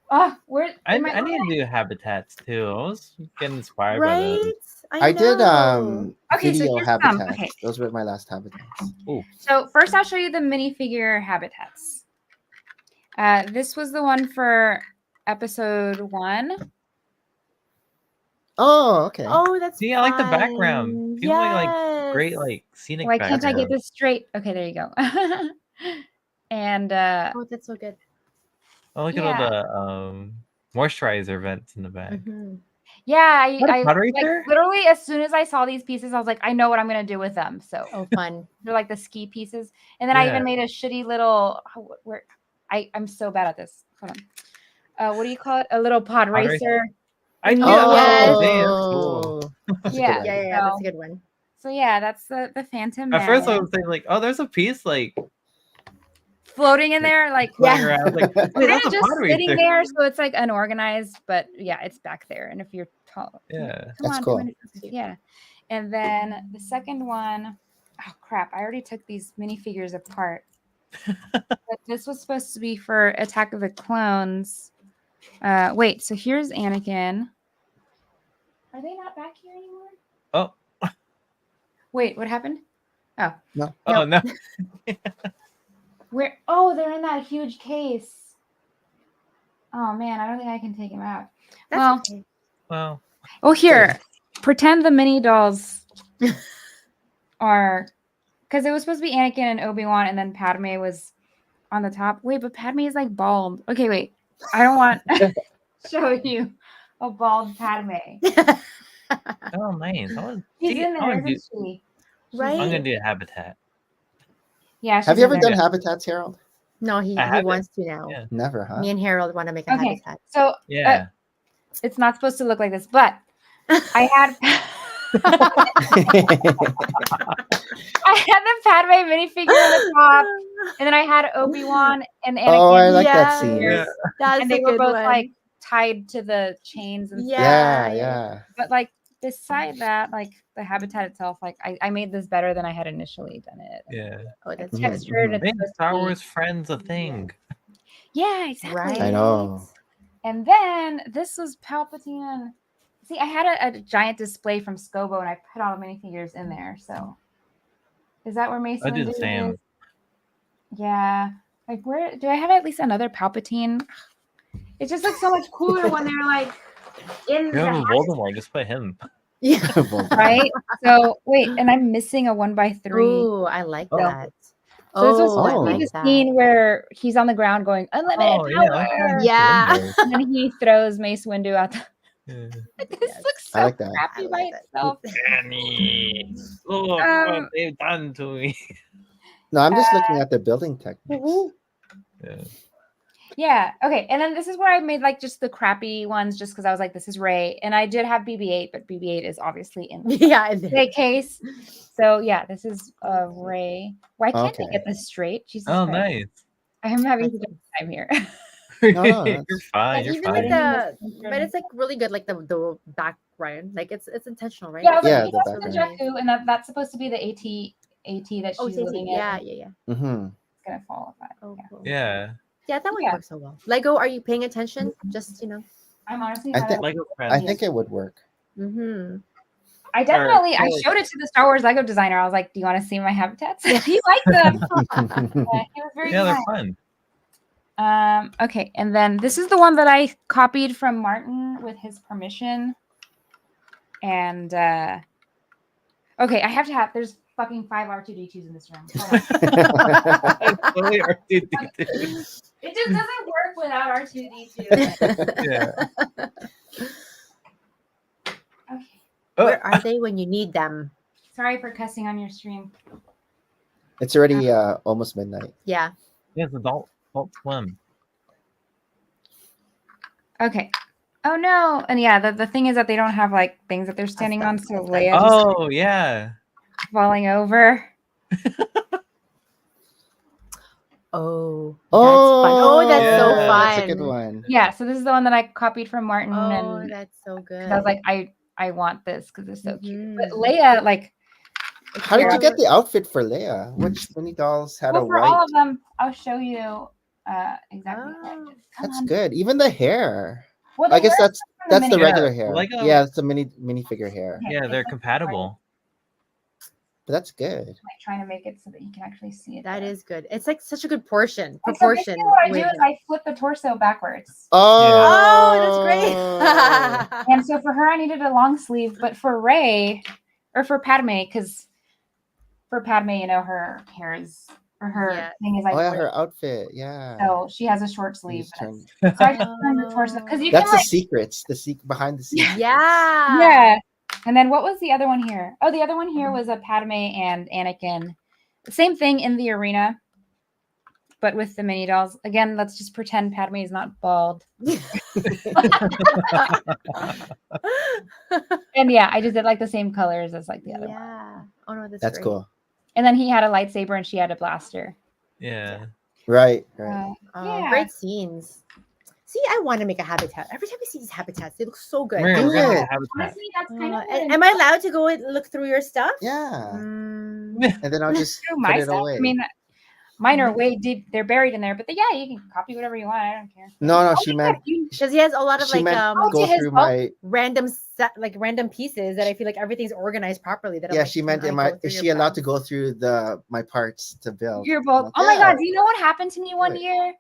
Oh, where? I am need to do habitats too. I was getting inspired by Right? those. I did know. Okay, so video here's some. habitats. Okay. Those were my last habitats. So first, I'll show you the minifigure habitats. This was the one for episode 1. Oh, okay. Oh, that's See, I like the fun. background. People like great Yes. like scenic Why can't I background. get this straight? Okay, there you go. And Oh, that's so good. Oh, look at all the moisturizer vents in the back. Mhm. yeah, What a I pottery like fair? literally as soon as I saw these pieces, I was like, I know what I'm gonna do with them. So Oh, fun. they're like the ski pieces, and then I Yeah. even made a shitty little. Where I'm so bad at this. Hold on. What do you call it? A little pod Pod racer? racer. I knew. Oh, Oh, yes. damn, cool. That's a good Yeah. idea. Yeah, that's a good one. So yeah, that's the Phantom. At first, I Man was saying like, oh, there's a piece like floating in there, like flying Yeah. around. I was like, wait, kind that's of a just pottery sitting fair. there, so it's like unorganized. But yeah, it's back there. And if you're tall, Yeah. come That's on, cool. Yeah. And then the second one, oh crap! I already took these minifigures apart. But this was supposed to be for Attack of the Clones. Wait, so here's Anakin. Are they not back here anymore? Oh. Wait, what happened? Oh. No. Oh no. Where? Oh, they're in that huge case. Oh man, I don't think I can take him out. That's Well, okay. Well, oh here, pretend the mini dolls are, because it was supposed to be Anakin and Obi-Wan, and then Padme was on the top. Wait, but Padme is like bald. Okay, wait, I don't want to show you a bald Padme. oh nice. I She's see, in there, I wanna isn't she? Right? I'm gonna do a habitat. Yeah. Have she's you in ever there. done habitats, Harold? No, he I haven't. wants to now. Yeah. Never, huh? Me and Harold want to make a Okay, habitat. so Yeah. it's not supposed to look like this, but I had I had the Padme minifigure on the top, and then I had Obi-Wan and Anakin. Oh, I like that scene. Yes, That's and they a were good both one. like tied to the chains and stuff. Yeah, Yeah, yeah. But like beside that, like the habitat itself, like I made this better than I had initially done it. Yeah. Oh, that's Mhm, Textured, it's Make supposed to Star be- Wars friends a thing. Yeah, exactly. right. I know. And then this was Palpatine. See, I had a giant display from Scobo, and I put all the minifigures in there. So, is that where Mason? I do the Windu same. is? Yeah. Like, where do I have at least another Palpatine? It just looks so much cooler when they're like in You the have a house, Voldemort, just put him. Yeah. right? So wait, and I'm missing a 1x3. Ooh, I like Oh. that. So this was Oh, I supposed to like be the that. scene where he's on the ground going unlimited Oh yeah, I like power. that. Yeah. Windows. And then he throws Mace Windu out. Yeah. This Yes. looks I so like that. crappy I by like that. itself. Annie, look what Um, they've done to me. No, I'm just looking at the building techniques. Yeah. Yeah. Okay. And then this is where I made like just the crappy ones, just because I was like, this is Rey, and I did have BB-8, but BB-8 is obviously in Yeah. the case. So yeah, this is Rey. Why can't I Okay. get this straight? Jesus Oh, Christ. nice. I am having such a time here. No, You're that's- fine. You're Even fine. like but it's like really good, like the background, like it's intentional, right? Yeah, I was Yeah, like, the that's the background. Jakku, and that's supposed to be the AT that Oh, she's Stacey, living yeah, in. yeah. Mm-hmm. It's gonna fall apart. Oh, Yeah. cool. Yeah. Yeah, that one Yeah. works so well. Lego, are you paying attention? Just I'm honestly I not think- a- Lego I friends. think it would work. Mm-hmm. I definitely I Or- showed it to the Star Wars Lego designer. I was like, "Do you want to see my habitats?" He liked them. He was very Yeah, they're kind. fun. Okay, and then this is the one that I copied from Martin with his permission. And okay, I have to have. There's fucking 5 R2D2s in this room. Hold on. It's totally R2D2. It just doesn't work without R2D2. Yeah. Okay, Where are they when you need them? sorry for cussing on your stream. It's already almost midnight. Yeah. Yes, Adult Swim. Okay. Oh no! And yeah, the thing is that they don't have like things that they're standing on, so Leia just Oh yeah. falling over. Oh, that's fun. Oh, that's so Yeah, fun. That's a good one. Yeah, so this is the one that I copied from Martin, Oh, and that's so good. I was like, I want this because it's so cute. But Mhm. Leia, like, How did you get the outfit for Leia? Which mini dolls had well, a for all white? of them, I'll show you exactly. What I Oh. did. Come That's on. good. Even the hair. Well, I guess hair is that's from the mini- regular Yeah, hair. Lego- Yeah, it's the minifigure hair. Yeah, Yeah, they're it's like compatible. But that's good. like trying to make it so that you can actually see it. That there. is good. It's like such a good portion. And so Proportion. basically what I do with is it. I flip the torso backwards. Oh, that's Oh, great. And so for her, I needed a long sleeve, but for Rey, or for Padme, because for Padme, you know, her hair is, or her Yeah. thing is Oh yeah, like, her outfit. Yeah. so she has a short You sleeve. just turn- So I just turned the torso, because you That's can the like, secrets. Behind the scenes. Yeah. yeah. And then what was the other one here? Oh, the other one here was a Padme and Anakin. Same thing in the arena, but with the mini dolls. Again, let's just pretend Padme is not bald. And yeah, I just did like the same colors as like the other one. Yeah. Oh no, That's great. cool. And then he had a lightsaber and she had a blaster. Yeah. Right. Right. Oh, Yeah. great scenes. See, I want to make a habitat. Every time I see these habitats, they look so good. We're Do gonna have it. a habitat. Honestly, that's kind of Am I allowed to go and look through your stuff? Yeah. Mm. And then I'll just through put my it stuff. away. I mean, mine are way deep. They're buried in there, but yeah, you can copy whatever you want. I don't care. no, she meant Because he has a lot of she like meant Oh, go to his through bulk? my. random random pieces that I feel like everything's organized properly. That I'm Yeah, like, she can meant I am go I through is your she allowed to files? go through my parts to build? Your bulk. Like, Oh my yeah. god! Do you know what happened to me one Right. year?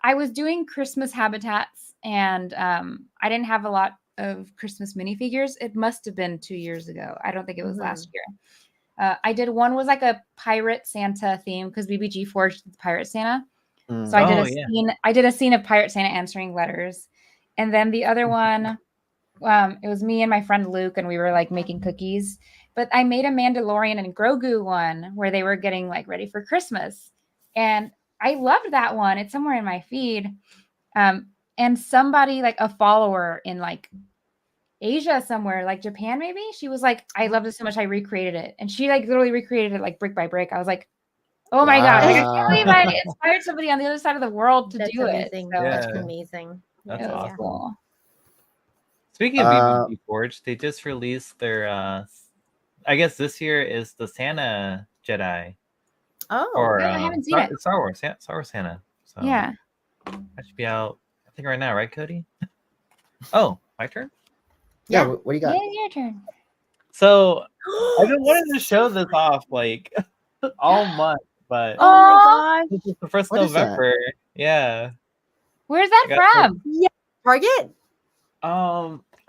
I was doing Christmas habitats, and I didn't have a lot of Christmas minifigures. It must have been 2 years ago. I don't think it was last year. I did one was like a pirate Santa theme because BBG forged the pirate Santa. Mm. So I did Oh, a yeah. scene. I did a scene of Pirate Santa answering letters, and then the other one, it was me and my friend Luke, and we were like making cookies. But I made a Mandalorian and Grogu one where they were getting like ready for Christmas, and I loved that one. It's somewhere in my feed, and somebody like a follower in like Asia somewhere, like Japan maybe, she was like, "I loved it so much, I recreated it," and she like literally recreated it like brick by brick. I was like, oh my god, I can't believe I inspired somebody on the other side of the world to That's do amazing. it. So That's Yeah. amazing. That's it was awesome. cool. Speaking of BBG Forge, they just released their I guess this year is the Santa Jedi. Oh, Or no, I haven't seen it. Star Wars, yeah, Star Wars Santa. So Yeah. that should be out, I think, right now, right, Cody? Oh, my turn. Yeah. Yeah. What do you got? Yeah, your turn. So I've been wanting to show this off like all month, but Oh my gosh. this is the first What is that? November. Yeah. Where's that I got from? Target?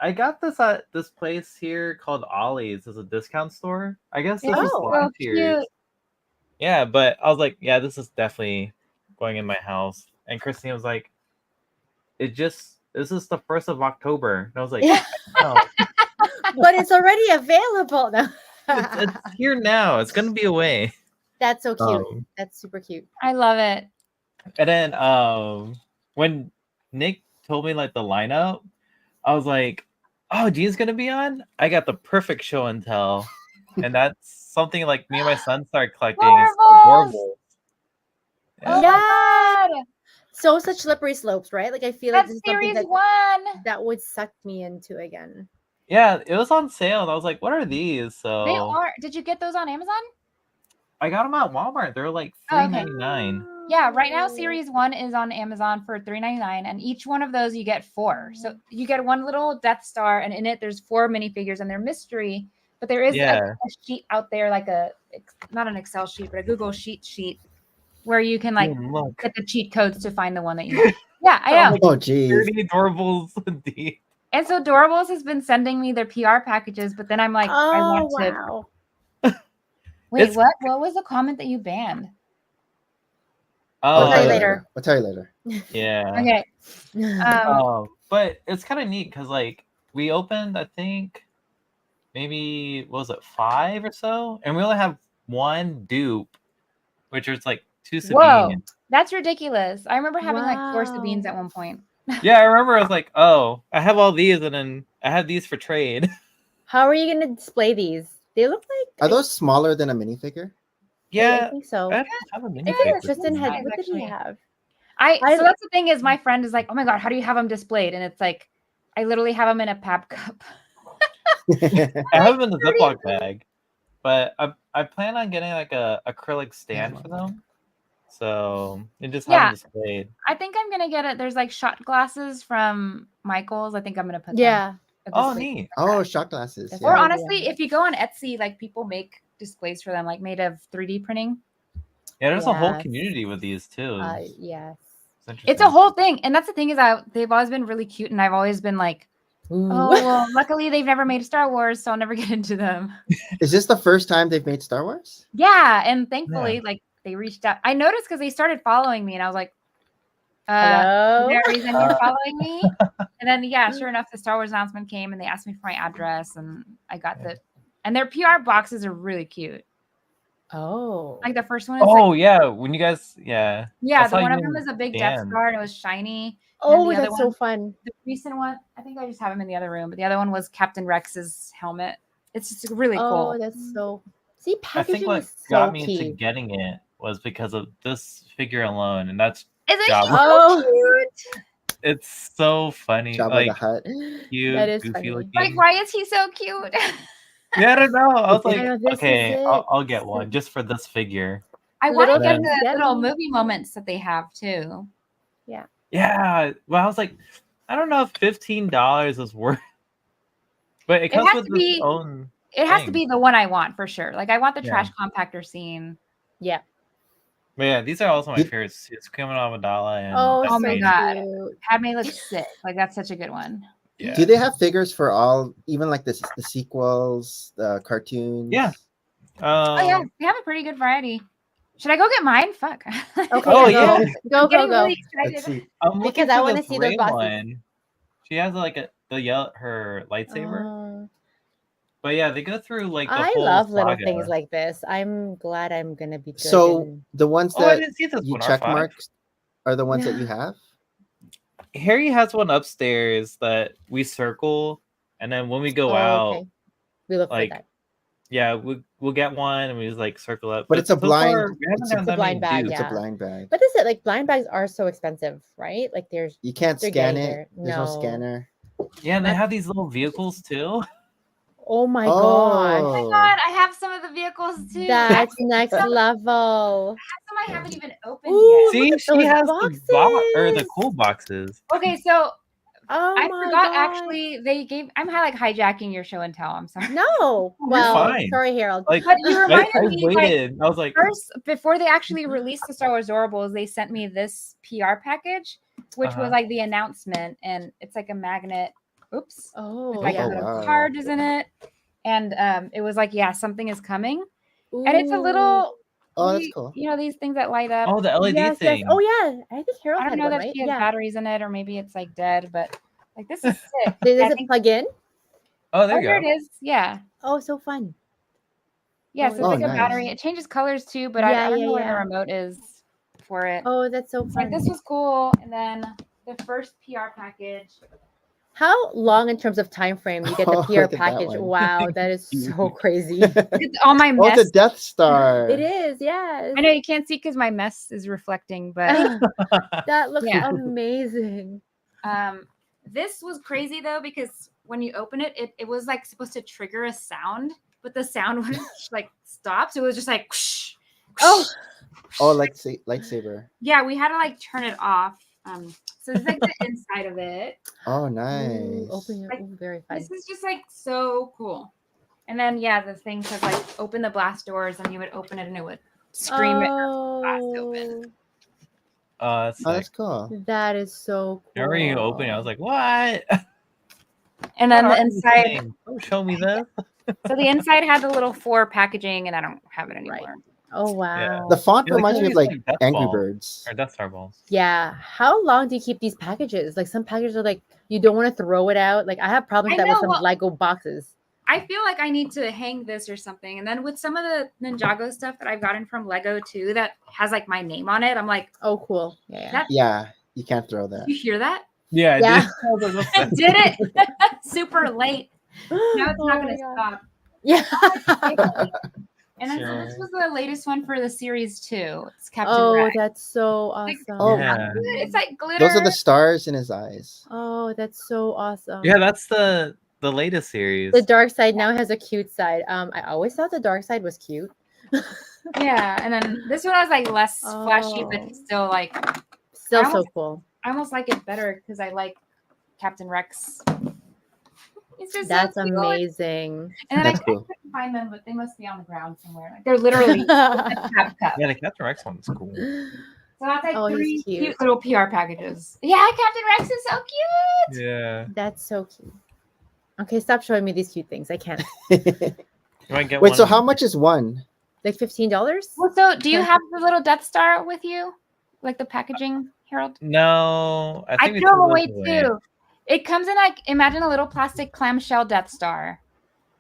I got this at this place here called Ollie's. It's a discount store. I guess this It is was so last year's. cute. Yeah, but I was like, yeah, this is definitely going in my house. And Christine was like, this is the 1st of October. And I was like, Yeah. no, But it's already available now. it's here now. It's gonna be away. That's so cute. Um, That's super cute. I love it. And then when Nick told me like the lineup, I was like, oh, Jean's gonna be on? I got the perfect show and tell. And that's something like me and my son started collecting. It's called Warbles! Warbles. Oh Yeah. my god. So such slippery slopes, right? Like I feel like That's this is something series that, 1. that would suck me into again. Yeah, it was on sale, and I was like, what are these? They So are. Did you get those on Amazon? I got them at Walmart. They're like Oh, okay. $3.99. Yeah, right now series 1 is on Amazon for $3.99, and each one of those you get 4. So you get one little Death Star, and in it there's 4 minifigures, and they're mystery. But there is a sheet out there, like not an Excel sheet, but a Google sheet, where you can like get the cheat codes to find the one that you need. Yeah, I know. Oh, geez. 30 Adorables deep. And so Doorables has been sending me their PR packages, but then I'm like, I want to. Wait, what? What was the comment that you banned? I'll tell you later. I'll tell you later. Yeah. Okay. But it's kind of neat because like we opened, I think, maybe what was it, 5 or so, and we only have 1 dupe, which is like 2 Sabines. Whoa, that's ridiculous. I remember having like 4 Sabines at one point. Yeah, I remember I was like, oh, I have all these, and then I have these for trade. How are you going to display these? They look like... Are those smaller than a minifigure? Yeah, I think so. I have a minifigure. Tristan had, what did he have? So that's the thing is, my friend is like, oh my God, how do you have them displayed? And it's like, I literally have them in a pap cup. I have them in the Ziploc bag, but I plan on getting like a acrylic stand for them. So it just have them displayed. I think I'm gonna get it. There's like shot glasses from Michael's. I think I'm gonna put them. Oh, neat. Oh, shot glasses. Or honestly, if you go on Etsy, like people make displays for them, like made of 3D printing. Yeah, there's a whole community with these too. Yes. It's a whole thing. And that's the thing is they've always been really cute, and I've always been like, oh, well, luckily they've never made Star Wars, so I'll never get into them. Is this the first time they've made Star Wars? Yeah, and thankfully, like they reached out. I noticed because they started following me, and I was like, hello? Is there a reason you're following me? And then, yeah, sure enough, the Star Wars announcement came, and they asked me for my address, and I got and their PR boxes are really cute. Oh. Like the first one is yeah, when you guys, Yeah, the one of them is a big Death Star, and it was shiny. Oh, that's so fun. The recent one, I think I just have him in the other room, but the other one was Captain Rex's helmet. It's just really cool. Oh, that's so... See, packaging I think what got me into getting it was because of this figure alone, and that's so cute. It's so funny. Jabba like the Hutt. Cute, that is goofy funny. looking. Like, why is he so cute? Yeah, I don't know. I was like, okay, I'll get one just for this figure. I want to get the little movie moments that they have too. Yeah. Yeah. Well, I was like, I don't know if $15 is worth. But it comes with its own. It has to be the one I want for sure. Like I want the trash compactor scene. Yeah. But yeah, these are also my favorites. It's coming on Amidala. And oh my God. Padme looks sick. Like that's such a good one. Yeah. Do they have figures for all, even like the sequels, the cartoons? Yeah. Oh yeah, they have a pretty good variety. Should I go get mine? Fuck. Okay. Go. Really Let's see. Because I want to see those boxes. One. She has like her lightsaber. But yeah, they go through like the whole love saga. little things like this. I'm glad I'm gonna be good. So the ones that you check R5. marked are the ones that you have? Harry has one upstairs that we circle, and then when we go out, we look like for that. Yeah, we'll get one and we just like circle up. But it's a blind. It's a blind bag. It's a blind bag. But is it like blind bags are so expensive, right? Like you can't scan it. There's no scanner. Yeah, and they have these little vehicles too. Oh my god! Oh my god! I have some of the vehicles too. That's next level. Some I haven't even opened yet. See, she has the cool boxes. Okay, so I forgot. God. Actually, I'm like hijacking your show and tell. I'm sorry. No, well, sorry, Harold. Like, but you reminded me. Waited. Like, I was like, first before they actually released the Star Wars Doorables, they sent me this PR package, which was like the announcement, and it's like a magnet. Oops. Oh, with like a card is in it, and it was like, yeah, something is coming, and it's a little. Oh, that's cool. You know these things that light up. Oh, the LED thing. Yes. Oh yeah, I think Harold. I don't know had that one, right? she has batteries in it, or maybe it's like dead, but like this is sick. Does it plug in? Oh, there you go. There it is. Yeah. Oh, so fun. Yeah, so it's like a battery. It changes colors too, but I don't know where the remote is for it. Oh, that's so fun. Like this was cool, and then the first PR package. How long in terms of time frame you get the PR package? Wow, that is so crazy. It's all my mess. Oh, it's a Death Star. It is, yes. I know you can't see because my mess is reflecting, but that looks amazing. This was crazy though, because when you open it, it was like supposed to trigger a sound, but the sound wouldn't like stop. So it was just like whoosh, Oh, Oh, lightsaber. Yeah, we had to like turn it off. So it's like the inside of it. Oh, ooh, nice. open your Like, very fun. This is just like so cool. And then yeah, the thing says like open the blast doors, and you would open it, and it would scream it blast open. That's Oh, sick. that's cool. That is so cool. Remember you opening? I was like, what? And then What the are these inside. things? Don't show me this. So the inside had the little 4 packaging, and I don't have it anymore. Oh wow. The font Yeah, they reminds me kinda of like use, Death Angry Ball, Birds. or Death Star balls. Yeah. How long do you keep these packages? Like some packages are like you don't want to throw it out. Like I have problems I with that with know, some well- Lego boxes. I feel like I need to hang this or something. And then with some of the Ninjago stuff that I've gotten from Lego too, that has like my name on it, I'm like, Oh cool. Yeah. That- Yeah, you can't throw did that. you hear that? Yeah, I Yeah. did. I was like, what's I that? did it super late. Now it's Oh not my going to God. stop. Yeah. And then so this was the latest one for the series 2. It's Captain Oh, Rex. that's so Like, awesome. Oh, Yeah. It's like glitter. Those are the stars in his eyes. Oh, that's so awesome. Yeah, that's the latest series. The dark side now has a cute side. I always thought the dark side was cute. Yeah, and then this one was like less flashy, Oh. but still like Still I so cool. I almost like it better because I like Captain Rex. It's just so That's cute. amazing. And then That's I cool. couldn't find them, but they must be on the ground somewhere. Like they're literally in a cap cup. Yeah, the Captain Rex one's cool. So that's like Oh, he's 3 cute. cute little PR packages. Yeah, Captain Rex is so cute. Yeah. That's so cute. Okay, stop showing me these cute things. I can't. You might get Wait, one. so how much is one? Like $15? Well, so do you have the little Death Star with you? Like the packaging, Harold? No, I I think we threw them threw away those too. It comes in like imagine a little plastic clamshell Death Star.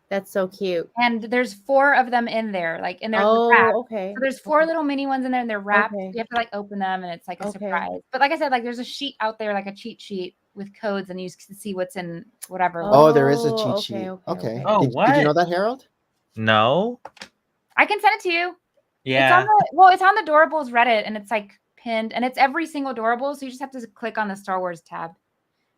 That's so cute. And there's 4 of them in there, like in their wrap. Oh, okay. So there's 4 little mini ones in there, and they're wrapped. Okay. You have to like open them, and it's like a Okay. surprise. But like I said, like there's a sheet out there, like a cheat sheet with codes, and you can see what's in whatever. Oh, there is a Oh, cheat okay, sheet. okay, Okay. okay. Oh, Did you know what? that, Harold? No. I can send it to you. Yeah. It's on the Doorables Reddit, and it's like pinned, and it's every single Doorable, so you just have to click on the Star Wars tab.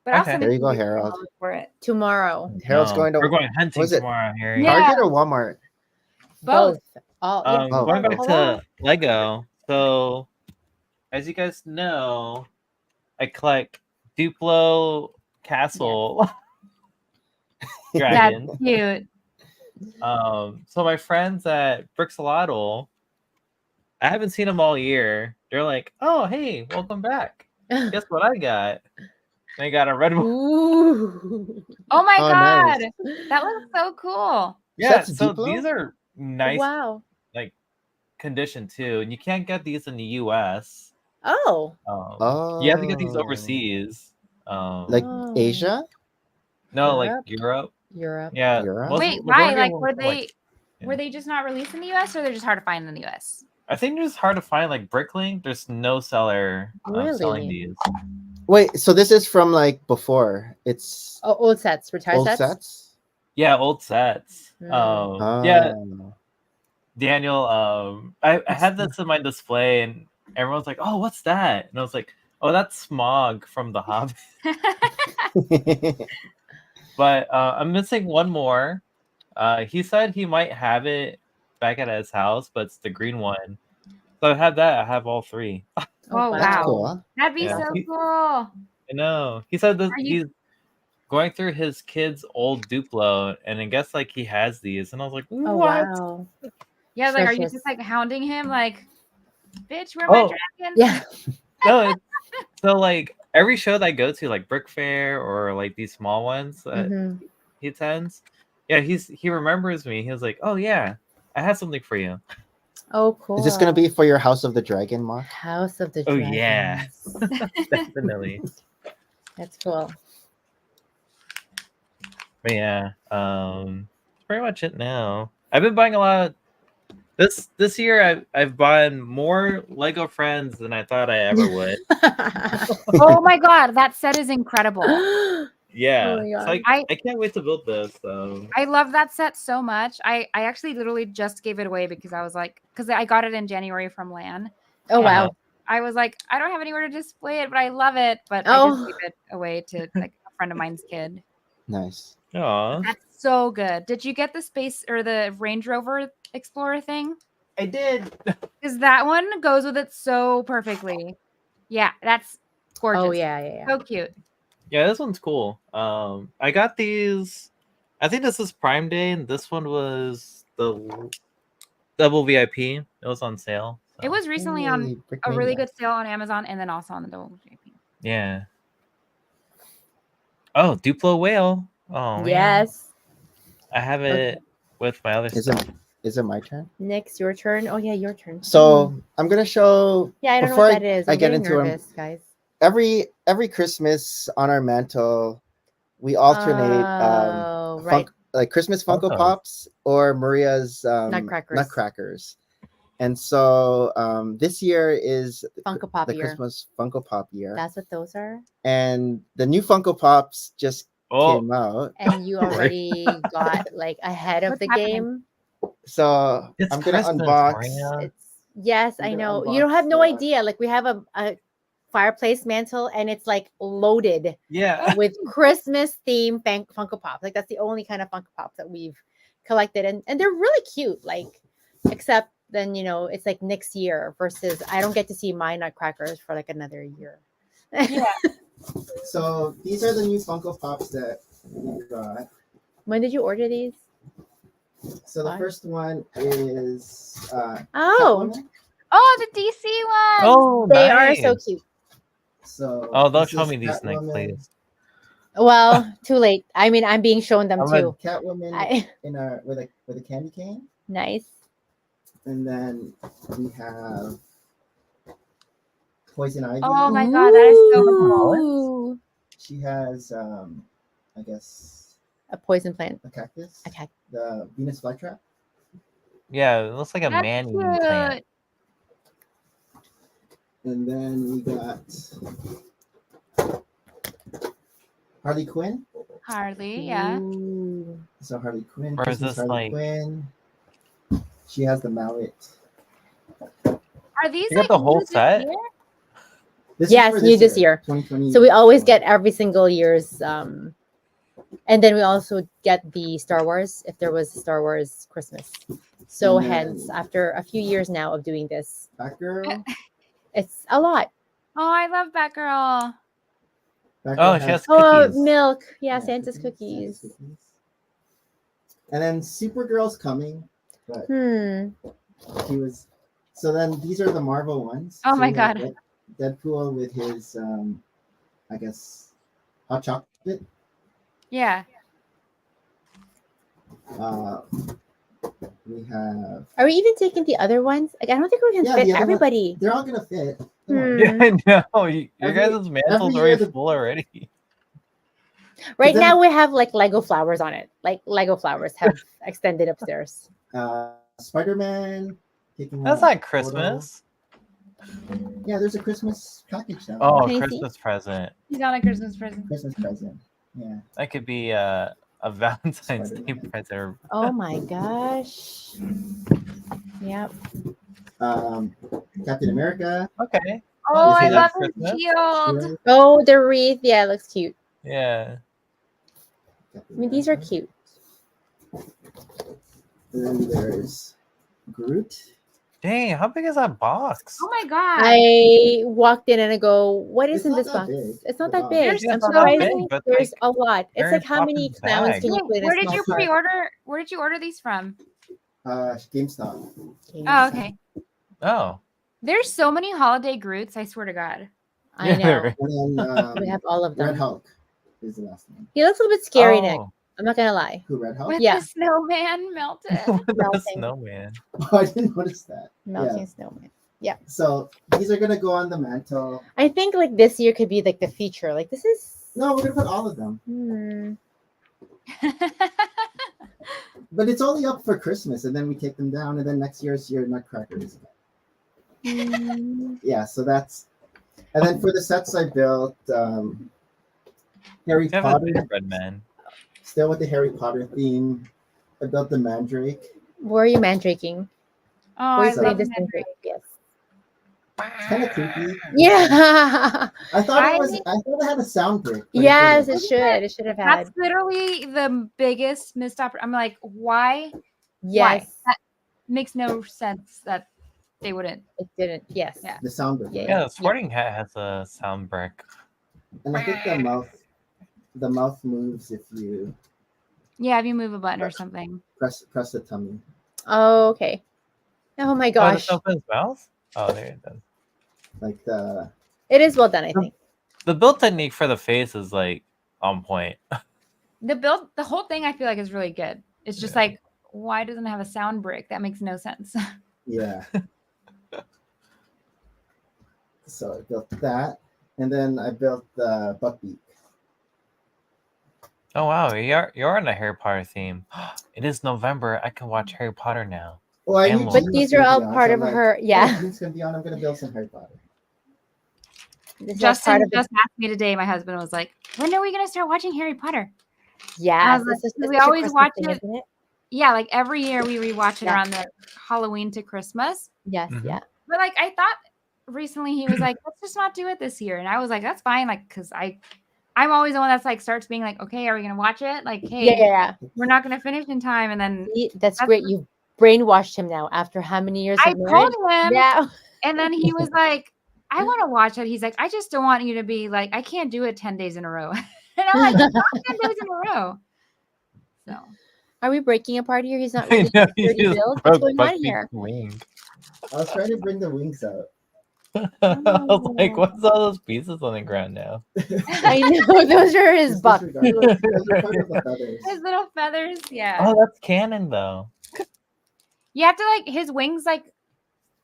But I'll Okay. send it There you to go, you Harold. for it. Tomorrow. Harold's No, going to We're going hunting was it? tomorrow, Harry. Yeah. Target or Walmart? Both. All, Oh. Going back Hello? to Lego. So, as you guys know, I collect Duplo Castle That's dragons. cute. So my friends at Brixolotl, I haven't seen them all year. They're like, "Oh, hey, welcome back. Guess what I got? They got a red one." Ooh. Oh my Oh, god. nice. That looks so cool. Yeah, That's so Duplo? these are nice Wow. like condition too, and you can't get these in the U.S. Oh. You have to get these Oh. overseas. Like Oh. Asia? No, like Europe? Europe. Europe. Yeah. Europe? Wait, majority why? of Like them were are, they yeah. were they just not released in the US, or they're just hard to find in the US? I think they're just hard to find. Like Bricklink, there's no seller selling Really? these. Wait, so this is from like before. It's Oh, old sets, retired old sets. sets? Yeah, old sets. Mm. Yeah, Oh. Daniel. I had this in my display, and everyone's like, "Oh, what's that?" And I was like, "Oh, that's Smog from The Hobbit." But I'm missing one more. He said he might have it back at his house, but it's the green one. So I have that. I have all 3. Oh, That's wow. cool. That'd be Yeah. so He- cool. I know. He said that Are you- he's going through his kid's old Duplo, and I guess like he has these, and I was like, Oh "What?" wow. Yeah, like are you Precious. just like hounding him like bitch, where are my Oh. dragons? Yeah. No, so like every show that I go to, like Brick Fair or like these small ones that Mhm. he attends, yeah, he remembers me. He was like, "Oh yeah, I have something for you." Oh, cool. Is this gonna be for your House of the Dragon, Mark? House of the Oh, Dragons? yeah. Definitely. That's cool. But yeah, that's pretty much it now. I've been buying a lot. This year, I've bought more Lego Friends than I thought I ever would. Oh my god, that set is incredible. Yeah, my so God. I can't wait to build this. I love that set so much. I actually literally just gave it away because I was like, because I got it in January from LAN. Oh wow. I was like, I don't have anywhere to display it, but I love it. But I Oh. just gave it away to like a friend of mine's kid. Nice. Aw. That's so good. Did you get the space or the Range Rover Explorer thing? I did. Because that one goes with it so perfectly. Yeah, that's gorgeous. Oh yeah. So cute. Yeah, this one's cool. I got these. I think this is Prime Day, and this one was the double VIP. It was on sale. It was recently on Hey, Brick a really Mania. good sale on Amazon and then also on the double JP. Yeah. Oh, Duplo whale. Oh man. Yes. I have Okay. it with my other Is stuff. it my turn? Next, your turn. Oh yeah, your turn. So I'm gonna show. Yeah, I don't know before what that is. I I'm get getting into 'em, nervous, guys. every Christmas on our mantle, we alternate Oh, right. like Christmas Funko Funkos. Pops or Maria's Nutcrackers. Nutcrackers. And so this year is Funko Pop the year. Christmas Funko Pop year. That's what those are. And the new Funko Pops just Oh, came out. And you already got like ahead of What's the happening? game. So it's I'm gonna Christmas, unbox. Maria. It's yes, I'm I gonna know. You don't have unbox no the- idea. Like we have a fireplace mantle and it's like loaded Yeah. with Christmas themed Funko Pops. Like that's the only kind of Funko Pops that we've collected, and they're really cute. Like, except then it's like next year versus I don't get to see my Nutcrackers for like another year. Yeah. So these are the new Funko Pops that we got. When did you order these? So the Why? first one is Oh, Catwoman. Oh, the DC one. Oh, they are so nice. cute. So Oh, don't this show is me these things, Catwoman- please. Well, too late. I mean, I'm being shown them I'm a- too. Catwoman with a candy cane, Nice. and then we have Poison Ivy. Oh my god, that is so cool. Ooh. She has I guess A poison plant. a cactus. Okay. The Venus flytrap. Yeah, it looks like a That's man-eating plant. cute. And then we got Harley Quinn. Harley, yeah. Ooh. So Harley Quinn. Or is Christmas this Harley like- Quinn. She has the mallet. Are these You got like the whole new this set? year? This is Yes, for new this year. 2020. So we always get every single year's and then we also get the Star Wars if there was a Star Wars Christmas. So And then- hence after a few years now of doing this, Batgirl. it's a lot. Oh, I love Batgirl. Batgirl Oh, she has Oh, cookies. milk. Yeah, yeah, Santa's Santa's cookies. And then Supergirl's coming, but Hmm. he was. So then these are the Marvel ones. Oh So my we have God. Deadpool with his, I guess, hot chocolate. Yeah. We have. Are we even taking the other ones? Like I don't think we can Yeah, fit the other one- everybody. They're all gonna fit. Come on. Hmm. Yeah, I know. Your Every- guys' mantle's every year already the- full already. Right then- now we have like Lego flowers on it. Like Lego flowers have extended upstairs. Spider-Man. Taking That's out not Portal. Christmas. Yeah, there's a Christmas package now. Oh, Can you see? Christmas present. He's on a Christmas present. Christmas present. Yeah. That could be a Valentine's Day Spider-Man. present. Or- Oh my gosh. Yep. Captain America. Okay. Oh, you see I that love Christmas? his shield. Hero, Oh, the wreath. Yeah, it looks cute. Yeah. Captain I mean, these are America. cute. And then there's Groot. Dang, how big is that box? Oh my god. I walked in and I go, "What is It's in not this that box? big, It's not the that box. big. There's I'm so surprised. many, but, There's like, a lot. It's they're like in how many Poppin's clowns bag. can you Wait, put in a where did small you cart? pre-order? Where did you order these from? GameStop. Oh, okay. Oh. There's so many holiday Groots. I swear to God. I Yeah, know. right. And then We have all of Red them. Hulk is the last one. He looks a little bit scary, Nick. Oh. I'm not gonna lie. Who, Red Hulk? With Yeah. the snowman melted. The Melting. snowman. Oh, I didn't notice that. Melting Yeah. snowman. So these are gonna go on the mantle. I think like this year could be like the feature. Like this is. No, we're gonna put all of them. But it's only up for Christmas, and then we take them down, and then next year's your Nutcrackers. Yeah, so that's. And then for the sets I built, Harry You have a Potter, gingerbread man. still with the Harry Potter theme. I built the Mandrake. Where are you mandraking? Oh, Where are I you putting love this Mandrake. mandrake? Yes. It's kind of creepy. Yeah. I thought I- it had a sound break. but Yes, didn't. it should. It should have had. That's literally the biggest missed opportunity. I'm like, why? Yes. Why? makes no sense that they wouldn't. It didn't. Yes. Yeah. The sound brick. Yeah, right? Yeah, the Sporting Hat has a sound brick. And I think the mouth moves if you Yeah, if you move a button or something. press the tummy. Oh, okay. Oh my Oh, gosh. that's open his mouth? Oh, there it is. Like the It is well done, I think. The build technique for the face is like on point. The whole thing I feel like is really good. It's just like, why doesn't it have a sound brick? That makes no sense. yeah. So I built that, and then I built the buckbeak. Oh wow, you're on a Harry Potter theme. It is November. I can watch Harry Potter now. Oh, I And knew But Jean But was these gonna are all be on, part so of I'm like, her. oh, Yeah. Jean's gonna be on. I'm gonna build some Harry Potter. This is all Justin part of just asked me today. My husband was like, "When are we gonna start watching Harry Potter?" Yeah. was like, we always watch it. Isn't it? Yeah, like every year we rewatch it Yeah. around the Halloween to Christmas. Yes. Mhm. Yeah. But like I thought recently he was like, let's just not do it this year. And I was like, that's fine. Like, cause I'm always the one that's like starts being like, okay, are we gonna watch it? Like, hey, Yeah. we're not gonna finish in time. And then That's That's great. You brainwashed him now after how many years I of told marriage? him, Yeah. and then he was like, I want to watch it. He's like, I just don't want you to be like, I can't do it 10 days in a row. And I'm like, it's not 10 days in a row. So Are we breaking apart here? He's not I really know, a sturdy you just build. What's broke going on Buckbeak's here? wing. I was trying to bring the wings out. I was like, what's all those pieces on the ground now? I know those are his Just buck. disregard those. Those are part of the feathers. his little feathers, yeah. Oh, that's canon though. You have to like his wings, like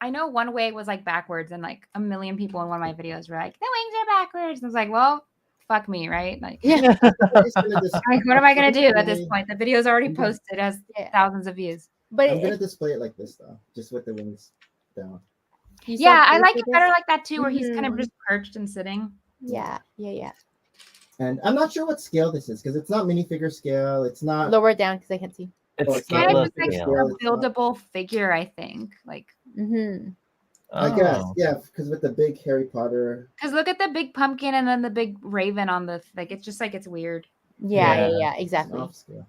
I know one way was like backwards, and like a million people in one of my videos were like, the wings are backwards. And I was like, well, fuck me, right? Like, Yeah. I'm just gonna like, what am I gonna do at this display- point? The video's already I'm gonna- posted, has Yeah. thousands of views. But I'm gonna display it like this though, just with the wings down. Yeah, I like it better like that too, where he's kind of Mhm. just perched and sitting. Yeah. Yeah. And I'm not sure what scale this is because it's not minifigure scale. It's not. Lower it down because I can't see. It's Oh, it's Kind scale of up just like scale. a It's not- buildable figure, I think. Like, Mm-hmm. I guess, Oh. yeah, because with the big Harry Potter. because look at the big pumpkin and then the big raven on the like. It's just like it's weird. Yeah. Yeah. It's Exactly. off scale.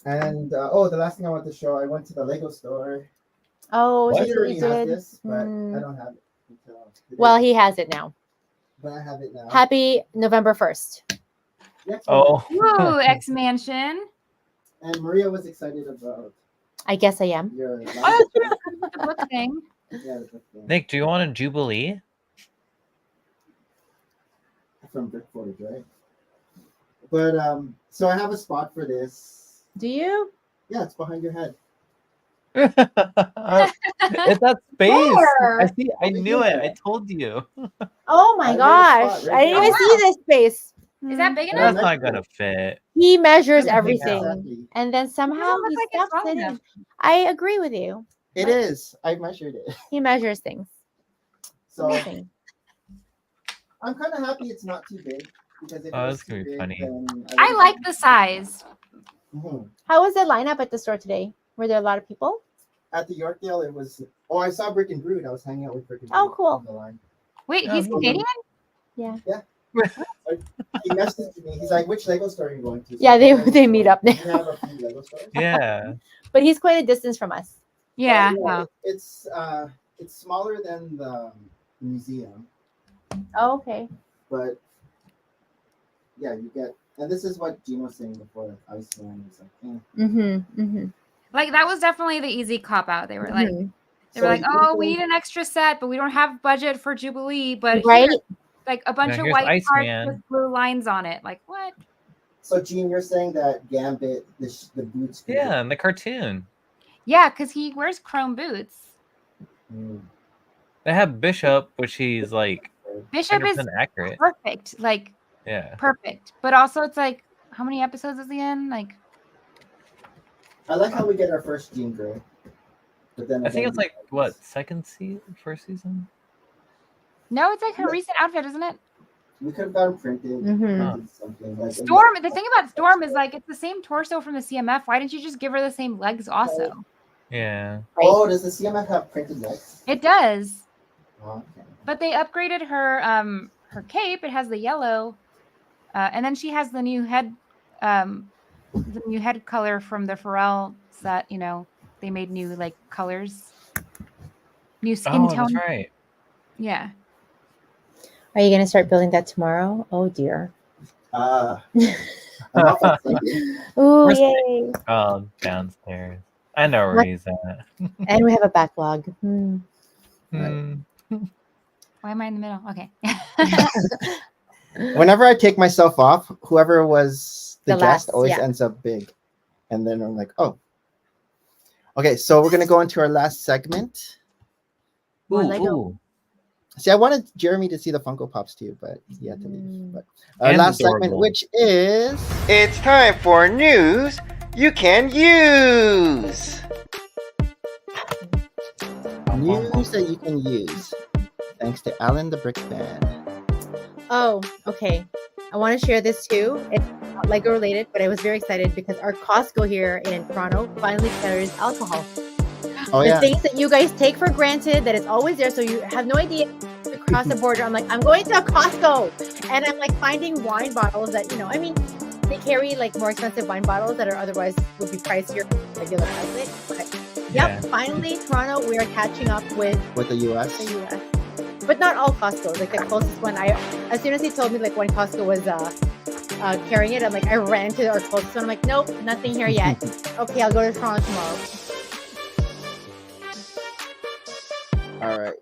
And the last thing I want to show, I went to the Lego store. Oh, is He this what already you has did? this, but Mm. I don't have it. Until today. Well, he has it now. But I have it now. Happy November 1st. Next Oh. Woo, X Mansion. And Maria was excited about I guess I am. your. Oh, the book thing. Yeah, the book thing Nick, do you want a Jubilee? from Brick Forge, right? But so I have a spot for this. Do you? Yeah, it's behind your head. It's that space. Where? I see. I knew it. I told you. Oh my I made a gosh. spot I right didn't even there. see this space. Is that big That's enough? not gonna fit. He measures Yeah, everything. exactly. And then somehow look he like it's stuffs long it in. enough. I agree with you. It is. I measured it. He measures things. So Amazing. I'm kind of happy it's not too big because if Oh, it that's was gonna too be big, funny. then I like the size. Mhm. How was the lineup at the store today? Were there a lot of people? At the Yorkdale, it was. Oh, I saw Brick and Brood. I was hanging out with Brick and Oh, Brood cool. on the line. Wait, Yeah, he's no, no. Canadian? He messaged me. He's like, "Which Lego store are you going to?" So Yeah, I they- told him, they meet up We now. have a few Lego stores. Yeah. But he's quite a distance from us. Yeah. Well, Oh. It's smaller than the museum, Oh, okay. but yeah, you get. And this is what Gene was saying before. I was saying, it's like, Mm-hmm. Mm-hmm. Like that was definitely the easy cop out. They were like, Mhm. they were like, you oh, can we go- need an extra set, but we don't have budget for Jubilee. But Right? here, like a bunch Now of here's white cards Iceman. with blue lines on it. Like what? So Gene, you're saying that Gambit, the boots. could Yeah, in the cartoon. Yeah, because he wears chrome boots. be- Mm. They have Bishop, which he's like Bishop is 100% accurate. perfect. Like Yeah. perfect. But also it's like, how many episodes is he in? Like I like how we get our first Gene Grey. But then I think again, it's like what, second season, first season? no, it's like her recent outfit, isn't it? we could have gotten printed. Mhm. printed something like Storm. The thing about Storm is like it's the same torso from the CMF. Why didn't you just give her the same legs also? Yeah. Oh, does the CMF have printed legs? It does. Oh, okay. But they upgraded her cape. It has the yellow, and then she has the new head color from the Pharrell set. You know, they made new like colors, new skin Oh, tone. that's right. Yeah. Are you gonna start building that tomorrow? Oh dear. I'm up at 7. Oh Where's yay! Oh, downstairs. I know where What? he's at. And we have a backlog. Right. Hmm. Why am I in the middle? Okay. Whenever I take myself off, whoever was the The guest last, always yeah. ends up big. And then I'm like, oh. Okay, so we're gonna go into our last segment. More Ooh, Lego. ooh. See, I wanted Jeremy to see the Funko Pops too, but he had to leave. But our And last adorable. segment, which is it's time for news you can use. News that you can use. Thanks to Alan the Brick Fan. Oh, okay. I want to share this too. It's not Lego related, but I was very excited because our Costco here in Toronto finally carries alcohol. Oh The yeah. things that you guys take for granted that it's always there, so you have no idea to cross the border. I'm like, I'm going to Costco, and I'm like finding wine bottles that I mean, they carry like more expensive wine bottles that are otherwise would be pricier than regular outlet. But Yeah. finally, Toronto, we are catching up with With the US. the US. But not all Costco's. Like the closest one, as soon as he told me like when Costco was carrying it, I'm like, I ran to our closest one. I'm like, nope, nothing here yet. Okay, I'll go to Toronto tomorrow. All right.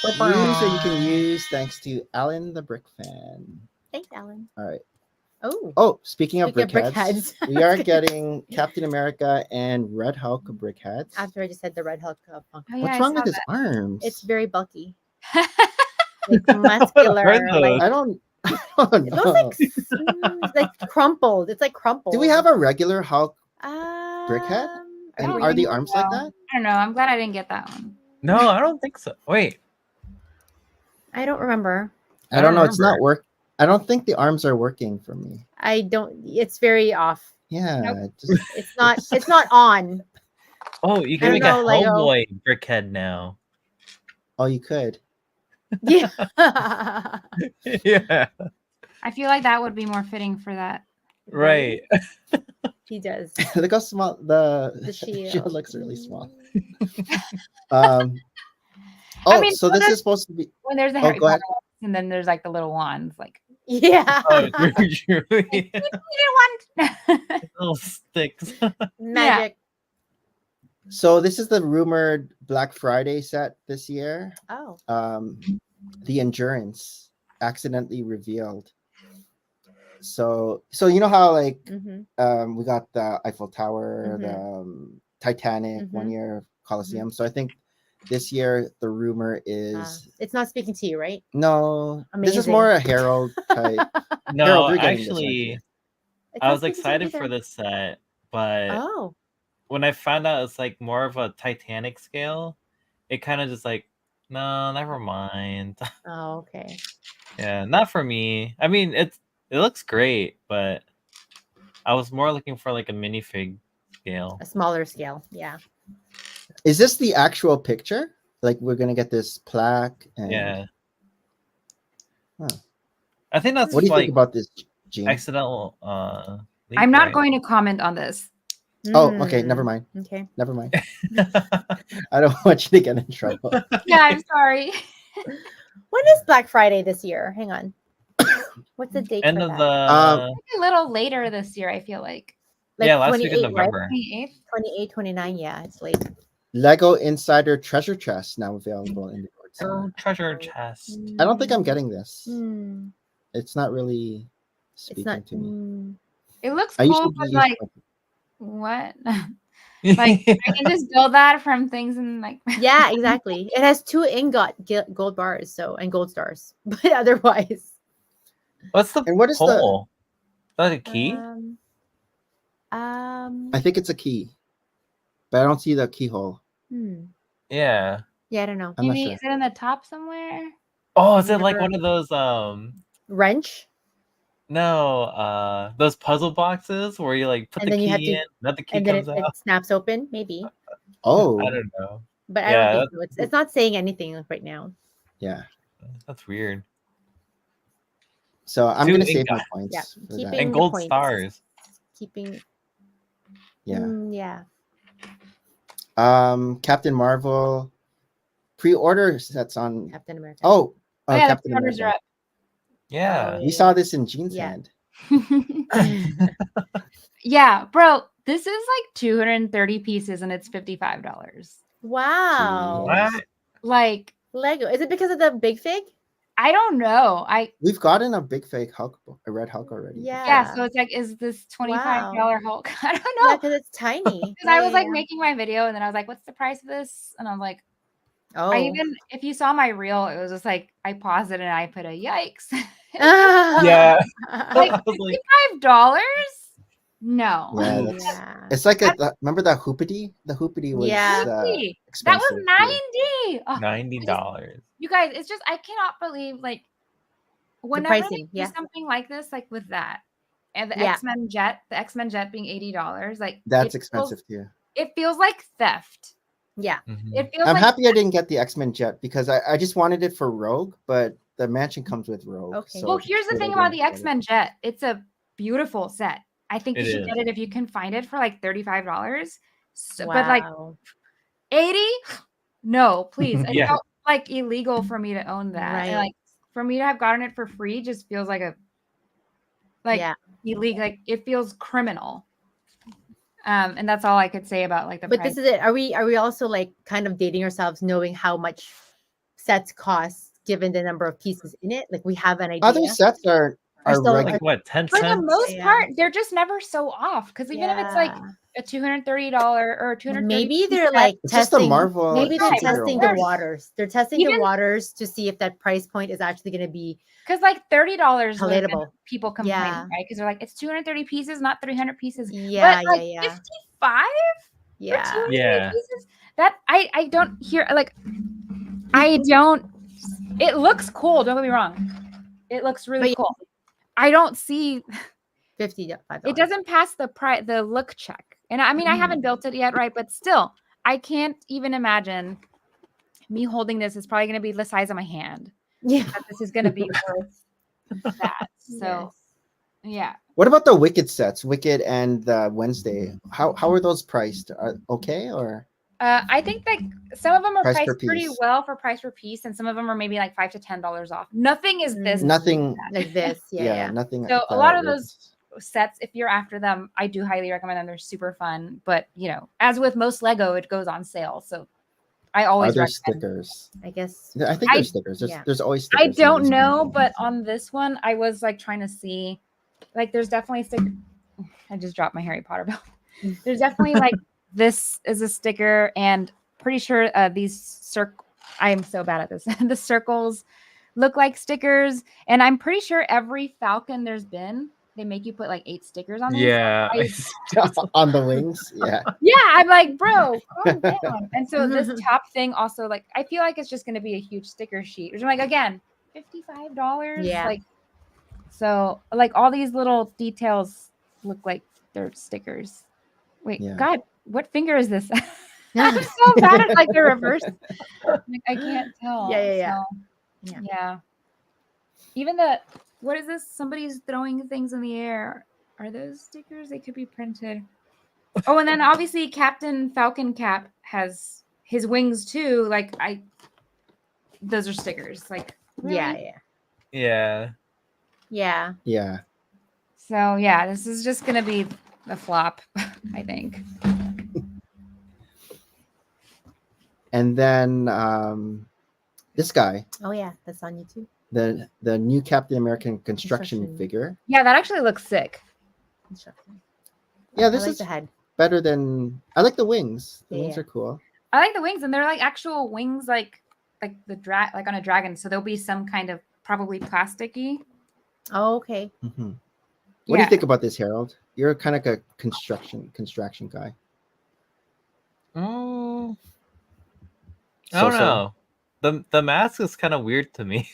News that you can use thanks to Alan the Brick Fan. Thanks, Alan. All right. Oh, Oh, speaking of Speaking of brickheads, brickheads. we are getting Captain America and Red Hulk brickheads. after I just said the Red Hulk Funko. Oh, yeah, What's I wrong saw with his that. arms? It's very bulky, like muscular. Where are Like I don't know. it looks like it's like crumpled. It's like crumpled. Do we have a regular Hulk brickhead? brickhead? I And don't are the think arms so. like that? I don't know. I'm glad I didn't get that one. No, I don't think so. Wait. I don't remember. I don't know. It's not remember. work. I don't think the arms are working for me. I don't. It's very off. Yeah. Nope. it just- It's not. It's not on. Oh, you I can don't make know, a Lego. Hellboy brickhead now. oh, you could. Yeah. Yeah. I feel like that would be more fitting for that. Right. He does. Look how small the shield. shield looks really small. Oh, I mean, so this is supposed to be. When there's the Oh, Harry go ahead. Potter ones, and then there's like the little ones, like Yeah. Oh, true. you didn't want. Little sticks. Magic. So this is the rumored Black Friday set this year. Oh. The Endurance accidentally revealed. So you know how like Mm-hmm. we got the Eiffel Tower, Mhm. the Titanic Mhm. 1 year Coliseum. So I think this year the rumor is It's not speaking to you, right? no. This is Amazing. more a Herald type. No, Harold, you're getting this, actually, It's I not was speaking to you excited for either. this set, but Oh. when I found out it's like more of a Titanic scale, it kind of just like, no, never mind. Oh, okay. Yeah, not for me. I mean, it looks great, but I was more looking for like a minifig scale. A smaller scale. Yeah. Is this the actual picture? Like we're gonna get this plaque and Yeah. Huh. I think that's what do you like think about this, Jean? accidental leak, I'm not right? going to comment on this. Oh, okay, Hmm. never mind. Okay. Never mind. I don't want you to get in trouble. Yeah, I'm sorry. When is Black Friday this year? Hang on. What's the date End for of that? the A little later this year, I feel like. Like yeah, last week in 28, right? November. 28th. 28, 29. Yeah, it's late. Lego Insider Treasure Chest now available in the board set. Oh, treasure chest. I don't think I'm getting this. Hmm. It's not really It's speaking not. to me. hmm. It looks I cool, usually but use like, what? Like, I can just build that from things and like. Yeah, exactly. It has 2 ingot gold bars, and gold stars, but otherwise. What's the And what is the- hole? Is that a key? I think it's a key, but I don't see the keyhole. Yeah. Yeah, I don't know. I'm You not mean, sure. is it in the top somewhere? Oh, is it like Never- one of those Wrench, no, those puzzle boxes where you like put And the then you have key to- in, then the key and then comes it out? snaps open, maybe. Oh, I don't know. But I Yeah, don't think so. It's not saying anything right now. yeah. That's weird. So I'm 2 gonna save my ingot. points Yeah, for keeping- that. And the gold points. stars. Keeping. Yeah. Yeah. Captain Marvel pre-order sets on. Captain America. Oh, Oh, yeah, the Captain pre-orders are America. up. Yeah. Oh, We saw this in Jean's Yeah. hand. Yeah, bro, this is like 230 pieces and it's $55. Wow. What? Like, Lego. Is it because of the big fig? I don't know. We've gotten a big fake Hulk, a red Hulk already. Yeah, so it's like, is this $25 Hulk? I don't Yeah, know. because it's tiny. Because I was like making my video and then I was like, what's the price of this? And I'm like, Oh. I even, if you saw my reel, it was just like, I paused it and I put a yikes. Yeah. Like I was like, $55? No. Yeah, that's, Yeah. it's like remember that hoopity? The hoopity was Yeah. That expensive. was 90. Oh, $90. you guys, it's just, I cannot believe, like, whenever pricing, they yeah. do something like this, like with that, and the Yeah. X-Men jet being $80, like That's it expensive too. It feels like theft. Yeah. Mhm. It feels I'm like happy I didn't get the X-Men jet because I just wanted it for Rogue, but the mansion comes with Rogue. Okay. So well, here's the maybe thing I about didn't the get it. X-Men jet. It's a beautiful set. I think you It should is. get it if you can find it for like $35. So, But like Wow. 80? No, please. It Yeah. felt like illegal for me to own that. Right. And like for me to have gotten it for free just feels like a Yeah. illegal, like it feels criminal. And that's all I could say about like the But price. this is it. Are we also like kind of dating ourselves knowing how much sets cost given the number of pieces in it? Like we have an idea. Other sets are still- regular. Like what, 10 For the cents? most Yeah. part, they're just never so off. Because even if it's like a $230 or $230, maybe they're like It's just the testing. Marvel. Maybe they're superhero testing the ones. waters. They're testing Even- the waters to see if that price point is actually going to be because like $30 would have been palatable. people complain, Yeah. right? Because they're like, it's 230 pieces, not 300 pieces. Yeah, but like yeah. 55 for Yeah. 230 Yeah. pieces? That I don't hear, like, I don't. It looks cool. Don't get me wrong. It looks really But- cool. I don't see. $55. It doesn't pass the look check. And I mean, I haven't built it yet, right? But still, I can't even imagine me holding this. Is probably going to be the size of my hand. Yeah. That this is going to be worth that. So, yeah. What about the Wicked sets? Wicked and Wednesday. How are those priced? Are okay or? I think like some of them are Price per priced pretty piece. well for price per piece, and some of them are maybe like $5 to $10 off. Nothing is this. Nothing. Like this. Yeah. Yeah, Yeah. nothing. So a that lot of outrageous. those sets, if you're after them, I do highly recommend them. They're super fun, but you know, as with most Lego, it goes on sale. So I Are always there recommend. stickers? I guess. I think there's stickers. There's always stickers. I in don't these know, ones. but on this one, I was like trying to see, like, there's definitely sticker. I just dropped my Harry Potter belt. There's definitely like this is a sticker, and pretty sure these I am so bad at this. The circles look like stickers, and I'm pretty sure every Falcon there's been, they make you put like 8 stickers on. These. Yeah. On the wings. Yeah. Yeah, I'm like, bro, calm down. And so this top thing also, like, I feel like it's just going to be a huge sticker sheet, which I'm like, again, $55. Yeah. Like, so like all these little details look like they're stickers. Wait, Yeah. God, what finger is this? I'm so bad at like the reverse. Like, I can't tell. Yeah. So, Yeah. yeah. Even what is this? Somebody's throwing things in the air. Are those stickers? They could be printed. Oh, and then obviously Captain Falcon Cap has his wings too. Like those are stickers. Like really? Yeah. Yeah. Yeah. Yeah. So yeah, this is just gonna be a flop, I think. And then this guy, Oh yeah, that's on YouTube. the new Captain American construction Construction. figure. Yeah, that actually looks sick. Construction. Yeah, I this like is the head. better than. I like the wings. The wings Yeah. are cool. I like the wings, and they're like actual wings, like the like on a dragon. So there'll be some kind of probably plasticky. Oh, okay. Mhm. What do you think about this, Harold? You're kind of a construction guy. I don't So-so. know. The mask is kind of weird to me.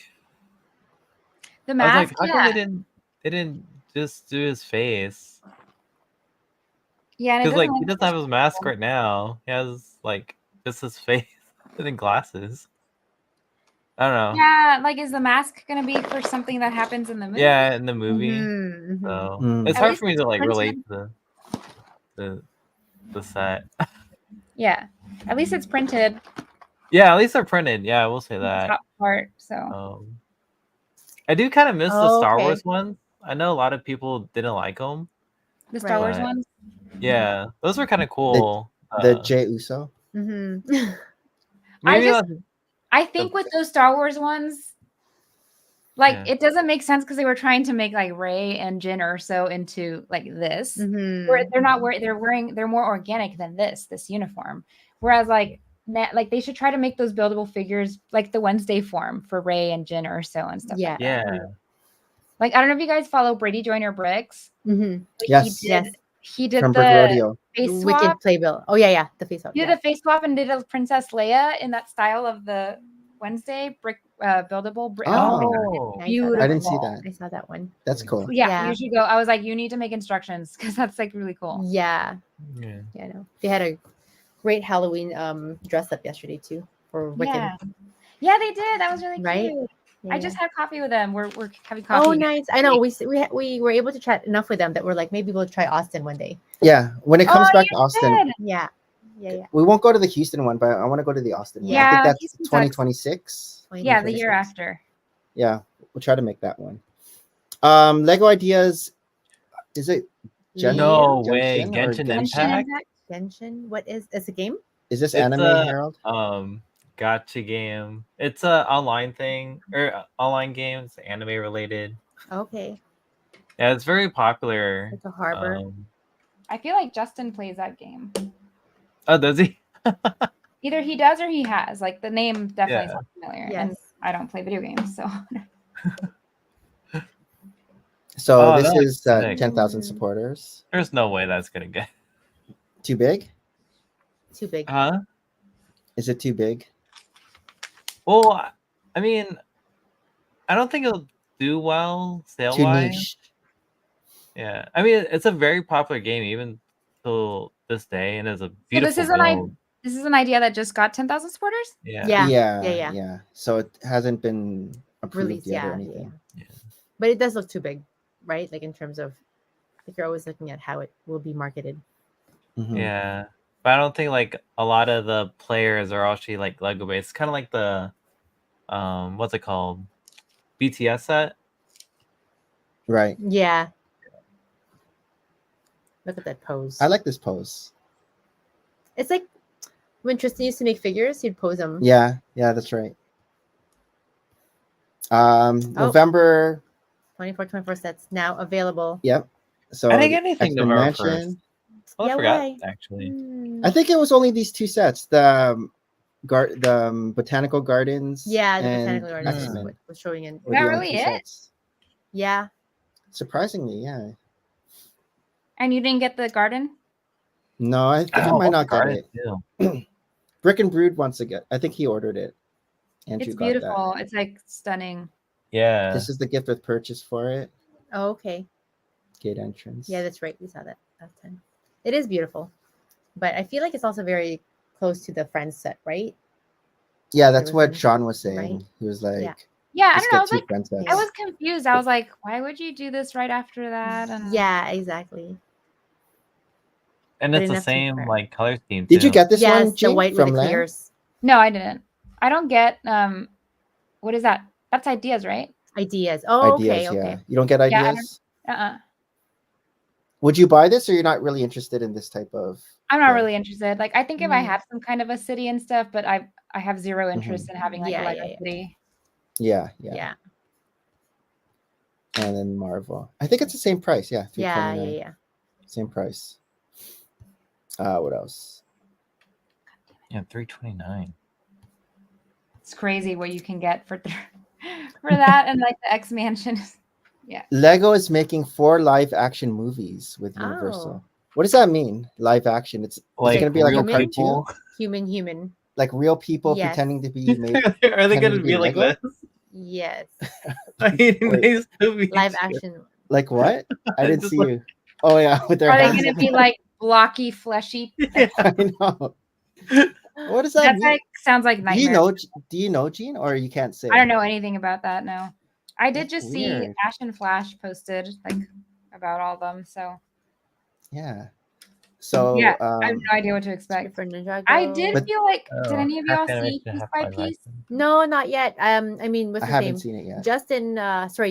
The I was mask, like, how come they didn't just do his face? yeah, and it Because like doesn't he doesn't have his mask right now. He has like just his face and then glasses. I don't know. Yeah, like is the mask gonna be for something that happens in the movie? Yeah, in the movie. Mhm, mhm. So it's At hard least for me to like printed. relate to the set. Yeah, at least it's printed. Yeah, at least they're printed. Yeah, I will say The that. top part. So I do kind of miss the Oh, Star okay. Wars ones. I know a lot of people didn't like them. the Star Wars Right. ones. Yeah, those were kind of cool. The Jey Uso. Mm-hmm. Maybe I think with those Star Wars ones, like Yeah. it doesn't make sense because they were trying to make like Rey and Jyn Erso into like this. Mm-hmm. Where they're not they're more organic than this uniform. Whereas like they should try to make those buildable figures like the Wednesday form for Rey and Jyn Erso and stuff. Yeah. Like that. Yeah. Like I don't know if you guys follow Brady Joyner Bricks. Mm-hmm. But Yes. he did From Brick the Rodeo. face Wicked swap. playbill. Oh yeah, the face swap. He did a face swap and did a Princess Leia in that style of the Wednesday brick buildable. Oh. I beautiful. I didn't see that. I saw that one. That's cool. Yeah, you should go. I was like, you need to make instructions because that's like really cool. Yeah. Yeah. Yeah, no. They had a great Halloween dress up yesterday too for Wicked. Yeah, they did. That was really Right? cute. Yeah, I just had coffee with them. We're having coffee. Oh, nice. I know. We were able to chat enough with them that we're like, maybe we'll try Austin one day. Yeah, when it comes back to Austin, Yeah. we won't go to the Houston one, but I want to go to the Austin one. I Yeah, think that's Houston sucks. 2026. Yeah, the year after. Yeah, we'll try to make that one. Lego Ideas, is it No way, Genshin or Genshin Genshin? Impact. Genshin. What is it's a game? Is this It's Anime a Herald? gotcha game. It's a online thing or online games, anime related. Okay. Yeah, it's very popular. It's a harbor. I feel like Justin plays that game. Oh, does he? Either he does or he has. Like the name definitely Yeah. sounds familiar. Yes. And I don't play video games, so So Oh, this that looks is sick. 10,000 supporters. There's no way that's gonna get. Too big? Too big. Huh? Is it too big? Well, I mean, I don't think it'll do well sale Too wise. niche? Yeah, I mean, it's a very popular game even till this day, and it's a beautiful build. this is an idea that just got 10,000 supporters. Yeah. Yeah. So it hasn't been approved Release, yet or yeah, anything. Yeah. But it does look too big, right? Like in terms of like you're always looking at how it will be marketed. Mhm. Yeah, but I don't think like a lot of the players are actually like Lego based. Kind of like the what's it called, BTS set. Right. Yeah. Look at that pose. I like this pose. It's like when Tristan used to make figures, he'd pose them. Yeah, that's right. November. 24 sets now available. Yep. So I think anything X-Men November Mansion. 1st. Oh, I Yeah, forgot why? actually. I think it was only these two sets. The Botanical Gardens. Yeah, the and Botanical Gardens X-Men was showing in. were Is that the only really two it? sets. Yeah. Surprisingly, yeah. And you didn't get the garden? No, I think I might not get it. Too. Brick and Brood wants to get. I think he ordered it. Andrew It's got beautiful. It's like stunning. Yeah. that. This is the gift with purchase for it. Oh, okay. Gate entrance. Yeah, that's right. We saw that last time. It is beautiful, but I feel like it's also very close to the Friends set, right? Yeah, that's There what was Sean was saying. right? He was like, Yeah. Yeah, I "Just don't know. I get was two like, friend sets." I was confused. I was like, why would you do this right after that? And Yeah, exactly. And But it's the enough to same compare. like color scheme. Did you too. get this Yes, one, the Jean, white with from the Lan? clears. no, I didn't. I don't get what is that? That's ideas, right? Ideas. Oh, Ideas, okay, yeah. okay. You don't get Yeah, I don't- ideas? Uh-uh. Would you buy this, or you're not really interested in this type of? I'm not Yeah. really interested. Like I think if I Mm. had some kind of a city and stuff, but I have zero interest in having like Yeah, a Lego yeah, yeah. city. Yeah. Yeah. And then Marvel. I think it's the same price. Yeah, Yeah, $329. yeah. Same price. What else? Yeah, 329. It's crazy what you can get for for that and like the X Mansion. Lego is making 4 live action movies with Universal. Oh. What does that mean? Live action? It's Like going to be like a real cartoon, people? Human. like real people Yes. pretending to be made. Are they Pretending gonna to be be like Lego? this? Yes. I mean, Wait. they still be Live action. Like what? I didn't Just see like- you. Oh yeah, with their Are they hands. gonna be like blocky, fleshy? I know. What does that That's mean? like sounds like Do nightmare. you know, Jean, or you can't say? I don't know anything about that. No, I did That's just see weird. Ash and Flash posted like about all of them. So Yeah. So Yeah, I have no idea what to expect. For Ninjago. I did But- feel like, did Oh, any of half y'all see animation, piece half by live piece? action. No, not yet. I mean, what's I his haven't name? seen it yet. Justin,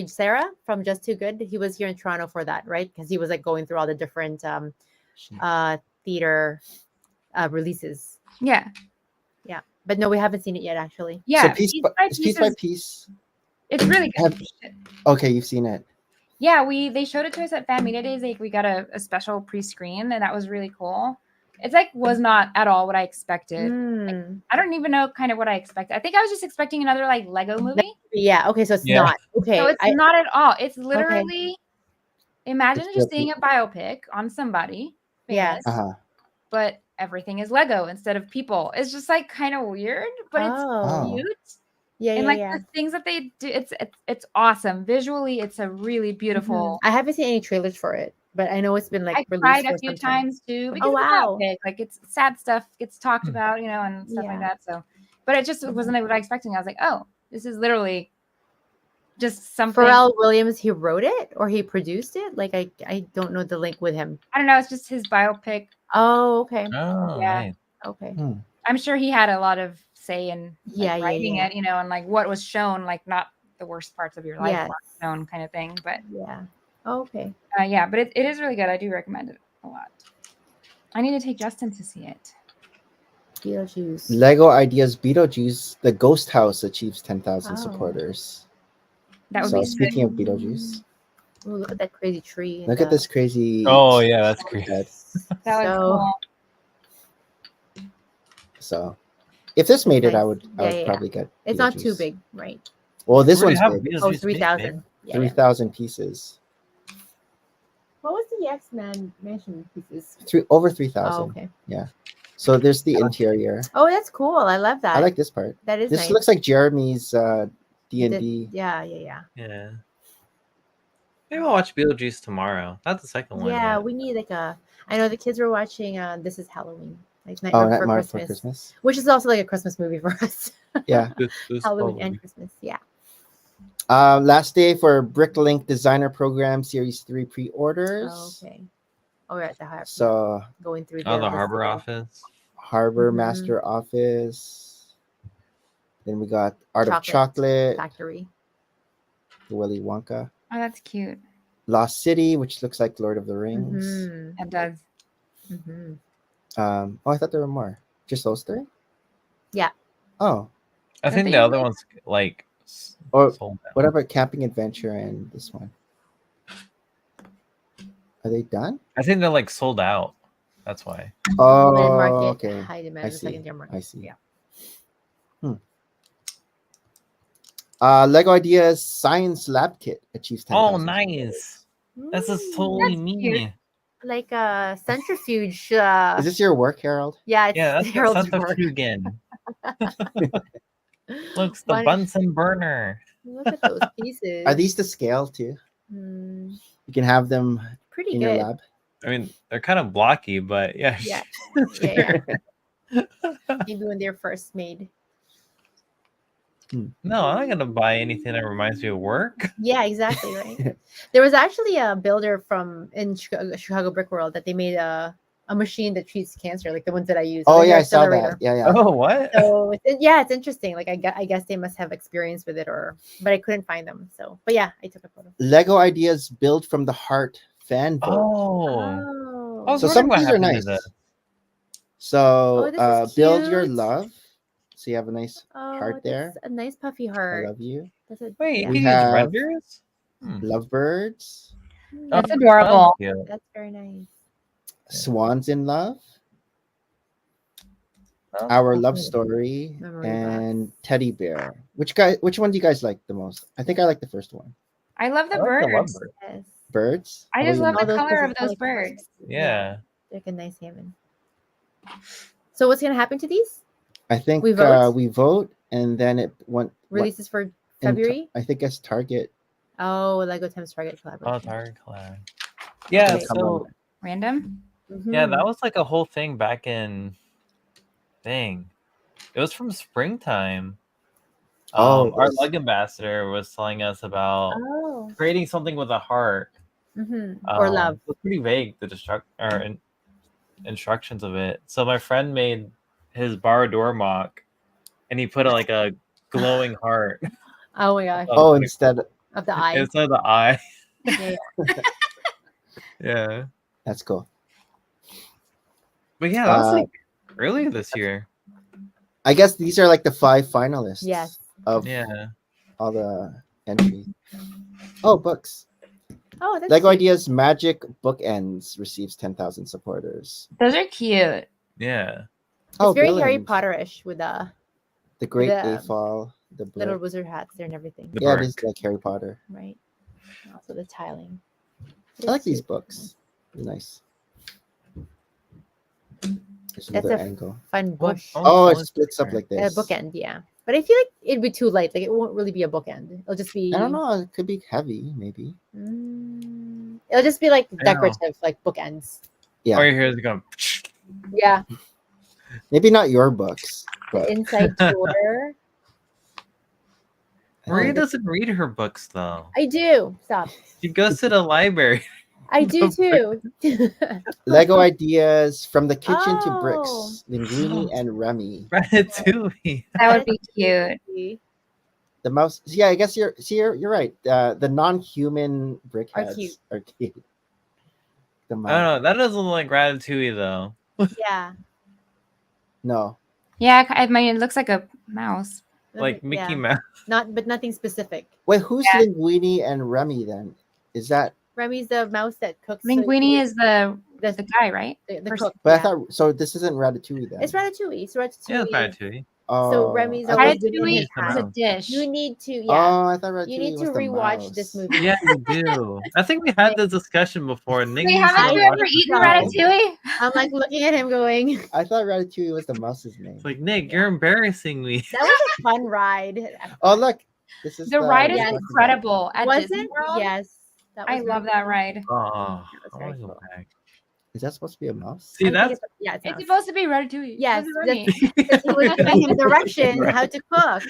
Sarah from Just Too Good. He was here in Toronto for that, right? Because he was like going through all the different theater releases. Yeah. But no, we haven't seen it yet, actually. Yeah. So piece by piece. It's really good. Okay, you've seen it. Yeah, they showed it to us at Fan Media Days. Like we got a special pre-screen, and that was really cool. It's like was not at all what I expected. Mm. I don't even know kind of what I expected. I think I was just expecting another like Lego movie. Yeah. Okay. So it's Yeah. not. Okay. So it's not at all. It's literally Okay. imagine It's just real seeing a biopic on somebody Yeah. famous, but everything is Lego instead of people. It's just like kind of weird, but Oh. it's cute. Yeah. And Yeah. like Yeah. the things that they do, it's awesome. Visually, it's a really beautiful. I haven't seen any trailers for it, but I know it's been like I released cried for a few some time. times too because Oh, wow. it's a biopic. Like it's sad stuff gets talked about, and stuff like Yeah. that. So, but it just wasn't what I was expecting. I was like, oh, this is literally just something. Pharrell Williams, he wrote it or he produced it. Like I don't know the link with him. I don't know. It's just his biopic. Oh, okay. Oh, Yeah. nice. Okay. I'm sure he had a lot of say in Yeah, writing yeah. it, and like what was shown, like not the worst parts of your life Yes. were shown, kind of thing. But Yeah. Oh, okay. yeah, but it is really good. I do recommend it a lot. I need to take Justin to see it. Beetlejuice. Lego Ideas Beetlejuice, the Ghost House achieves 10,000 Oh. supporters. That would So be speaking sick. of Beetlejuice, Ooh, look at that crazy tree. look at this crazy. Oh yeah, that's great. head. That was So- cool. So if this made it, I Nice. would Yeah. probably get. It's not too Beetlejuice. big, right? Well, this We one's already have big. Beetlejuice Oh, big, 3,000. babe. Yeah. 3,000 pieces. What was the X-Men mansion pieces? Over Oh, 3,000. okay. So there's the interior. Oh, that's cool. I love that. I like this part. that. Is This nice. looks like Jeremy's The- D&D. Yeah. Yeah. Maybe I'll watch Beetlejuice tomorrow. Not the second one. Yeah, yet. we need like a. I know the kids were watching. This is Halloween, like Oh, Nightmare Nightmare Before Christmas, for Christmas. which is also like a Christmas movie for us. Yeah. Goose Halloween Ball and movie. Christmas. Yeah. Last day for Bricklink Designer Program Series 3 pre-orders. Oh, okay. Oh, we're at the harbor. So going through. Oh, the list Harbor again. Office. Harbor Mhm. Master Office. Then we got Art of Chocolate Chocolate, Factory. Willy Wonka. Oh, that's cute. Lost City, which looks like Lord of the Rings. Mm-hmm. It does. Mm-hmm. Oh, I thought there were more. Just those three? Yeah. Oh, I Don't think they the other usually- one's like Or sold out. what about Camping Adventure and this one? Are they done? I think they're like sold out. That's why. Oh, Limited market, okay. high demand, I the see. secondary market. I see. Yeah. Lego Ideas Science Lab Kit achieves 10,000. Oh, nice. That's just totally That's me. cute. Like a centrifuge. Is this your work, Harold? Yeah, it's Yeah, that's the Harold's work. centrifugan. Looks the Funny. Bunsen burner. Look at those pieces. Are these to scale too? Hmm, You can have them pretty in your good? lab. I mean, they're kind of blocky, but yeah. Yeah. sure. Maybe when they're first made. No, I'm not gonna buy anything that reminds me of work. Yeah, exactly, right. There was actually a builder in Chicago Brick World that they made a machine that treats cancer, like the ones that I use. Oh like yeah, their I saw accelerator. that. Yeah. Oh, what? So it's interesting. Like I guess they must have experience with it, but I couldn't find them. So, but yeah, I took a photo. Lego Ideas Build from the Heart fan vote. Oh. Oh, I was So wondering some of what these are happened to nice. this. So Oh, this is build your cute. love. So you have a nice heart there. that's a nice puffy I heart. love you. That's a, Wait, yeah, you We can use have- renders? Lovebirds. That's Oh, adorable. yeah. that's very nice. Swans in Love. Oh, Our cool. Love Story. Memory And box. Teddy Bear. Which one do you guys like the most? I think I like the first one. I love the I like the birds. lovebird. Yes. Birds. I How just about love you? the All color of pieces, those like birds. Yeah. They're like a nice salmon. So what's gonna happen to these? I think We vote? we vote and then it went Releases for in February? I think it's Target. Oh, Lego Times Target Oh, collaboration. Target collab. Yeah, Okay. so Random. yeah, Mhm. that was like a whole thing back in thing. It was from springtime. Oh, Our yes. Lug ambassador was telling us about Oh. creating something with a heart. Or Um, love. It was pretty vague. The destruct or instructions of it. So my friend made his Barador mock, and he put like a glowing heart Oh my gosh. Oh, instead, Of the eye. instead of the eye. Yeah, Yeah, that's cool. but yeah, that was Uh, like earlier this year. I guess these are like the 5 finalists. Yes. Of Yeah. all the entries. Oh, books. Oh, that's Lego cute. Ideas Magic Bookends receives 10,000 supporters. Those are cute. Yeah. Oh, It's very Harry brilliant. Potter-ish with the The Great the AFOL, the little brick. wizard hats there and everything. The Yeah, it brick. is like Harry Potter. Right. And also the tiling. I like these books. Nice. There's That's another a angle. fun bush. Oh, it solid splits up picture. like this. Bookend, yeah. But I feel like it'd be too light. Like it won't really be a bookend. It'll just be. I don't know. It could be heavy, maybe. It'll just be like know. decorative, like bookends. Yeah. Or your hair is going. Yeah. Maybe not your books, The but inside tour. Maria doesn't read her books though. I do. Stop. She goes to the library. I do too. Lego Ideas From the Kitchen to Oh. Bricks, Linguini and Remy. Ratatouille. That would be cute. The mouse. Yeah, I guess you're right. The non-human brick Are heads cute. are cute. The I mouse. don't know. That doesn't look like Ratatouille though. Yeah. No. Yeah, I mean, it looks like a mouse. Like Mickey Yeah. Mouse. But nothing specific. Wait, who's Yeah. Linguini and Remy then? Is that? Remy's the mouse that cooks. Linguini is the the guy, right? the person. cook. But I yeah. thought so. This isn't Ratatouille then. It's Ratatouille. It's Ratatouille. Yeah, it's Ratatouille. Oh, So Remy's I always thought- been in Ratatouille his is the a house. mouse. dish. You need to, yeah. Oh, I thought Ratatouille You need was to the rewatch mouse. this movie. Yeah, you do. I think we had this discussion before. Nick Wait, used to haven't you watch ever it. eaten No. ratatouille? I'm like looking at him going, I thought Ratatouille was the mouse's name. It's like, Nick, you're embarrassing me. that was a fun ride. Oh, look. This is The ride is Yes. incredible at Was Disney it? World. Yes. That I was love really that cool. ride. Oh, was I very wanna go cool. back. Is that supposed to be a mouse? See, I think that's it's It's mouse. supposed to be ratatouille. Yes, What's it that's- Remy? He was giving him direction Right. how to cook.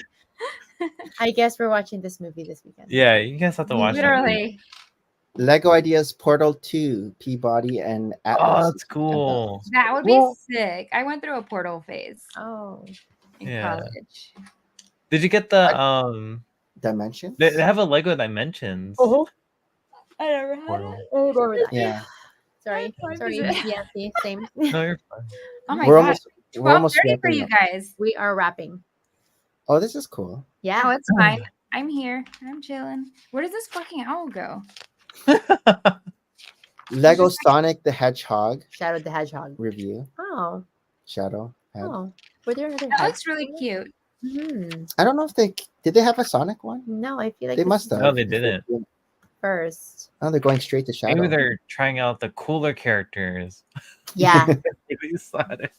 I guess we're watching this movie this weekend. yeah. You guys have to watch that. Literally. Lego Ideas Portal 2, Peabody and Atlas. Oh, that's cool. That would be Well- sick. I went through a portal phase Oh. in Yeah. college. Did you get the Dimensions? They have a Lego Dimensions. Oh. I never had portal. it. Oh, remember that. Yeah. Sorry. What Sorry. is it? Yeah, see, same. No, you're fine. Oh my we're god. almost we're almost 12:30 for wrapping you up. guys. We are wrapping. Oh, this is cool. Yeah. Oh, it's fine. I'm here. I'm chilling. Where does this fucking owl go? Lego Sonic the Hedgehog Shadow the Hedgehog. review. Oh. Shadow. Head. Oh. Were there other That heads? looks really cute. I don't know if did they have a Sonic one? No, I feel like They this must is have. No, they didn't. first. Oh, they're going straight to Shadow. Maybe they're trying out the cooler characters. Yeah. Maybe Sonic,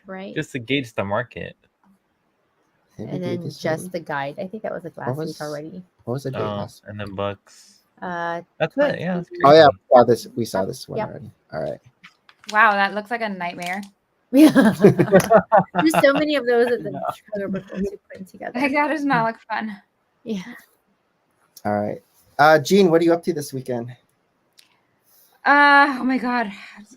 Right. just to gauge the market. Maybe And they then just just did. the guide. I think that was like last was- week already. What was the date Oh, last? and then books. Uh, That's it. Yeah. That's Oh yeah, crazy. we saw this one Yep. already. All right. Wow, that looks like a nightmare. yeah. There's so many of those at the Chicago Book Fair to put together. Like that does not look fun. Yeah. All right. Jean, what are you up to this weekend? Oh my god.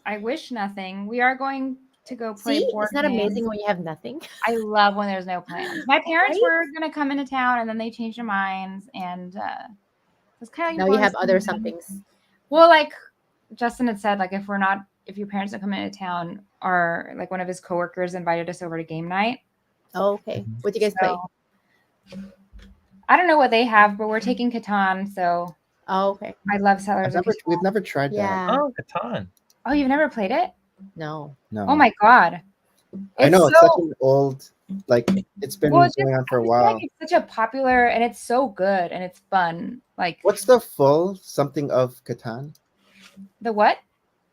I wish nothing. We are going to go play See, board it's not games. amazing when you have nothing. I love when there's no plans. My parents Right? were gonna come into town and then they changed their minds and it's kind of like Now you have forced other something. somethings. Well, like Justin had said, like if your parents don't come into town, or like one of his coworkers invited us over to game night. Oh, okay. What do you guys play? So, I don't know what they have, but we're taking Catan, so Oh, okay. I love Settlers of Catan. We've never tried that. Yeah. Oh, Catan. Oh, you've never played it? No. No. Oh my god. I know it's so- such an old, like it's been Well, it's going on for a I feel while. like it's such a popular and it's so good and it's fun. Like What's the full something of Catan? the what?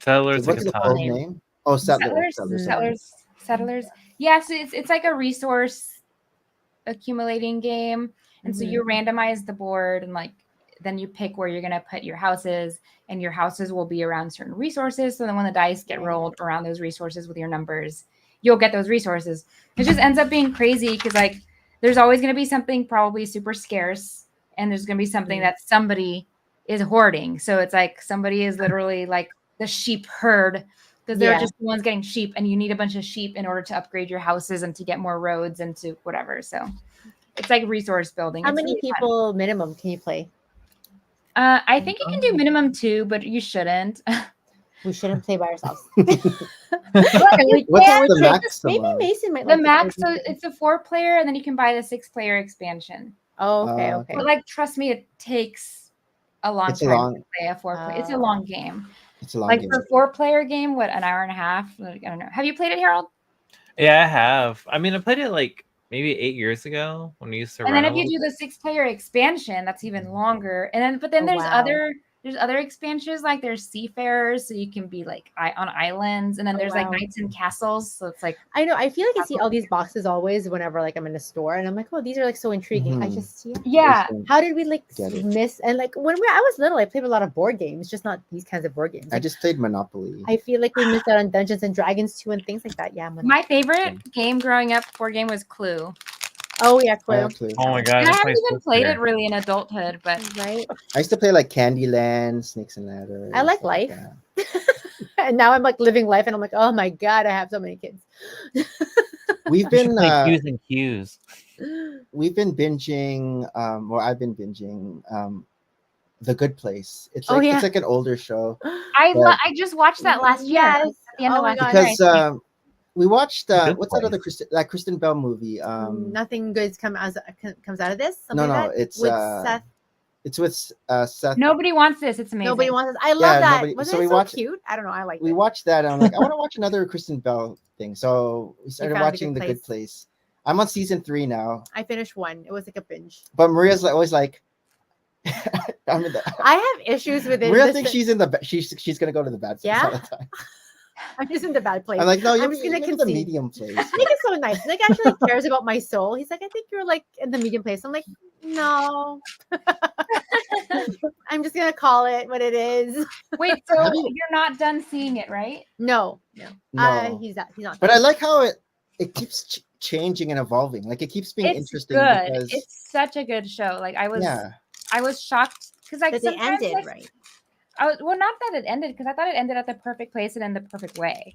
Settlers of What's the full Catan. name? Oh, Settlers. Settlers. Yeah, so it's like a resource accumulating game. And so Mhm. you randomize the board and like then you pick where you're gonna put your houses, and your houses will be around certain resources. So then when the dice get rolled around those resources with your numbers, you'll get those resources. It just ends up being crazy because like there's always gonna be something probably super scarce, and there's gonna be something that somebody is hoarding. So it's like somebody is literally like the sheep herd because they're Yeah. just the ones getting sheep, and you need a bunch of sheep in order to upgrade your houses and to get more roads and to whatever. So it's like resource building. How It's many really fun. people minimum can you play? I think you can do minimum 2, but you shouldn't. We shouldn't play by ourselves. What's Can the play- maximum? Maybe Mason might The like to max, play so it's a 4-player, and then you can buy the 6-player expansion. Oh, okay, Oh, okay. But like, trust me, it takes a long It's a time long- to play a 4-player. It's a Oh. long game. It's a long Like game. for a 4-player game, what, an hour and a half? Like, I don't know. Have you played it, Harold? Yeah, I have. I mean, I played it like maybe 8 years ago when we used to And run then a if you little do the 6-player expansion, that's even longer. And then, but then Oh, there's wow. other expansions, like there's seafarers, so you can be like on islands, and then Oh, there's like wow. knights and castles, so it's like I know. I feel like I see all these boxes always whenever like I'm in a store, and I'm like, oh, these are like so intriguing. I Mhm. just see. yeah. How did we like Get it. miss? And like when I was little, I played a lot of board games, just not these kinds of board games. I Like, just played Monopoly. I feel like we missed out on Dungeons and Dragons too and things like that. Yeah, My favorite game growing up, board game, was Clue. Oh yeah, I Clue. have Clue. Oh my god! And I that's haven't my even played sister. it really in adulthood, but Right. I used to play like Candyland, Snakes and Ladders. I like stuff Life. that. And now I'm like living life, and I'm like, oh my god, I have so many kids. We've You should been play Q's and Q's. binging. Well, I've been binging. The Good Place. It's Oh, like yeah. it's like an older show I just watched that last year. Yes. At the end Oh of my last God. year, I because think. we watched Good what's that other Place. Kristen Bell movie? Nothing good comes out of this. No, Something like no, that? it's with Seth. It's with Seth. Nobody wants this. It's amazing. Nobody wants. I love Yeah, that. nobody- Wasn't so it we so watched- cute? I don't know. I like We it. watched that, and I'm like, I want to watch another Kristen Bell thing. So we started found The watching Good The Good Place. I'm on season 3 now, I finished one. It was like a binge. but Maria's always like, I'm in the. I have issues with it. Maria This- thinks she's in the she's gonna go to the bad place Yeah? all the time. I'm just in the bad place. I'm like, no, you're I'm just gonna in the concede. medium place. Nick is so nice. Nick actually cares about my soul. He's like, I think you're like in the medium place. I'm like, no. I'm just gonna call it what it is. Wait, so Have you- you're not done seeing it, right? No. No. He's not. But I like how it keeps changing and evolving. Like it keeps being It's interesting good. because It's such a good show. Like I yeah, was shocked because like that they sometimes ended like, right. well, not that it ended, because I thought it ended at the perfect place and in the perfect way.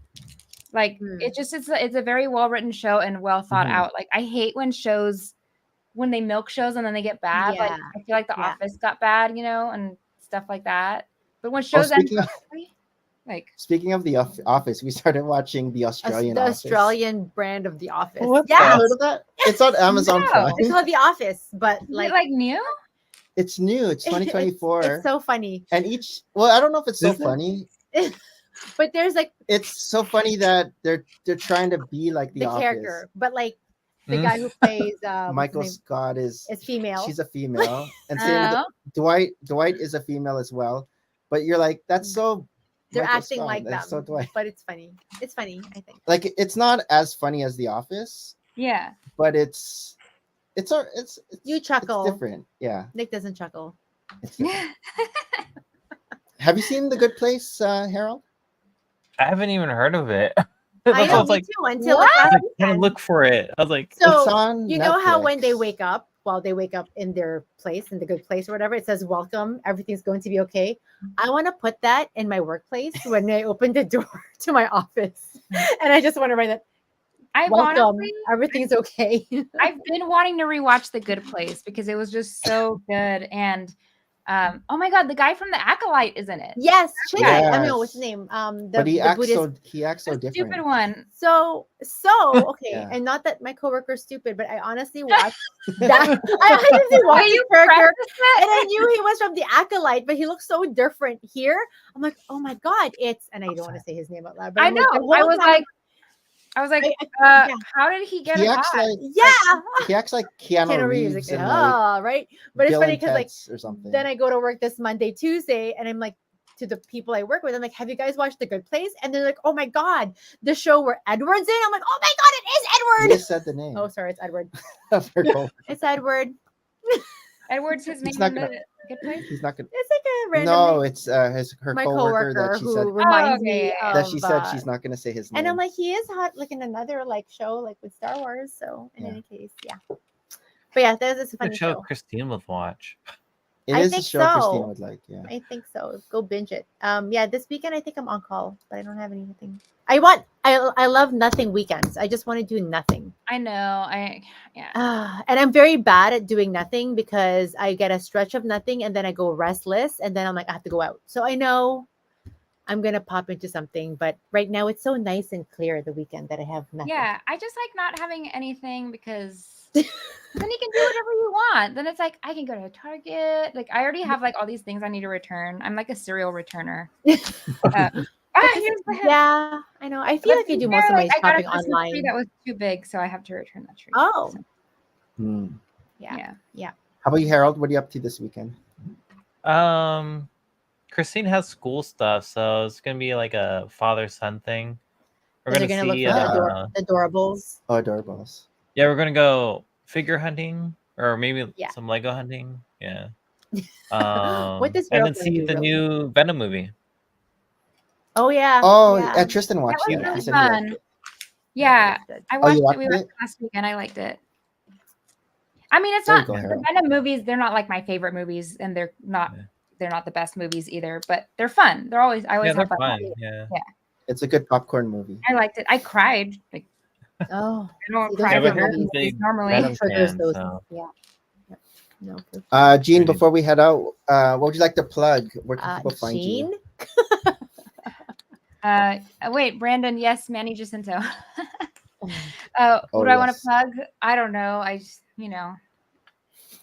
Like it's a very well written show and well thought Mhm. out. Like I hate when they milk shows and then they get bad. Like Yeah. I feel like The Yeah. Office got bad, and stuff like that. But when Oh, shows end speaking of- perfectly, like speaking of the Office, we started watching the Australian The Office. Australian brand of The Office. What? Yeah. Heard of that? It's on Amazon No. Prime. It's called The Office, but is like, it like new? It's new. It's 2024. It's so funny. And I don't know if it's so Is it? funny. But there's like It's so funny that they're trying to be like the Office. character, but like the Mm. guy who plays Michael what's his Scott is name? Is female. she's a female, and same with Oh. Dwight is a female as well. But you're like, that's so. They're Michael acting Scott, like that's them, So Dwight. but it's funny. It's funny, I think. Like it's not as funny as The Office, Yeah. but it's You chuckle. It's different. Yeah. Nick doesn't chuckle. It's different. Have you seen The Good Place, Harold? I haven't even heard of it. I That's why know, was me like, too. Until what? like I last was like, trying to weekend. look for it. I was like, It's So on you know how when they Netflix. wake up, while they wake up in their place, in the good place or whatever, it says welcome, everything's going to be okay. I want to put that in my workplace when I open the door to my office. And I just want to write that I've welcome, honestly, everything's okay. I've been wanting to rewatch The Good Place because it was just so good. And oh my God, the guy from The Acolyte is in it. Yes, Chile. I mean, what's Yes. his name? But he the acts Buddhist. he acts so The different. stupid one. So okay, Yeah. and not that my coworker's stupid, but I honestly watched that. I honestly watched Wait, his you character, practiced it? and I knew he was from The Acolyte, but he looks so different here. I'm like, oh my god, and I don't want to say his name out loud, but I I'm know. like, the whole I was time- like, yeah. how did he get He it acts hot? like yeah, he acts like Keanu Keanu Reeves Reeves, and like, like right? But it's Bill funny and because like Ted's or something. then I go to work this Monday, Tuesday, and I'm like to the people I work with, I'm like, have you guys watched The Good Place? And they're like, oh my god, the show where Edward's in. I'm like, oh my god, it is He Edward. just said the name. Oh, sorry, it's Edward. Of her coworker. It's Edward. Edward's his name It's not in gonna- The Good Place? He's not gonna. It's like a random. No, it's her my coworker coworker that she who said reminds okay, me yeah. of, that she said she's not gonna say his name. And I'm like, he is hot, like in another like show, like with Star Wars. So in Yeah. any case, yeah. But yeah, that's a the funny show show. Christine would watch. It I is a think show Christine so. would like. Yeah. I think so. Go binge it. Yeah, this weekend I think I'm on call, but I don't have anything. I love nothing weekends. I just want to do nothing. I know. And I'm very bad at doing nothing because I get a stretch of nothing and then I go restless and then I'm like I have to go out. So I know I'm gonna pop into something, but right now it's so nice and clear the weekend that I have nothing. Yeah, I just like not having anything because then you can do whatever you want. Then it's like I can go to Target. Like I already have like all these things I need to return. I'm like a serial returner. Here's the Yeah, I know. I feel like I do most of my I got a shopping Christmas tree online. that was too big, so I have to return that tree. Oh, So, Hmm. yeah. How about you, Harold? What are you up to this weekend? Christine has school stuff, so it's gonna be like a father-son thing. We're They're gonna gonna see. look for the adorables. Oh, adorables. Yeah, we're gonna go figure hunting, or maybe Yeah. some Lego hunting. Yeah. What does And Harold then wanna see do, the really? new Venom movie. Oh yeah. Oh, yeah. Tristan watched that was that. really He said he liked fun. it. Yeah, Good. I Oh, watched you it. watched We watched it? it last weekend. I liked it. I mean, it's There you not go, the Harold. Venom movies. They're not like my favorite movies, and they're not. Yeah. They're not the best movies either, but they're fun. I always Yeah, they're have fun. fun. Yeah. It's a good popcorn movie. I liked it. I cried. Like Oh, I don't See, those cry Yeah, are but for the Harold's a movies. big normally. Venom triggers fan, those. so Yeah. No. For Jean, Really? before we head out, what would you like to plug? Where can people find Jean? you? Wait, Brandon. Yes, Manny Jacinto. What Oh, do I want to yes. plug? I don't know. I just,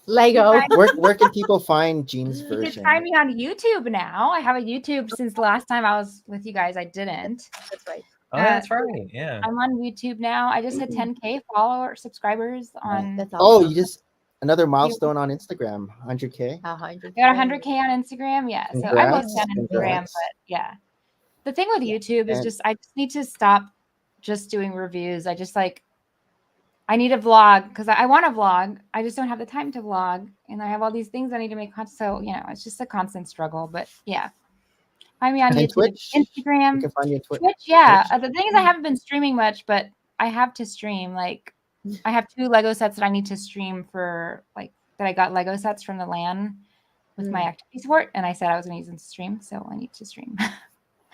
Lego. Where can people find Jean's you can version? find me on YouTube now. I have a YouTube since the last time I was with you guys. I didn't. That's right. Oh, that's right. Yeah. I'm on YouTube now. I just hit 10K subscribers on. That's Oh, awesome. you just another milestone on Instagram, 100K. 100. I got 100K on Instagram. Yeah. So I post on Instagram, Congrats. but yeah. The thing with YouTube is And- I just need to stop just doing reviews. I need a vlog because I want to vlog. I just don't have the time to vlog. And I have all these things I need to make. So, it's just a constant struggle. But yeah. Find me on And YouTube, Twitch? Instagram. You can find you on Twitch, yeah. Twitch? The thing is, I haven't been streaming much, but I have to stream. Like, I have 2 Lego sets that I need to stream for, that I got Lego sets from the LAN with my activity support, and I said I was going to use them to stream, so I need to stream.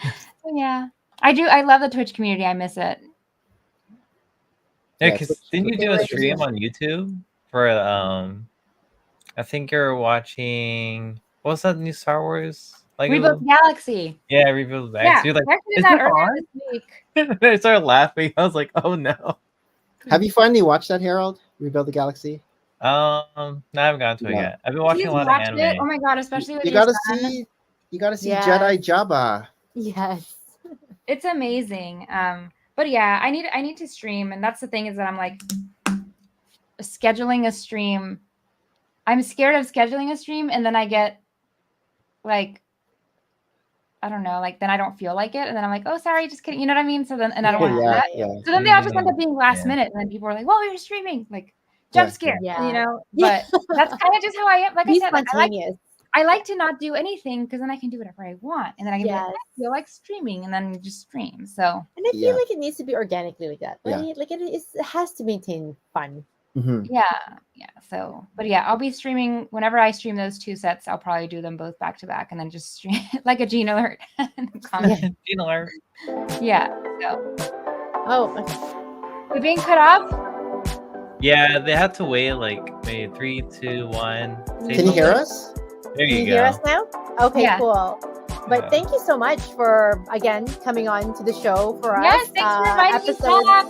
So yeah, I do. I love the Twitch community. I miss it. Yeah, Yeah, because Twitch- didn't you do a Twitch is stream awesome. on YouTube for I think you're watching what's that new Star Wars Lego? Rebuild Galaxy. Yeah, Rebuild Yeah, Galaxy. You're like, I actually did is that it earlier on? this week. I started laughing. I was like, oh no. Have you finally watched that, Harold? Rebuild the Galaxy? No, I haven't gotten to it No. yet. I've been watching Please a lot of watch anime. it. Oh my god, especially with You your gotta son. see Yes. Jedi Jabba. Yes. It's amazing. But yeah, I need to stream, and that's the thing is that I'm like scheduling a stream. I'm scared of scheduling a stream, and then I get like, I don't know, then I don't feel like it, and then I'm like, oh, sorry, just kidding. You know what I mean? So then, and I don't want to do Yeah, that. yeah. So then they all just end Mhm. up being last Yeah. minute, and then people are like, well, we were streaming, jump Yeah, scare, yeah. But that's kind of just how I am. Like Be I said, spontaneous. I like to not do anything because then I can do whatever I want, and then I can be like, Yes. I feel like streaming, and then just stream. So And I feel Yeah. like it needs to be organically like that. Yeah. Right? Like it has to maintain fun. Mhm. yeah. So, but yeah, I'll be streaming whenever I stream those 2 sets. I'll probably do them both back to back, and then just stream like a Gene alert. Comment. Gene alert. Yeah. So Oh, we're being cut off. Yeah, they had to wait maybe 3, 2, 1. Can you hear us? There can you you go. hear us now? Okay, Yeah. cool. But Yeah. thank you so much for again coming on to the show for us. Yes, thanks for inviting me back.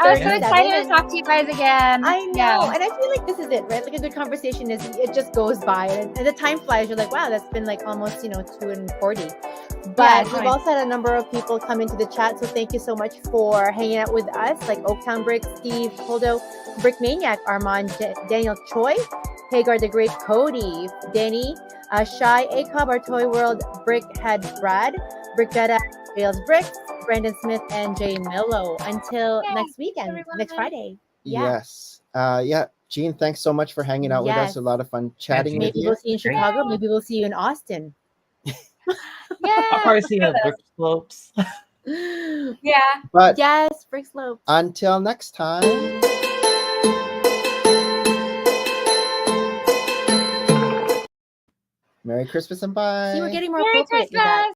I was so 37. excited to talk to you guys again. I know, Yeah. and I feel like this is it, right? Like a good conversation is it just goes by, and the time flies. You're like, wow, that's been almost 2:40. But it's we've fine. also had a number of people come into the chat, so thank you so much for hanging out with us, like Oaktown Brick, Steve Holdo, Brick Maniac, Armand, Daniel Choi, Hagar the Great, Cody, Danny, Shy, Acob, Our Toy World, Brickhead Brad, Brick Jedi, Bales Bricks, Brandon Smith, and Jay Millo. Until Yay, next weekend, everyone. next Friday. Yeah. Yes. Yeah. Jean, thanks so much for hanging out with us. Yes. A lot of fun chatting Jean. with Maybe you. we'll see you in Chicago. Maybe we'll see you in Austin. Yeah. I'll probably see you at Brick Slopes. Yeah. But Yes, Brick Slope. until next time. Merry Christmas and bye. See, we're getting more Merry appropriate, you guys. Christmas.